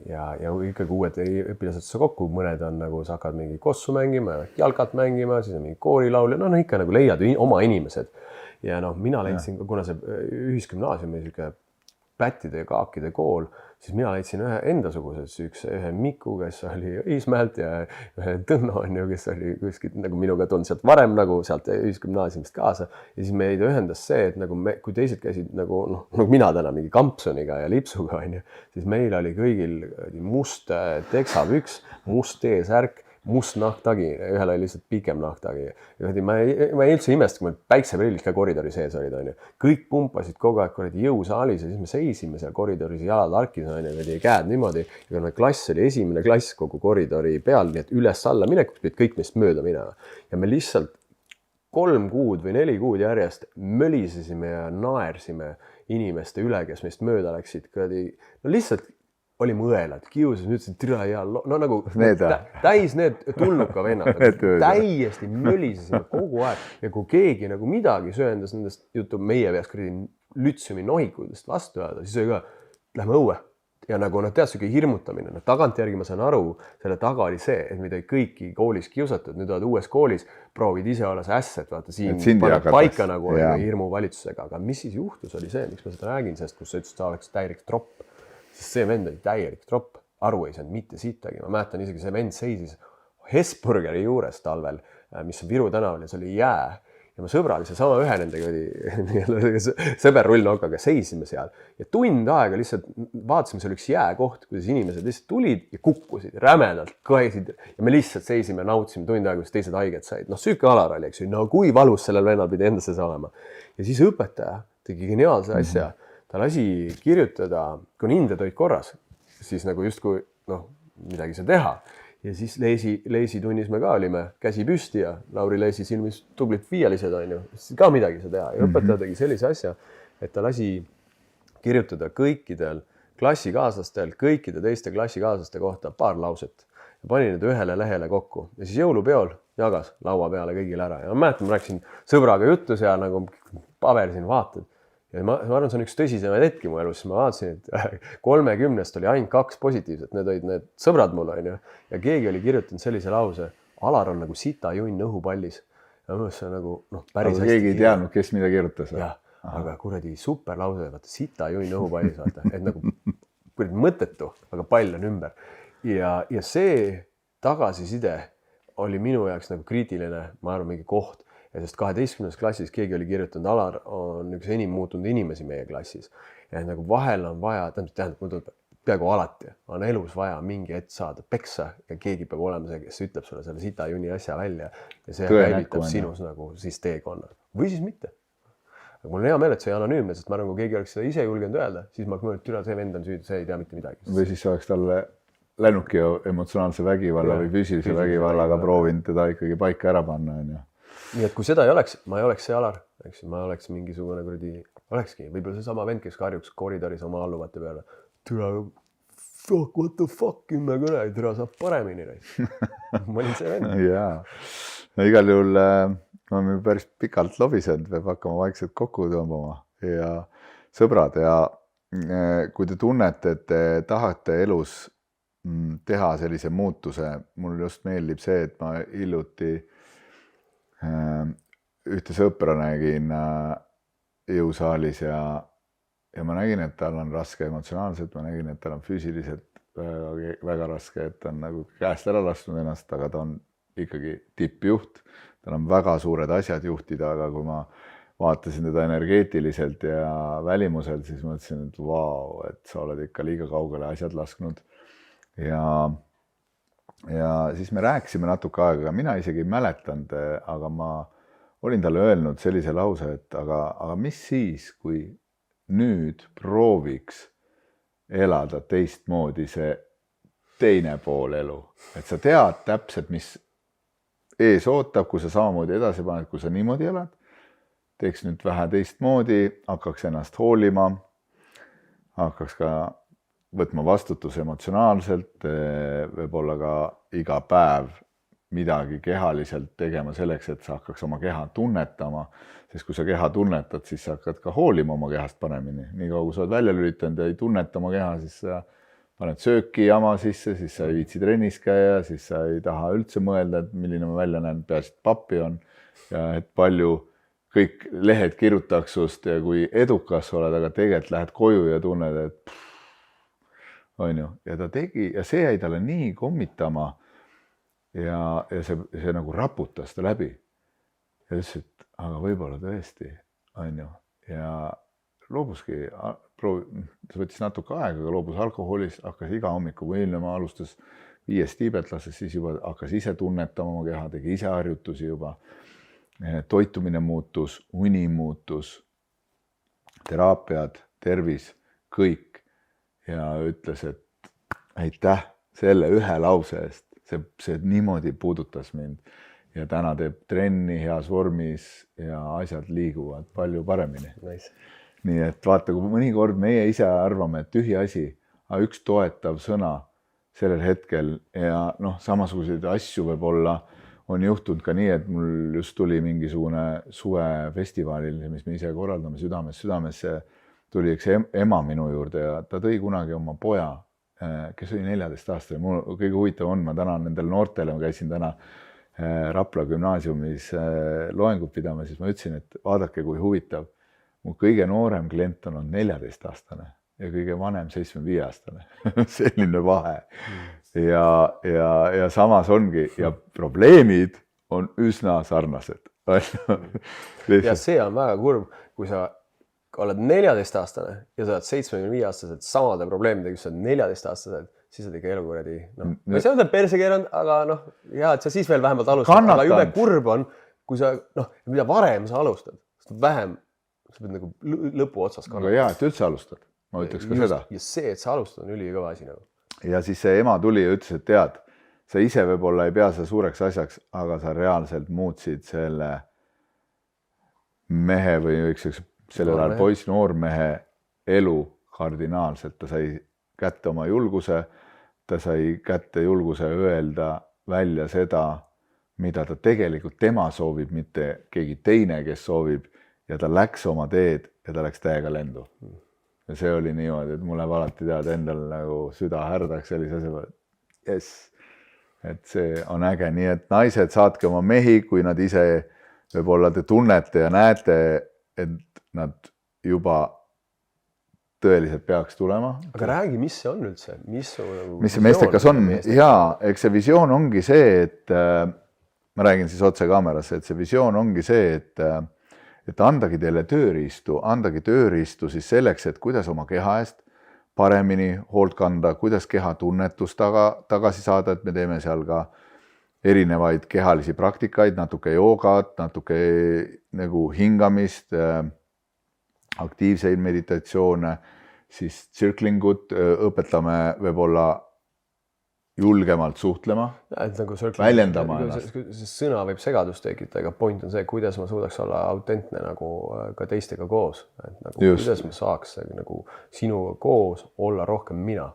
ja ikkagi uued õpilased sa kokku, mõned on nagu, sa hakkad mingi kossu mängima, jalkat mängima, siis on mingi koorilaul ja ikka nagu leiad oma inimesed. Ja mina leidsin, kuna see ühisgümnaasium oli selline pättide ja kaakide kool, siis mina leidsin ühe endasugused, ühe Miku, kes oli Õismäelt ja ühe Tõnno, kes oli kuskilt nagu minuga tulnud sealt varem nagu sealt ühisgümnaasiumist kaasa. Ja siis meid ühendas see, et nagu kui teised käisid nagu mina täna mingi kampsoniga ja lipsuga, siis meil oli kõigil must teksapüks, must T-särk, must nahktagi, ühel oli lihtsalt pikem nahktagi. Ma ei üldse imest, kui meil päikseprillid ka koridori sees olid, kõik pumpasid kogu aeg jõusaalis ja siis me seisime seal koridoris jalad arkis, käed niimoodi. Ja klass oli esimene klass kogu koridori peal, nii et üles-alla minekut pidid kõik meist mööda minema. Ja me lihtsalt 3 kuud või 4 kuud järjest mölisesime ja naersime inimeste üle, kes meist mööda läksid. Lihtsalt oli mõelad, kiuses, ütlesin, türa ja nagu täis need tulnuka vennad, täiesti mölisesime kogu aeg. Ja kui keegi nagu midagi sööndas nendest meie peas lütsumi nohikudest vastu ajada, siis oli ka, lähme õue. Ja nagu tead, siuke hirmutamine. Tagantjärgi ma saan aru, selle taga oli see, et mida kõiki koolis kiusatud, nüüd oled uues koolis, proovid ise olla see ässet, vaata siin paned paika nagu hirmu valitsusega. Aga mis siis juhtus, oli see, miks ma seda räägin, sest kus sa ütlesid, sa oleks täielik tropp. Sest see vend oli täielik tropp, aru ei saanud mitte sittagi. Ma mäletan isegi, see vend seisis Hesburgeri juures talvel, mis on Viru tänaval ja see oli jää. Ja ma sõbral seesama ühe nendega sõber rullnokkaga seisime seal. Ja tund aega lihtsalt vaatasime, see oli üks jääkoht, kuidas inimesed lihtsalt tulid ja kukkusid rämedalt, kõesid. Ja me lihtsalt seisime ja nautsime tund aega, kus teised haiget said. Süüke Alar oli, eks ju, kui valus sellel vennal pidi endasse olema. Ja siis õpetaja tegi geniaalse asja. Ta lasi kirjutada, kui hinded olid korras, siis nagu justkui midagi sa teha. Ja siis Leesi tunnis me ka olime, käsi püsti ja Lauri Leesi silmis tublit viialised on ju, siis ka midagi sa teha. Ja õpetaja tegi sellise asja, et ta lasi kirjutada kõikidel klassikaaslastele, kõikide teiste klassikaaslaste kohta paar lauset. Ja pani need ühele lehele kokku ja siis jõulupeol jagas laua peale kõigile ära. Ja ma mäletan, ma rääkisin sõbraga juttu seal nagu paber siin vaatad. Ja ma arvan, see on üks tõsisemaid hetki mu elus, ma vaatasin, et 30 oli ainult 2 positiivset, need olid need sõbrad mul on ju. Ja keegi oli kirjutanud sellise lause, Alar on nagu sita junn õhupallis. Ja mõnes see on nagu päris hästi. Aga keegi ei teadnud, kes mida kirjutas. Jah, aga kuradi super lause, vaata sita junn õhupallis, vaata, et nagu mõttetu, aga pall on ümber. Ja see tagasiside oli minu jaoks nagu kriitiline, ma arvan, mingi koht. Ja sest 12. klassis keegi oli kirjutanud, Alar on üks enim muutunud inimesi meie klassis. Ja nagu vahel on vaja, tähendab, mul tuleb peaaegu alati, on elus vaja mingi hetk saada peksa ja keegi peab olema see, kes ütleb sulle selle sita junni asja välja ja see hävitab sinus nagu siis teekonna. Või siis mitte. Aga mul on hea meel, et see anonüümne, sest ma arvan, kui keegi oleks seda ise julgenud öelda, siis ma mõelnud, et see vend on süüd, see ei tea mitte midagi. Või siis oleks talle lännuki emotsionaalse vägivalla või füüsilise vägivallaga proovinud teda ikkagi paika ära panna. Nii et kui seda ei oleks, ma ei oleks see Alar, eks ma oleks mingisugune olekski, võib-olla see sama vend, kes karjuks koridoris oma alluvate peale. Türa, what the fuck, 10 kõne, türa saab paremini. Ma olin see vend. Jaa, igal juhul me oleme päris pikalt lobisenud, peab hakkama vaikselt kokku tõmbama ja sõbrad ja kui te tunnete, et te tahate elus teha sellise muutuse, mul just meeldib see, et ma hiljuti ühte sõpra nägin jõusaalis ja ma nägin, et tal on raske emotsionaalselt, ma nägin, et tal on füüsiliselt väga raske, et ta on nagu käest ära lasknud ennast, aga ta on ikkagi tippjuht, tal on väga suured asjad juhtida, aga kui ma vaatasin teda energeetiliselt ja välimuselt, siis mõtlesin, et vau, et sa oled ikka liiga kaugele asjad lasknud ja ja siis me rääkisime natuke aega, mina isegi ei mäletanud, aga ma olin talle öelnud sellise lause, et aga mis siis, kui nüüd prooviks elada teistmoodi see teine pool elu, et sa tead täpselt, mis ees ootab, kui sa samamoodi edasi paned, kui sa niimoodi elad, teeks nüüd vähe teistmoodi, hakkaks ennast hoolima, hakkaks ka võtma vastutus emotsionaalselt, võib-olla ka iga päev midagi kehaliselt tegema selleks, et sa hakkaks oma keha tunnetama, sest kui sa keha tunnetad, siis sa hakkad ka hoolima oma kehast paremini. Nii kaua, kui sa oled välja lülitanud ja ei tunneta oma keha, siis sa paned sööki jama sisse, siis sa ei viitsi trennis käia, siis sa ei taha üldse mõelda, et milline ma välja näen, peaasi, et pappi on ja et palju kõik lehed kirjutaks sust ja kui edukas oled, aga tegelikult lähed koju ja tunned, et on ju, ja ta tegi ja see jäi talle nii kommitama ja see nagu raputas ta läbi. Ja ütles, et aga võib-olla tõesti, on ju, ja loobuski, see võttis natuke aega, aga loobus alkoholist, hakkas iga hommiku võimlema, alustas 5 tiibetlasest, siis juba hakkas ise tunnetama oma keha, tegi ise harjutusi juba. Toitumine muutus, uni muutus, teraapiad, tervis, kõik. Ja ütles, et aitäh selle ühe lause eest, see niimoodi puudutas mind. Ja täna teeb trenni heas vormis ja asjad liiguvad palju paremini. Nice. Nii et vaata, kui mõnikord meie ise arvame, et tühi asi, aga üks toetav sõna sellel hetkel ja samasuguseid asju võib-olla on juhtunud ka nii, et mul just tuli mingisugune suvefestivalil, mis me ise korraldame südamesse, tuli üks ema minu juurde ja ta tõi kunagi oma poja, kes oli 14 aastane. Mul kõige huvitav on, ma tänan nendele noortele, ma käisin täna Rapla gümnaasiumis loengut pidama, siis ma ütlesin, et vaadake, kui huvitav. Mu kõige noorem klient on 14-aastane ja kõige vanem 75-aastane. Selline vahe. Ja samas ongi ja probleemid on üsna sarnased. Ja see on väga kurb, kui sa oled 14-aastane ja sa oled 75-aastased samade probleemidega, kui sa oled 14-aastased, siis oled ikka elukuradi. Ma ei saa öelda perse keeranud, aga hea, et sa siis veel vähemalt alustad. Aga jube kurb on, kui sa, mida varem sa alustad, vähem sa pead nagu lõpu otsas kannatama. Aga hea, et üldse alustad. Ma ütleks ka seda. Ja see, et sa alustad, on ülikõva asi nagu. Ja siis see ema tuli ja ütles, et tead, sa ise võib-olla ei pea seda suureks asjaks, aga sa reaalselt muutsid selle mehe või sellel ajal poiss noormehe elu kardinaalselt. Ta sai kätte oma julguse, ta sai kätte julguse öelda välja seda, mida ta tegelikult tema soovib, mitte keegi teine, kes soovib. Ja ta läks oma teed ja ta läks täiega lendu. Ja see oli niimoodi, et mulle alati tead endal nagu süda härdaks sellise asja, et yes. Et see on äge, nii et naised saatke oma mehi, kui nad ise võib-olla te tunnete ja näete, et nad juba tõeliselt peaks tulema. Aga räägi, mis see on üldse? Mis see meestekas on? Jaa, eks see visioon ongi see, et ma räägin siis otse kaamerasse, et see visioon ongi see, et andagi teile tööriistu siis selleks, et kuidas oma keha eest paremini hoolt kanda, kuidas keha tunnetus tagasi saada, et me teeme seal ka erinevaid kehalisi praktikaid, natuke joogat, natuke nagu hingamist, aktiivseid meditatsioone, siis circlingut, õpetame võib-olla julgemalt suhtlema, nagu väljendama ennast. Sõna võib segadust tekitada, aga point on see, kuidas ma suudaks olla autentne nagu ka teistega koos. Et nagu, kuidas ma saaks nagu sinuga koos olla rohkem mina.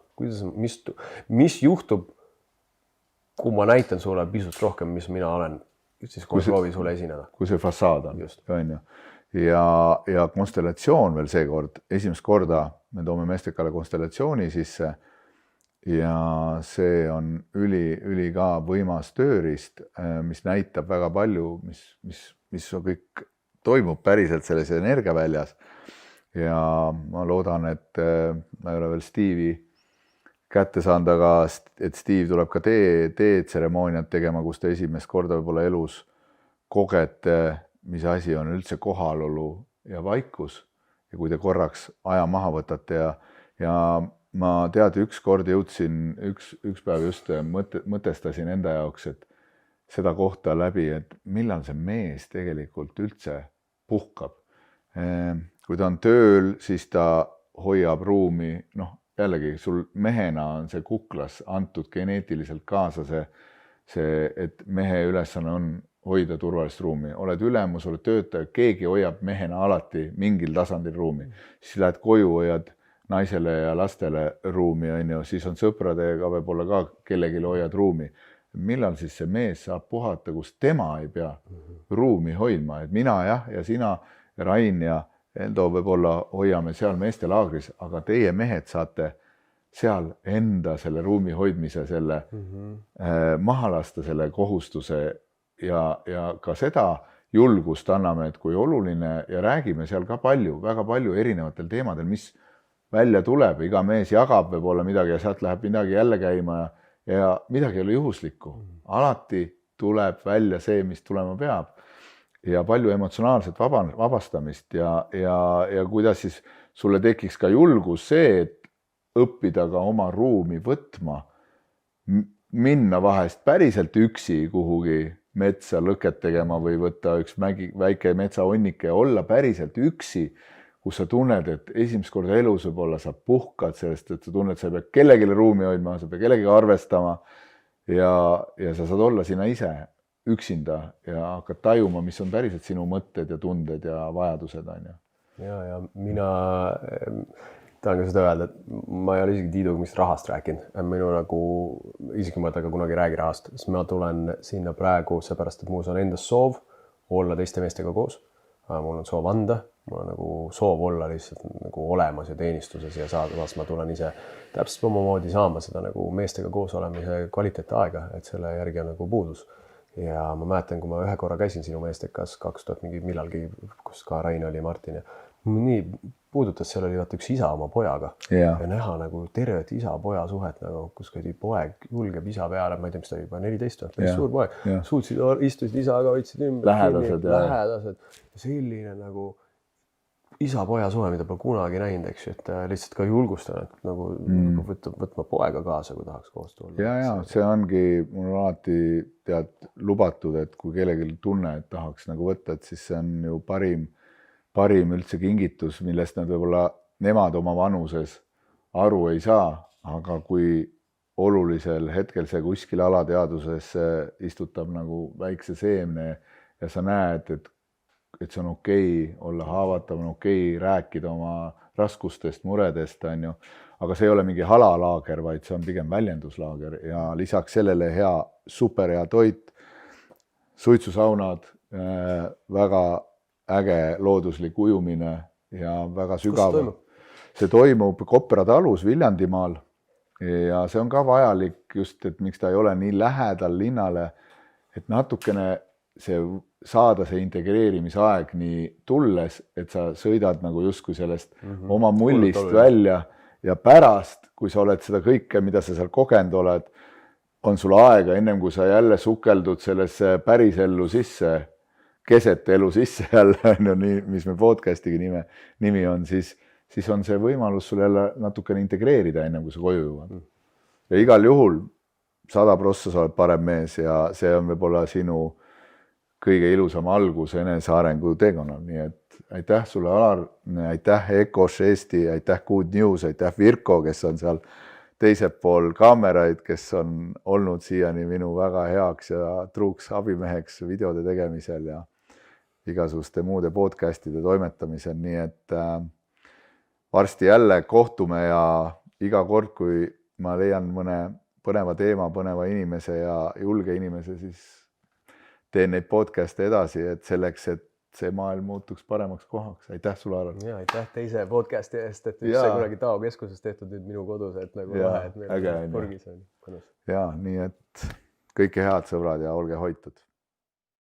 Mis juhtub, kui ma näitan sulle pisut rohkem, mis mina olen, siis kui proovi sulle esineda. Kui see fassaad on ju. Ja konstellatsioon veel seekord, esimest korda me toome meestekale konstellatsiooni sisse. Ja see on üli ka võimas tööriist, mis näitab väga palju, mis kõik toimub päriselt selles energiaväljas. Ja ma loodan, et ma ei ole veel Steve'i kätte saanud, aga et Steve tuleb ka tseremooniat tegema, kus te esimest korda võib-olla elus kogete, mis asi on üldse kohalolu ja vaikus. Ja kui te korraks aja maha võtate ja ma tead, ükskord jõudsin, üks päev just mõtestasin enda jaoks, et seda kohta läbi, et millal see mees tegelikult üldse puhkab. Kui ta on tööl, siis ta hoiab ruumi, noh, jällegi sul mehena on see kuklas antud geneetiliselt kaasa see, et mehe ülesanne on hoida turvalist ruumi. Oled ülemus, oled töötaja, keegi hoiab mehena alati mingil tasandil ruumi. Siis lähed koju, hoiad naisele ja lastele ruumi, on ju, siis on sõpradega võib-olla ka kellelegi hoiad ruumi. Millal siis see mees saab puhata, kus tema ei pea ruumi hoidma, et mina ja sina, Rain ja Endo võib-olla hoiame seal meestelaagris, aga teie mehed saate seal enda selle ruumi hoidmise, selle maha lasta, selle kohustuse ja ka seda julgust anname, et kui oluline ja räägime seal ka palju, väga palju erinevatel teemadel, mis välja tuleb, iga mees jagab võib-olla midagi ja sealt läheb midagi jälle käima ja midagi ei ole juhuslikku. Alati tuleb välja see, mis tulema peab ja palju emotsionaalset vabastamist ja kuidas siis sulle tekiks ka julgus see, et õppida ka oma ruumi võtma, minna vahest päriselt üksi kuhugi metsa lõket tegema või võtta üks väike metsaonnike ja olla päriselt üksi, kus sa tunned, et esimest korda elus võib-olla sa puhkad sellest, et sa tunned, et sa ei pea kellegile ruumi hoidma, sa ei pea kellegile arvestama ja sa saad olla sinna ise üksinda ja hakkad tajuma, mis on päriselt sinu mõtted ja tunded ja vajadused. Ja mina tahan ka seda öelda, et ma ei ole isegi Tiiduga mist rahast rääkinud. Minu nagu, isegi ma temaga kunagi räägi rahast, siis ma tulen sinna praegu seepärast, et mul on endas soov olla teiste meestega koos. Mul on soov anda, mul on nagu soov olla lihtsalt nagu olemas ja teenistuses ja saadavas ma tulen ise täpselt omamoodi saama seda nagu meestega koos olemise kvaliteetaega, et selle järgi on nagu puudus. Ja ma mäletan, kui ma ühe korra käisin sinu meestekas 2000 millalgi, kus ka Rain oli Martin ja nii puudutas, seal oli vaata üks isa oma pojaga ja näha nagu tervet isa-poja suhet, nagu, kus käidi poeg julgeb isa peale, ma ei tea, mis ta juba 14 või suur poeg, suutsid, istusid isaga, võtsid ümber, lähedased. Selline nagu isa-poja suhe, mida pole kunagi näinud, eks ju, et lihtsalt ka julgustan, et nagu võtma poega kaasa, kui tahaks koos tulla. Ja, see ongi, mul on alati tead lubatud, et kui kellelgi tunne, et tahaks nagu võtta, et siis see on ju parim üldse kingitus, millest nad võib-olla nemad oma vanuses aru ei saa, aga kui olulisel hetkel see kuskil alateaduses istutab nagu väikse seemne ja sa näed, et see on okei olla haavatav, on okei rääkida oma raskustest, muredest, on ju. Aga see ei ole mingi halalaager, vaid see on pigem väljenduslaager ja lisaks sellele super hea toit, suitsusaunad, väga äge looduslik ujumine ja väga sügav. See toimub Kopra talus Viljandimaal ja see on ka vajalik just, et miks ta ei ole nii lähedal linnale, et natukene saada see integreerimisaeg nii tulles, et sa sõidad nagu justkui sellest oma mullist välja ja pärast, kui sa oled seda kõike, mida sa seal kogenud oled, on sul aega ennem kui sa jälle sukeldud sellesse pärisellu sisse, keset elu sisse jälle, nii, mis me podcastigi nimi on, siis on see võimalus sul jälle natukene integreerida ennem kui sa koju jõuad. Ja igal juhul 100% sa oled parem mees ja see on võib-olla sinu kõige ilusam algus enesearengu teekonnal. Nii et aitäh sulle, Alar, aitäh Ecosh Eesti, aitäh Good News, aitäh Virko, kes on seal teisel pool kaameraid, kes on olnud siiani minu väga heaks ja truuks abimeheks videode tegemisel ja igasuguste muude podcastide toimetamisel. Nii et varsti jälle kohtume ja iga kord, kui ma leian mõne põneva teema, põneva inimese ja julge inimese, siis teen neid podcast'e edasi, et selleks, et see maailm muutuks paremaks kohaks. Aitäh sulle, Alar. Ja aitäh teise podcast'i eest, et see kunagi Tao keskuses tehtud nüüd minu kodus, et nagu lahe, et meil purgis on. Ja, nii et kõike head sõbrad ja olge hoitud.